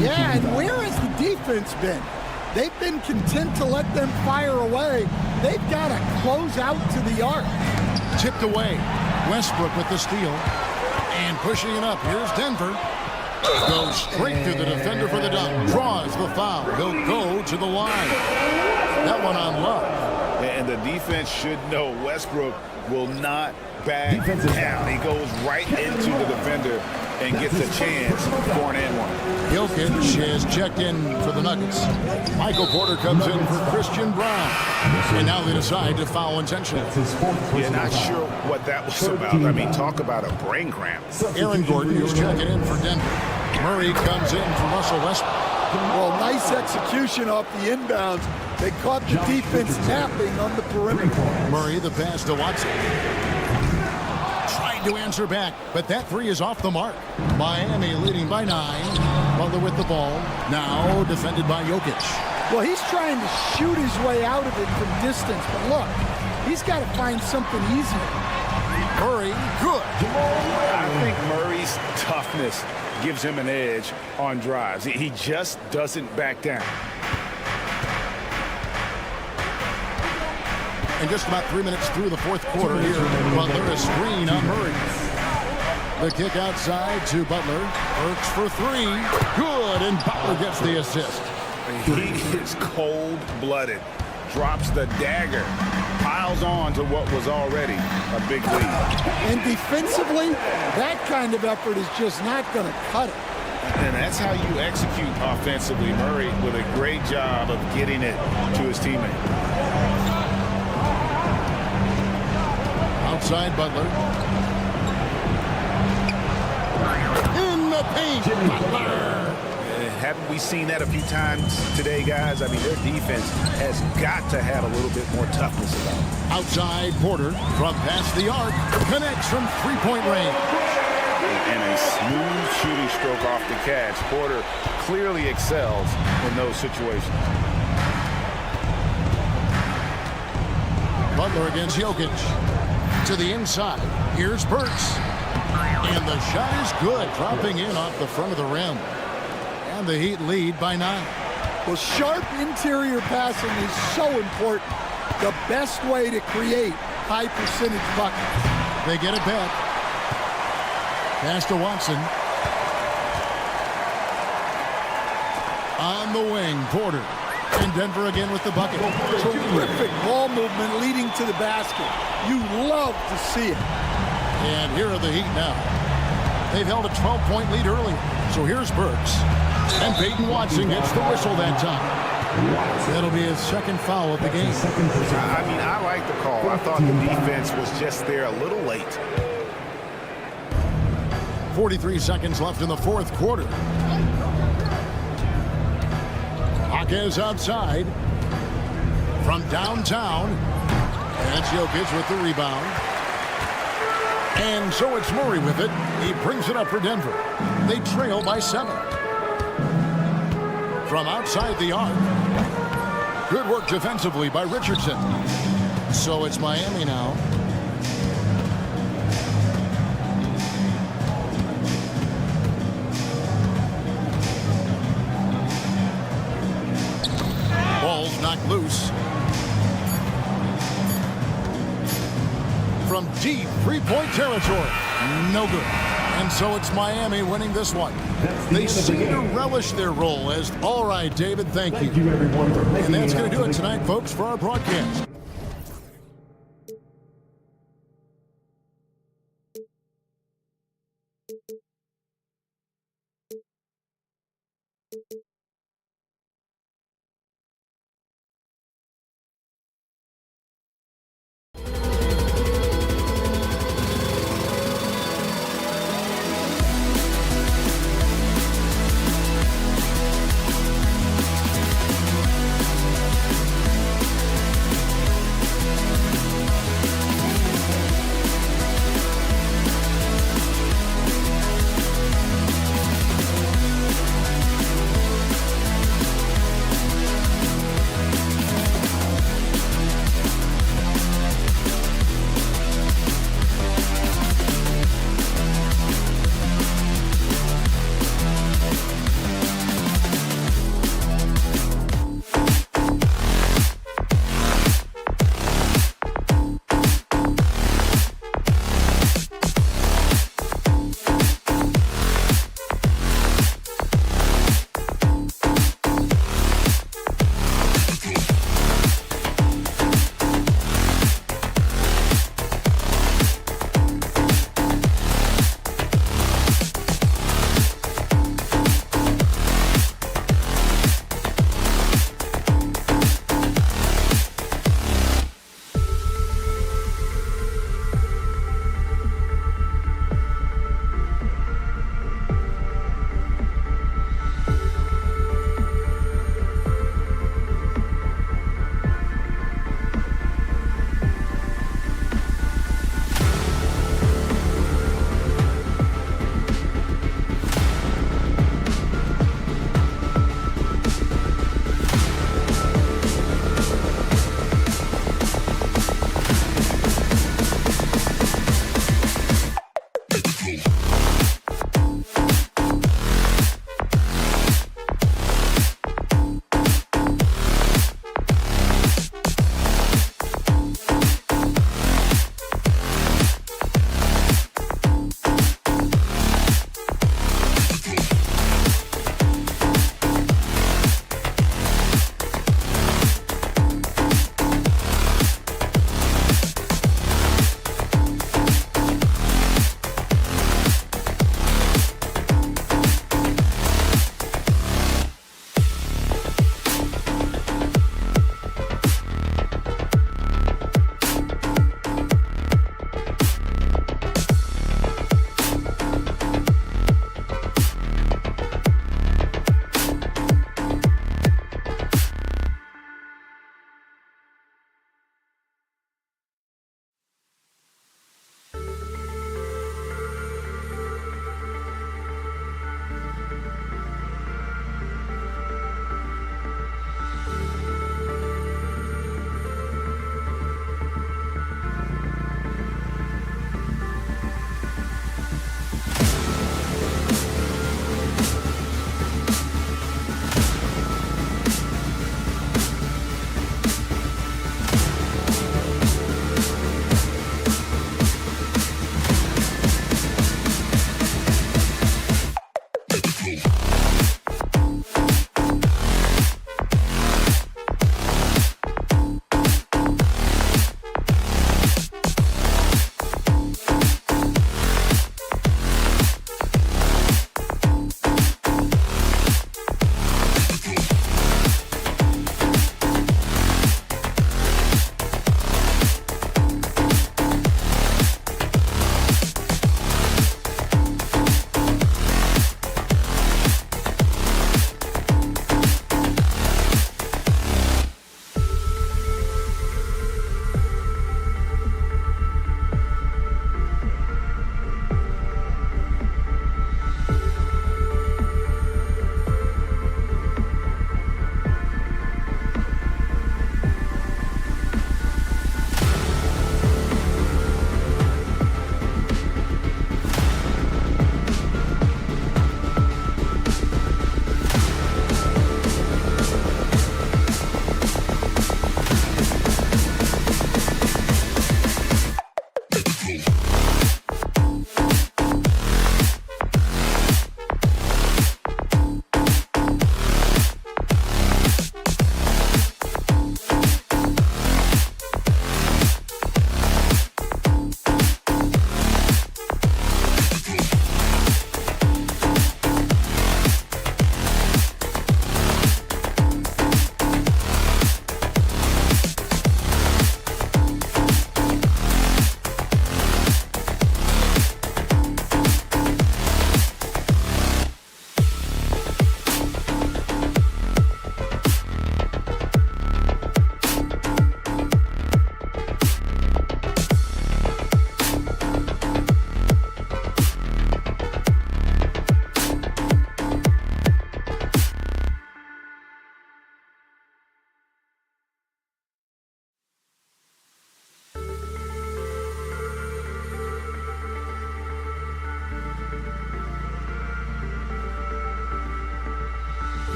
Yeah, and where has the defense been? They've been content to let them fire away. They've got to close out to the arc. Tipped away. Westbrook with the steal. And pushing it up. Here's Denver. Goes straight through the defender for the dunk. Draws the foul. He'll go to the line. That one on Love. And the defense should know Westbrook will not back down. He goes right into the defender and gets a chance for an and one. Jokic has checked in for the Nuggets. Michael Porter comes in for Christian Brown. And now they decide to foul intentionally. Yeah, not sure what that was about. I mean, talk about a brain cramp. Aaron Gordon is checking in for Denver. Murray comes in for Russell Westbrook. Well, nice execution off the inbounds. They caught the defense napping on the perimeter. Murray, the pass to Watson. Tried to answer back, but that 3 is off the mark. Miami leading by 9. Butler with the ball. Now defended by Jokic. Well, he's trying to shoot his way out of it from distance, but look, he's got to find something easier. Murray, good. I think Murray's toughness gives him an edge on drives. He just doesn't back down. And just about 3 minutes through the 4th quarter here, Butler, a screen on Murray. The kick outside to Butler. Works for 3. Good, and Butler gets the assist. He is cold-blooded. Drops the dagger. Piles on to what was already a big lead. And defensively, that kind of effort is just not going to cut it. And that's how you execute offensively. Murray with a great job of getting it to his teammate. Outside Butler. In the paint, Butler. Haven't we seen that a few times today, guys? I mean, their defense has got to have a little bit more toughness about it. Outside Porter from past the arc. Connects from three-point range. And a smooth shooting stroke off the catch. Porter clearly excels in those situations. Butler against Jokic. To the inside. Here's Burks. And the shot is good. Dropping in off the front of the rim. And the Heat lead by 9. Well, sharp interior passing is so important. The best way to create high percentage buckets. They get it back. Pass to Watson. On the wing, Porter. And Denver again with the bucket. Terrific ball movement leading to the basket. You love to see it. And here are the Heat now. They've held a 12-point lead early. So here's Burks. And Peyton Watson gets the whistle that time. That'll be his second foul of the game. I mean, I like the call. I thought the defense was just there a little late. 43 seconds left in the fourth quarter. Jaquez outside. From downtown. That's Jokic with the rebound. And so it's Murray with it. He brings it up for Denver. They trail by 7. From outside the arc. Good work defensively by Richardson. So it's Miami now. Ball's knocked loose. From deep three-point territory. No good. And so it's Miami winning this one. They seem to relish their role as, all right, David, thank you. And that's going to do it tonight, folks, for our broadcast.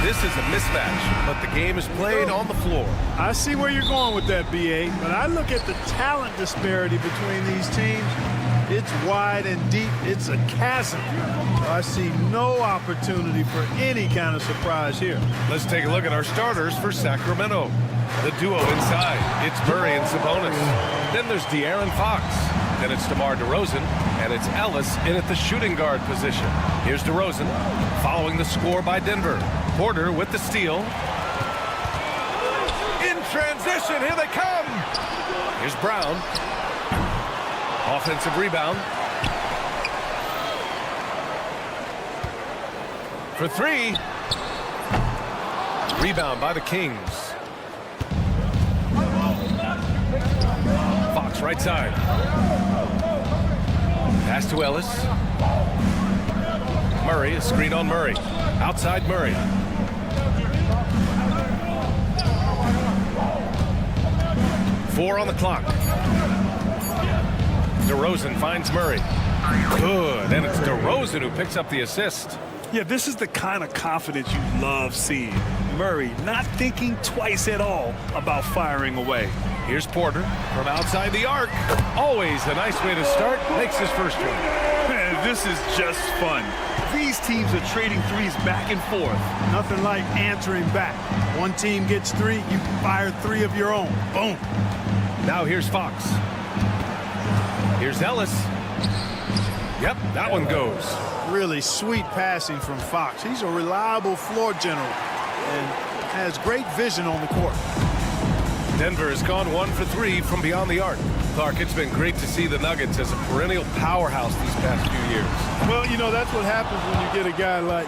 This is a mismatch, but the game is played on the floor. I see where you're going with that, BA, but I look at the talent disparity between these teams. It's wide and deep. It's a chasm. I see no opportunity for any kind of surprise here. Let's take a look at our starters for Sacramento. The duo inside, it's Murray and Sabonis. Then there's De'Aaron Fox. Then it's DeMar DeRozan, and it's Ellis in at the shooting guard position. Here's DeRozan, following the score by Denver. Porter with the steal. In transition, here they come. Here's Brown. Offensive rebound. For three. Rebound by the Kings. Fox right side. Pass to Ellis. Murray, a screen on Murray. Outside Murray. Four on the clock. DeRozan finds Murray. Good, and it's DeRozan who picks up the assist. Yeah, this is the kind of confidence you love seeing. Murray not thinking twice at all about firing away. Here's Porter from outside the arc. Always a nice way to start. Makes his first one. Man, this is just fun. These teams are trading threes back and forth. Nothing like answering back. One team gets three, you fire three of your own. Boom. Now here's Fox. Here's Ellis. Yep, that one goes. Really sweet passing from Fox. He's a reliable floor general and has great vision on the court. Denver has gone 1 for 3 from beyond the arc. Clark, it's been great to see the Nuggets as a perennial powerhouse these past few years. Well, you know, that's what happens when you get a guy like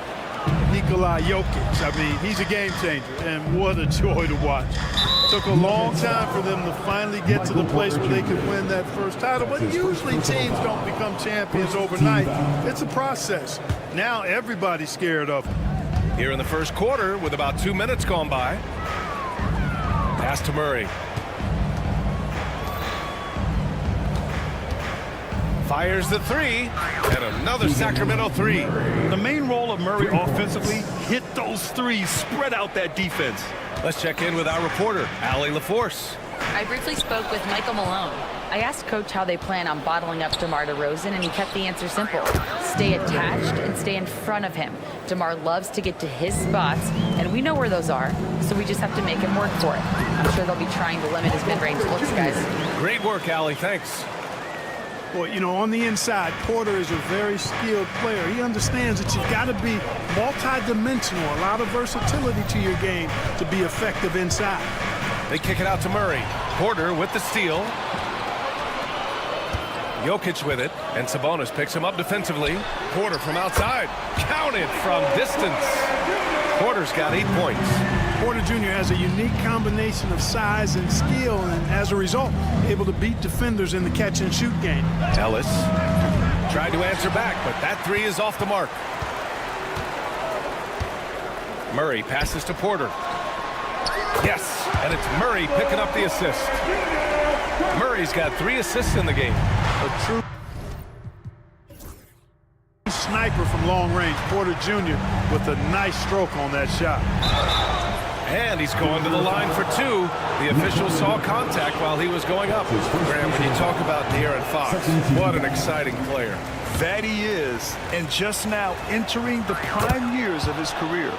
Jokic. I mean, he's a game changer, and what a joy to watch. Took a long time for them to finally get to the place where they could win that first title, but usually teams don't become champions overnight. It's a process. Now everybody's scared of him. Here in the first quarter, with about 2 minutes gone by. Pass to Murray. Fires the three, and another Sacramento three. The main role of Murray offensively, hit those threes, spread out that defense. Let's check in with our reporter, Allie LaForce. I briefly spoke with Michael Malone. I asked Coach how they plan on bottling up DeMar DeRozan, and he kept the answer simple. Stay attached and stay in front of him. DeMar loves to get to his spots, and we know where those are, so we just have to make him work for it. I'm sure they'll be trying to limit his mid-range looks, guys. Great work, Allie. Thanks. Well, you know, on the inside, Porter is a very skilled player. He understands that you've got to be multi-dimensional, a lot of versatility to your game to be effective inside. They kick it out to Murray. Porter with the steal. Jokic with it, and Sabonis picks him up defensively. Porter from outside. Counted from distance. Porter's got 8 points. Porter Jr. has a unique combination of size and skill, and as a result, able to beat defenders in the catch-and-shoot game. Ellis tried to answer back, but that three is off the mark. Murray passes to Porter. Yes, and it's Murray picking up the assist. Murray's got 3 assists in the game. A true sniper from long range. Porter Jr. with a nice stroke on that shot. And he's going to the line for 2. The official saw contact while he was going up. Graham, when you talk about De'Aaron Fox, what an exciting player. That he is, and just now entering the prime years of his career.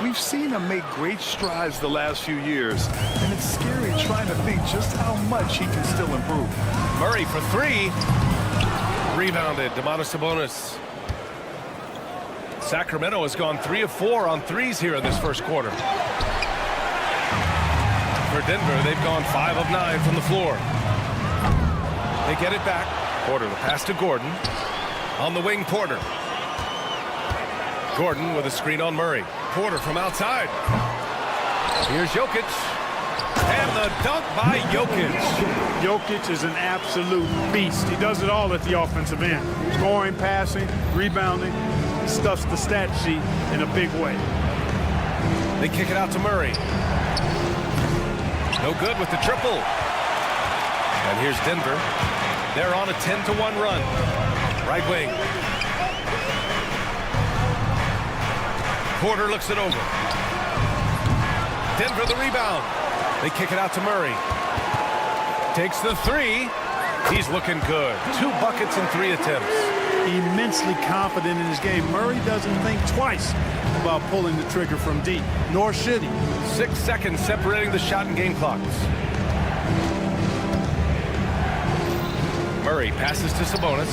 We've seen him make great strides the last few years, and it's scary trying to think just how much he can still improve. Murray for 3. Rebounded, Domantas Sabonis. Sacramento has gone 3 of 4 on threes here in this first quarter. For Denver, they've gone 5 of 9 from the floor. They get it back. Porter, the pass to Gordon. On the wing, Porter. Gordon with a screen on Murray. Porter from outside. Here's Jokic. And the dunk by Jokic. Jokic is an absolute beast. He does it all at the offensive end. Scoring, passing, rebounding. He stuffs the stat sheet in a big way. They kick it out to Murray. No good with the triple. And here's Denver. They're on a 10-1 run. Right wing. Porter looks it over. Denver the rebound. They kick it out to Murray. Takes the three. He's looking good. 2 buckets in 3 attempts. Immensely confident in his game. Murray doesn't think twice about pulling the trigger from deep, nor should he. 6 seconds separating the shot and game clocks. Murray passes to Sabonis.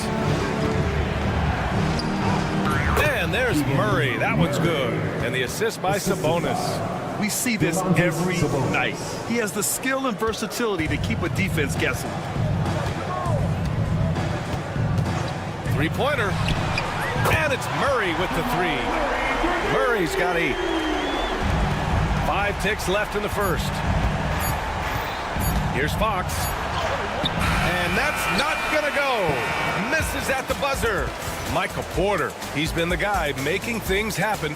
And there's Murray. That one's good. And the assist by Sabonis. We see this every night. He has the skill and versatility to keep a defense guessing. Three-pointer. And it's Murray with the 3. Murray's got 8. 5 ticks left in the first. Here's Fox. And that's not going to go. Misses at the buzzer. Michael Porter. He's been the guy making things happen.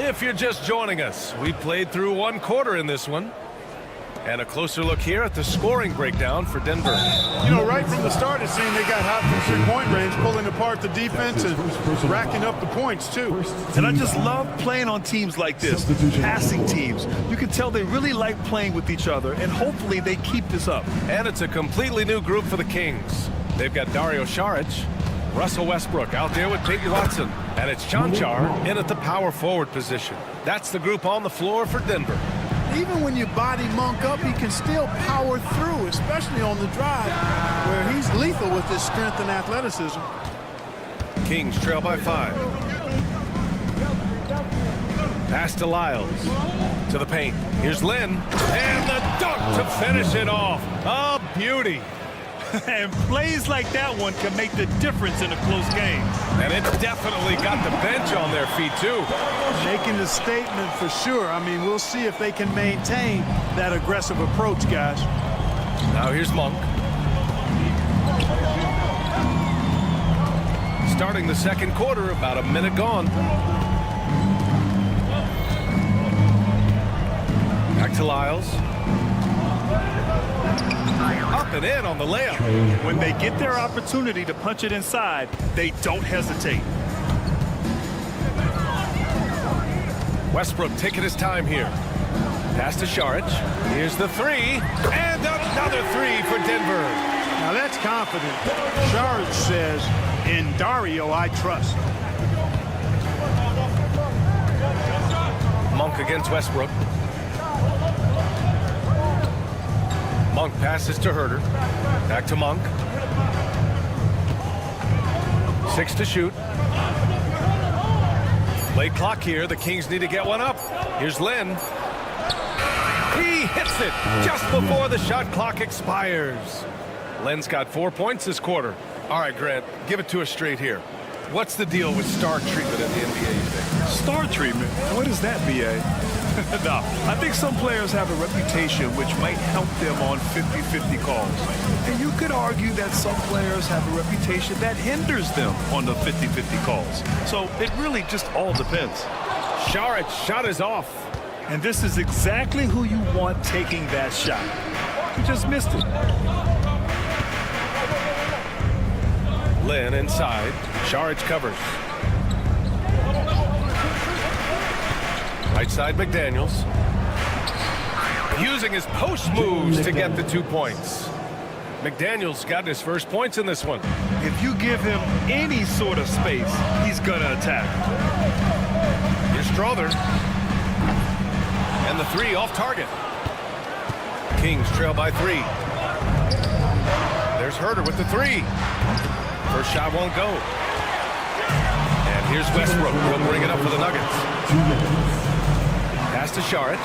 If you're just joining us, we played through 1 quarter in this one. And a closer look here at the scoring breakdown for Denver. You know, right from the start, it seemed they got hot from 3-point range, pulling apart the defense and racking up the points, too. And I just love playing on teams like this, passing teams. You can tell they really like playing with each other, and hopefully they keep this up. And it's a completely new group for the Kings. They've got Dario Saric, Russell Westbrook out there with Peyton Watson, and it's Chanchar in at the power forward position. That's the group on the floor for Denver. Even when you body Monk up, he can still power through, especially on the drive, where he's lethal with his strength and athleticism. Kings trail by 5. Pass to Lyles. To the paint. Here's Lynn. And the dunk to finish it off. A beauty. And plays like that one can make the difference in a close game. And it definitely got the bench on their feet, too. Making a statement for sure. I mean, we'll see if they can maintain that aggressive approach, guys. Now here's Monk. Starting the second quarter, about a minute gone. Back to Lyles. Up and in on the layup. When they get their opportunity to punch it inside, they don't hesitate. Westbrook taking his time here. Pass to Saric. Here's the 3. And another 3 for Denver. Now that's confident. Saric says, in Dario, I trust. Monk against Westbrook. Monk passes to Herter. Back to Monk. 6 to shoot. Late clock here. The Kings need to get one up. Here's Lynn. He hits it just before the shot clock expires. Lynn's got 4 points this quarter. All right, Grant, give it to us straight here. What's the deal with star treatment in the NBA, you think? Star treatment? What is that, B.A.? No, I think some players have a reputation which might help them on 50-50 calls. And you could argue that some players have a reputation that hinders them on the 50-50 calls. So it really just all depends. Saric's shot is off. And this is exactly who you want taking that shot. He just missed it. Lynn inside. Saric covers. Right side, McDaniels. Using his post moves to get the 2 points. McDaniels got his first points in this one. If you give him any sort of space, he's going to attack. Here's Strother. And the 3 off target. Kings trail by 3. There's Herter with the 3. First shot won't go. And here's Westbrook. He'll bring it up for the Nuggets. Pass to Saric.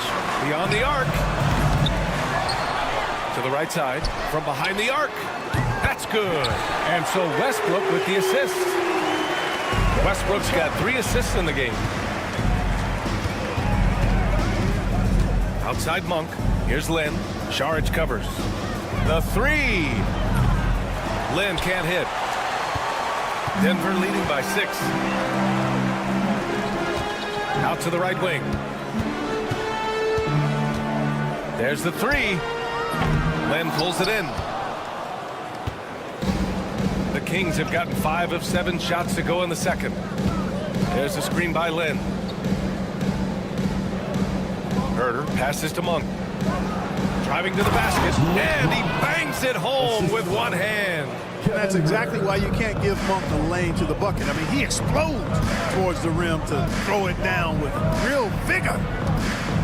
Beyond the arc. To the right side. From behind the arc. That's good. And so Westbrook with the assist. Westbrook's got 3 assists in the game. Outside Monk. Here's Lynn. Saric covers. The 3. Lynn can't hit. Denver leading by 6. Out to the right wing. There's the 3. Lynn pulls it in. The Kings have gotten 5 of 7 shots to go in the second. There's a screen by Lynn. Herder passes to Monk. Driving to the basket, and he bangs it home with one hand. And that's exactly why you can't give Monk the lane to the bucket. I mean, he explodes towards the rim to throw it down with real vigor.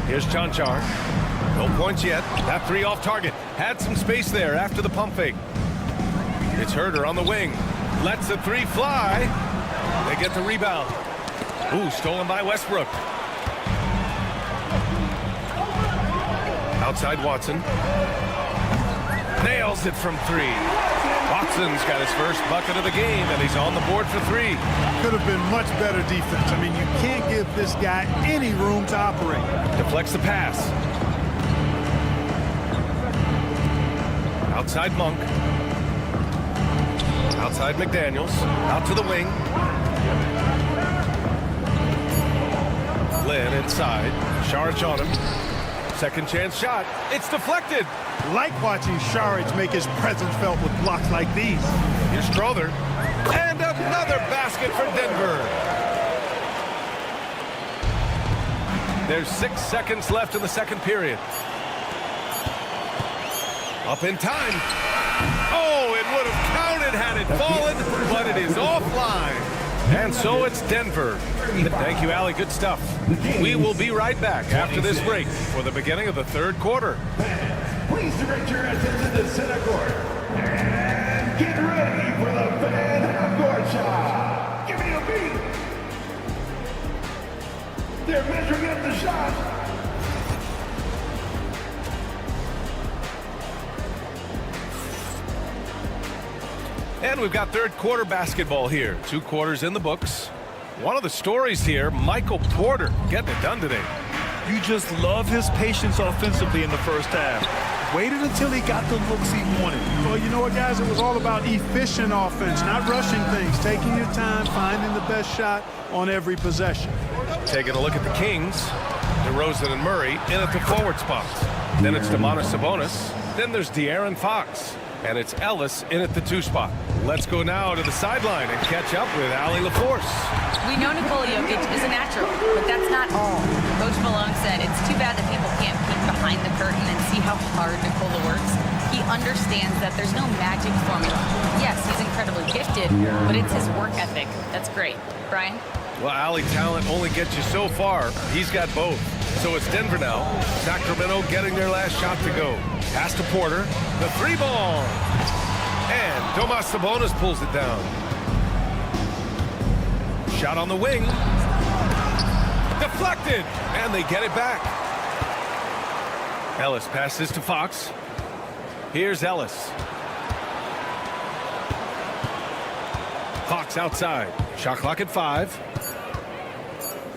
Here's Chanchar. No points yet. That three off target. Had some space there after the pump fake. It's Herder on the wing. Lets the three fly. They get the rebound. Ooh, stolen by Westbrook. Outside Watson. Nails it from three. Watson's got his first bucket of the game, and he's on the board for three. Could have been much better defense. I mean, you can't give this guy any room to operate. Deflects the pass. Outside Monk. Outside McDaniels. Out to the wing. Lynn inside. Sharich on him. Second chance shot. It's deflected. Like watching Sharich make his presence felt with blocks like these. Here's Strother. And another basket for Denver. There's 6 seconds left in the second period. Up in time. Oh, it would have counted had it fallen, but it is offline. And so it's Denver. Thank you, Allie. Good stuff. We will be right back after this break for the beginning of the third quarter. Please direct your attention to center court. And get ready for the fan half-court shot. Give me a beat. They're measuring up the shot. And we've got third quarter basketball here. 2 quarters in the books. One of the stories here, Michael Porter getting it done today. You just love his patience offensively in the first half. Waited until he got the looks he wanted. Well, you know what, guys? It was all about efficient offense, not rushing things, taking your time, finding the best shot on every possession. Taking a look at the Kings. DeRozan and Murray in at the forward spots. Then it's Domantas Sabonis. Then there's De'Aaron Fox. And it's Ellis in at the 2 spot. Let's go now to the sideline and catch up with Allie LaForce. We know Nikola Jokic is a natural, but that's not all. Coach Malone said it's too bad that people can't peek behind the curtain and see how hard Nikola works. He understands that there's no magic formula. Yes, he's incredibly gifted, but it's his work ethic. That's great. Brian? Well, Allie, talent only gets you so far. He's got both. So it's Denver now. Sacramento getting their last shot to go. Pass to Porter. The 3 ball. And Domantas Sabonis pulls it down. Shot on the wing. Deflected. And they get it back. Ellis passes to Fox. Here's Ellis. Fox outside. Shot clock at 5.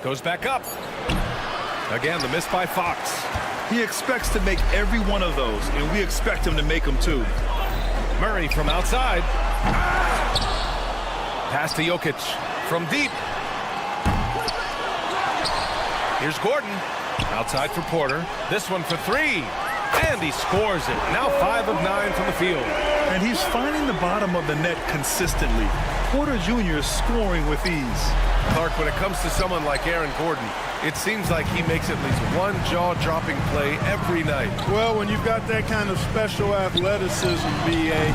Goes back up. Again, the miss by Fox. He expects to make every one of those, and we expect him to make them too. Murray from outside. Pass to Jokic from deep. Here's Gordon. Outside for Porter. This one for 3. And he scores it. Now 5 of 9 from the field. And he's finding the bottom of the net consistently. Porter Jr. is scoring with ease. Clark, when it comes to someone like Aaron Gordon, it seems like he makes at least one jaw-dropping play every night. Well, when you've got that kind of special athleticism, B.A.,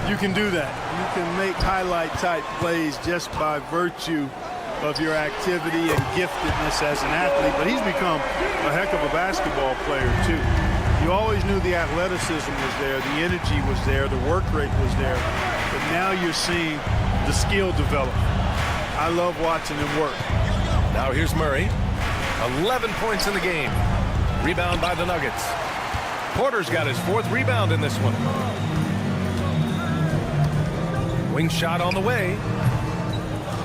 you can do that. You can make highlight-type plays just by virtue of your activity and giftedness as an athlete. But he's become a heck of a basketball player, too. You always knew the athleticism was there, the energy was there, the work rate was there. But now you're seeing the skill develop. I love watching him work. Now here's Murray. 11 points in the game. Rebound by the Nuggets. Porter's got his 4th rebound in this one. Wing shot on the way.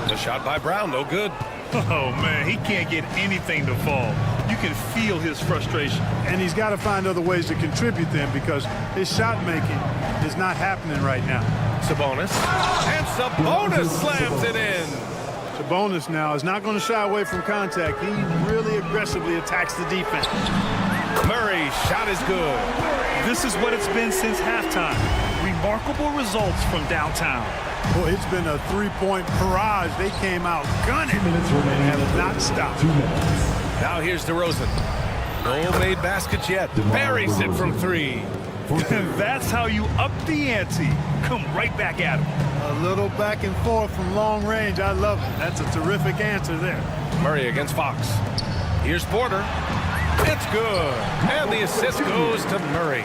The shot by Brown, no good. Oh, man, he can't get anything to fall. You can feel his frustration. And he's got to find other ways to contribute then, because his shot making is not happening right now. Sabonis. And Sabonis slams it in. Sabonis now is not going to shy away from contact. He really aggressively attacks the defense. Murray, shot is good. This is what it's been since halftime. Remarkable results from downtown. Boy, it's been a three-point barrage. They came out gunning and have not stopped. Now here's DeRozan. No made baskets yet. Buries it from three. That's how you up the ante. Come right back at him. A little back and forth from long range. I love it. That's a terrific answer there. Murray against Fox. Here's Porter. It's good. And the assist goes to Murray.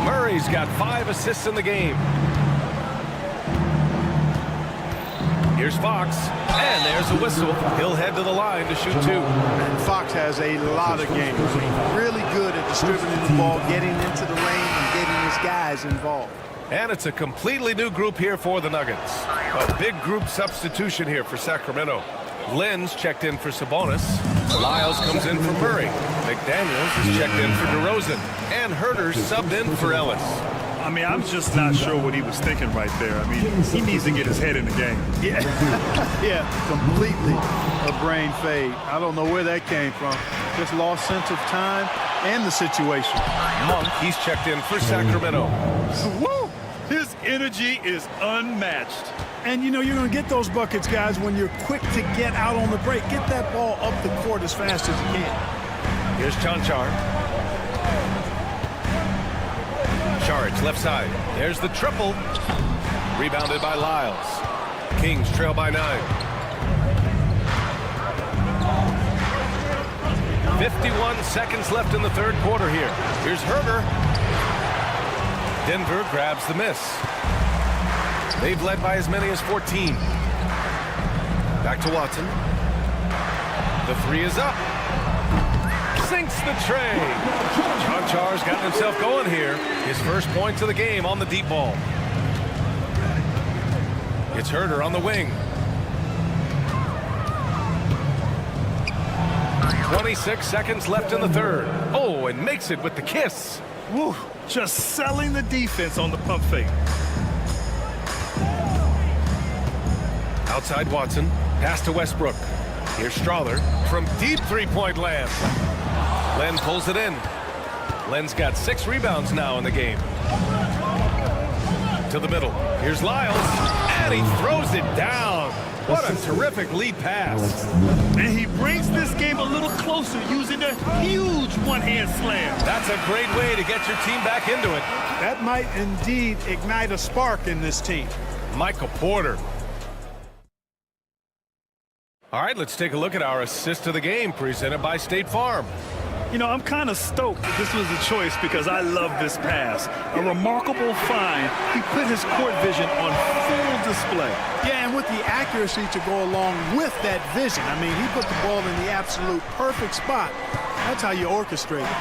Murray's got 5 assists in the game. Here's Fox. And there's a whistle. He'll head to the line to shoot 2. And Fox has a lot of games. Really good at distributing the ball, getting into the lane, and getting his guys involved. And it's a completely new group here for the Nuggets. A big group substitution here for Sacramento. Lenz checked in for Sabonis. Lyles comes in for Murray. McDaniels is checked in for DeRozan. And Herter's subbed in for Ellis. I mean, I'm just not sure what he was thinking right there. I mean, he needs to get his head in the game. Yeah, yeah, completely a brain fade. I don't know where that came from. Just lost sense of time and the situation. Monk, he's checked in for Sacramento. Woo! His energy is unmatched. And, you know, you're going to get those buckets, guys, when you're quick to get out on the break. Get that ball up the court as fast as you can. Here's Chanchar. Saric, left side. There's the triple. Rebounded by Lyles. Kings trail by 9. 51 seconds left in the third quarter here. Here's Herter. Denver grabs the miss. They've led by as many as 14. Back to Watson. The 3 is up. Sinks the tray. Chanchar's gotten himself going here. His first points of the game on the deep ball. It's Herter on the wing. 26 seconds left in the third. Oh, and makes it with the kiss. Woo! Just selling the defense on the pump fake. Outside Watson. Pass to Westbrook. Here's Strawther from deep three-point land. Len pulls it in. Len's got 6 rebounds now in the game. To the middle. Here's Lyles. And he throws it down. What a terrific lead pass. And he brings this game a little closer using a huge one-hand slam. That's a great way to get your team back into it. That might indeed ignite a spark in this team. Michael Porter. All right, let's take a look at our assist of the game presented by State Farm. You know, I'm kind of stoked that this was a choice because I love this pass. A remarkable find. He put his court vision on full display. Yeah, and with the accuracy to go along with that vision. I mean, he put the ball in the absolute perfect spot. That's how you orchestrate it.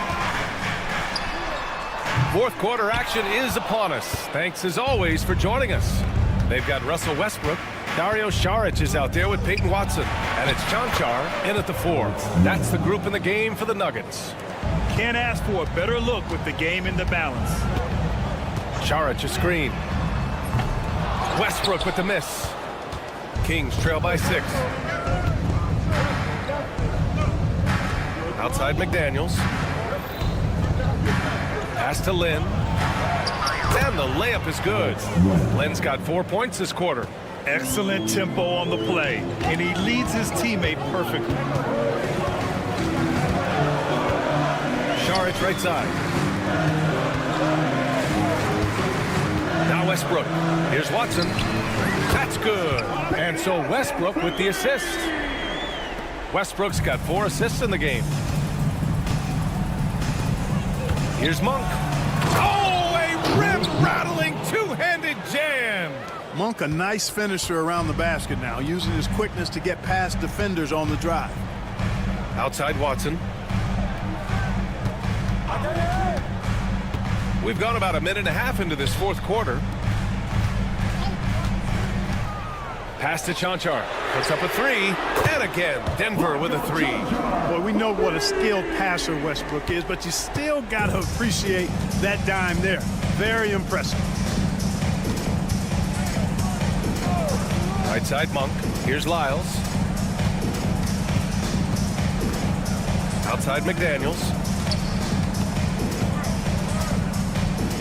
Fourth quarter action is upon us. Thanks as always for joining us. They've got Russell Westbrook. Dario Saric is out there with Peyton Watson. And it's Chanchar in at the 4. That's the group in the game for the Nuggets. Can't ask for a better look with the game in the balance. Saric a screen. Westbrook with the miss. Kings trail by 6. Outside McDaniels. Pass to Lynn. And the layup is good. Lynn's got 4 points this quarter. Excellent tempo on the play, and he leads his teammate perfectly. Saric right side. Now Westbrook. Here's Watson. That's good. And so Westbrook with the assist. Westbrook's got 4 assists in the game. Here's Monk. Oh, a rim-rattling two-handed jam. Monk, a nice finisher around the basket now, using his quickness to get past defenders on the drive. Outside Watson. We've gone about a minute and a half into this fourth quarter. Pass to Chanchar. Puts up a 3. And again, Denver with a 3. Well, we know what a skilled passer Westbrook is, but you still got to appreciate that dime there. Very impressive. Right side Monk. Here's Lyles. Outside McDaniels.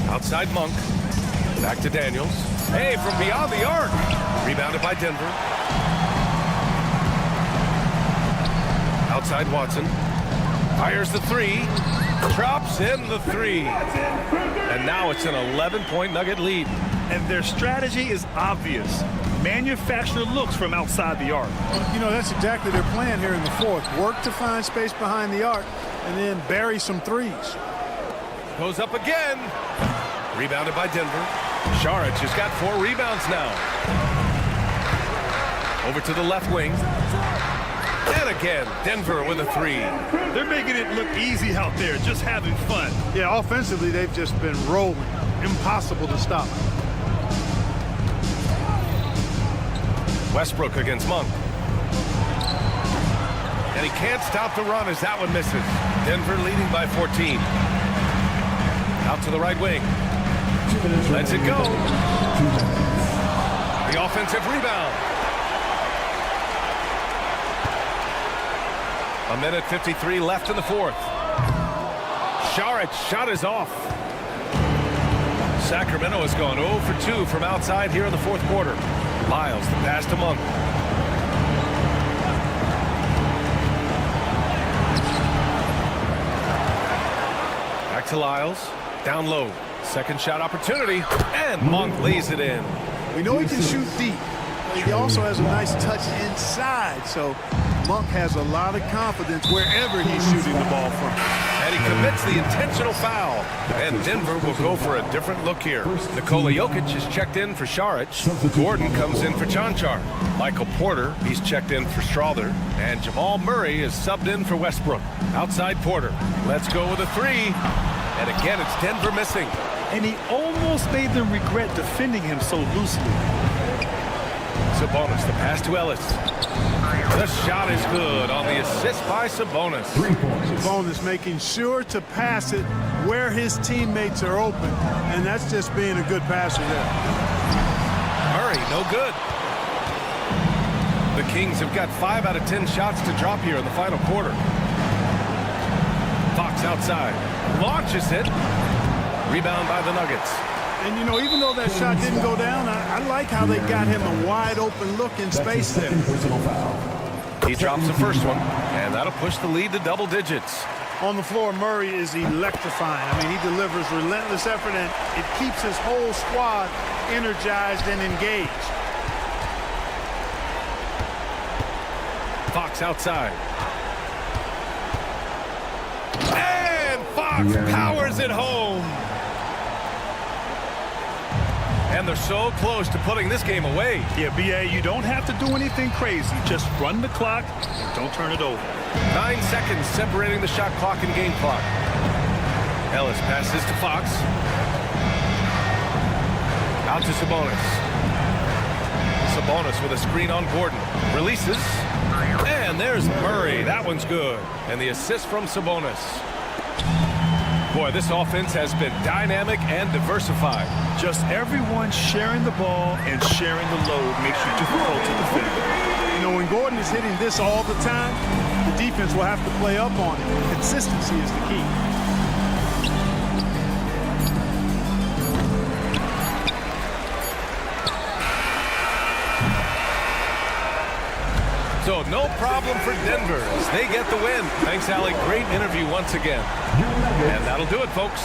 Outside Monk. Back to Daniels. Hey, from beyond the arc. Rebounded by Denver. Outside Watson. Fires the three. Drops in the three. And now it's an 11-point Nugget lead. And their strategy is obvious. Manufacture looks from outside the arc. You know, that's exactly their plan here in the fourth. Work to find space behind the arc and then bury some threes. Goes up again. Rebounded by Denver. Saric has got 4 rebounds now. Over to the left wing. And again, Denver with a 3. They're making it look easy out there, just having fun. Yeah, offensively, they've just been rolling. Impossible to stop. Westbrook against Monk. And he can't stop the run as that one misses. Denver leading by 14. Out to the right wing. Lets it go. The offensive rebound. 1:53 left in the fourth. Saric shot is off. Sacramento has gone 0 for 2 from outside here in the fourth quarter. Lyles, the pass to Monk. Back to Lyles. Down low. Second shot opportunity. And Monk lays it in. We know he can shoot deep. But he also has a nice touch inside. So Monk has a lot of confidence wherever he's shooting the ball from. And he commits the intentional foul. And Denver will go for a different look here. Nikola Jokic is checked in for Saric. Gordon comes in for Cancar. Michael Porter, he's checked in for Strother. And Jamal Murray is subbed in for Westbrook. Outside Porter. Let's go with a 3. And again, it's Denver missing. And he almost made them regret defending him so loosely. Sabonis, the pass to Ellis. The shot is good on the assist by Sabonis. Sabonis making sure to pass it where his teammates are open, and that's just being a good passer there. Murray, no good. The Kings have got 5 out of 10 shots to drop here in the final quarter. Fox outside. Launches it. Rebound by the Nuggets. And, you know, even though that shot didn't go down, I like how they got him a wide open look in space there. He drops the first one, and that'll push the lead to double digits. On the floor, Murray is electrifying. I mean, he delivers relentless effort, and it keeps his whole squad energized and engaged. Fox outside. And Fox powers it home. And they're so close to putting this game away. Yeah, B.A., you don't have to do anything crazy. Just run the clock and don't turn it over. 9 seconds separating the shot clock and game clock. Ellis passes to Fox. Out to Sabonis. Sabonis with a screen on Gordon. Releases. And there's Murray. That one's good. And the assist from Sabonis. Boy, this offense has been dynamic and diversified. Just everyone sharing the ball and sharing the load makes you difficult to defend. You know, when Gordon is hitting this all the time, the defense will have to play up on it. Consistency is the key. So no problem for Denver as they get the win. Thanks, Allie. Great interview once again. And that'll do it, folks.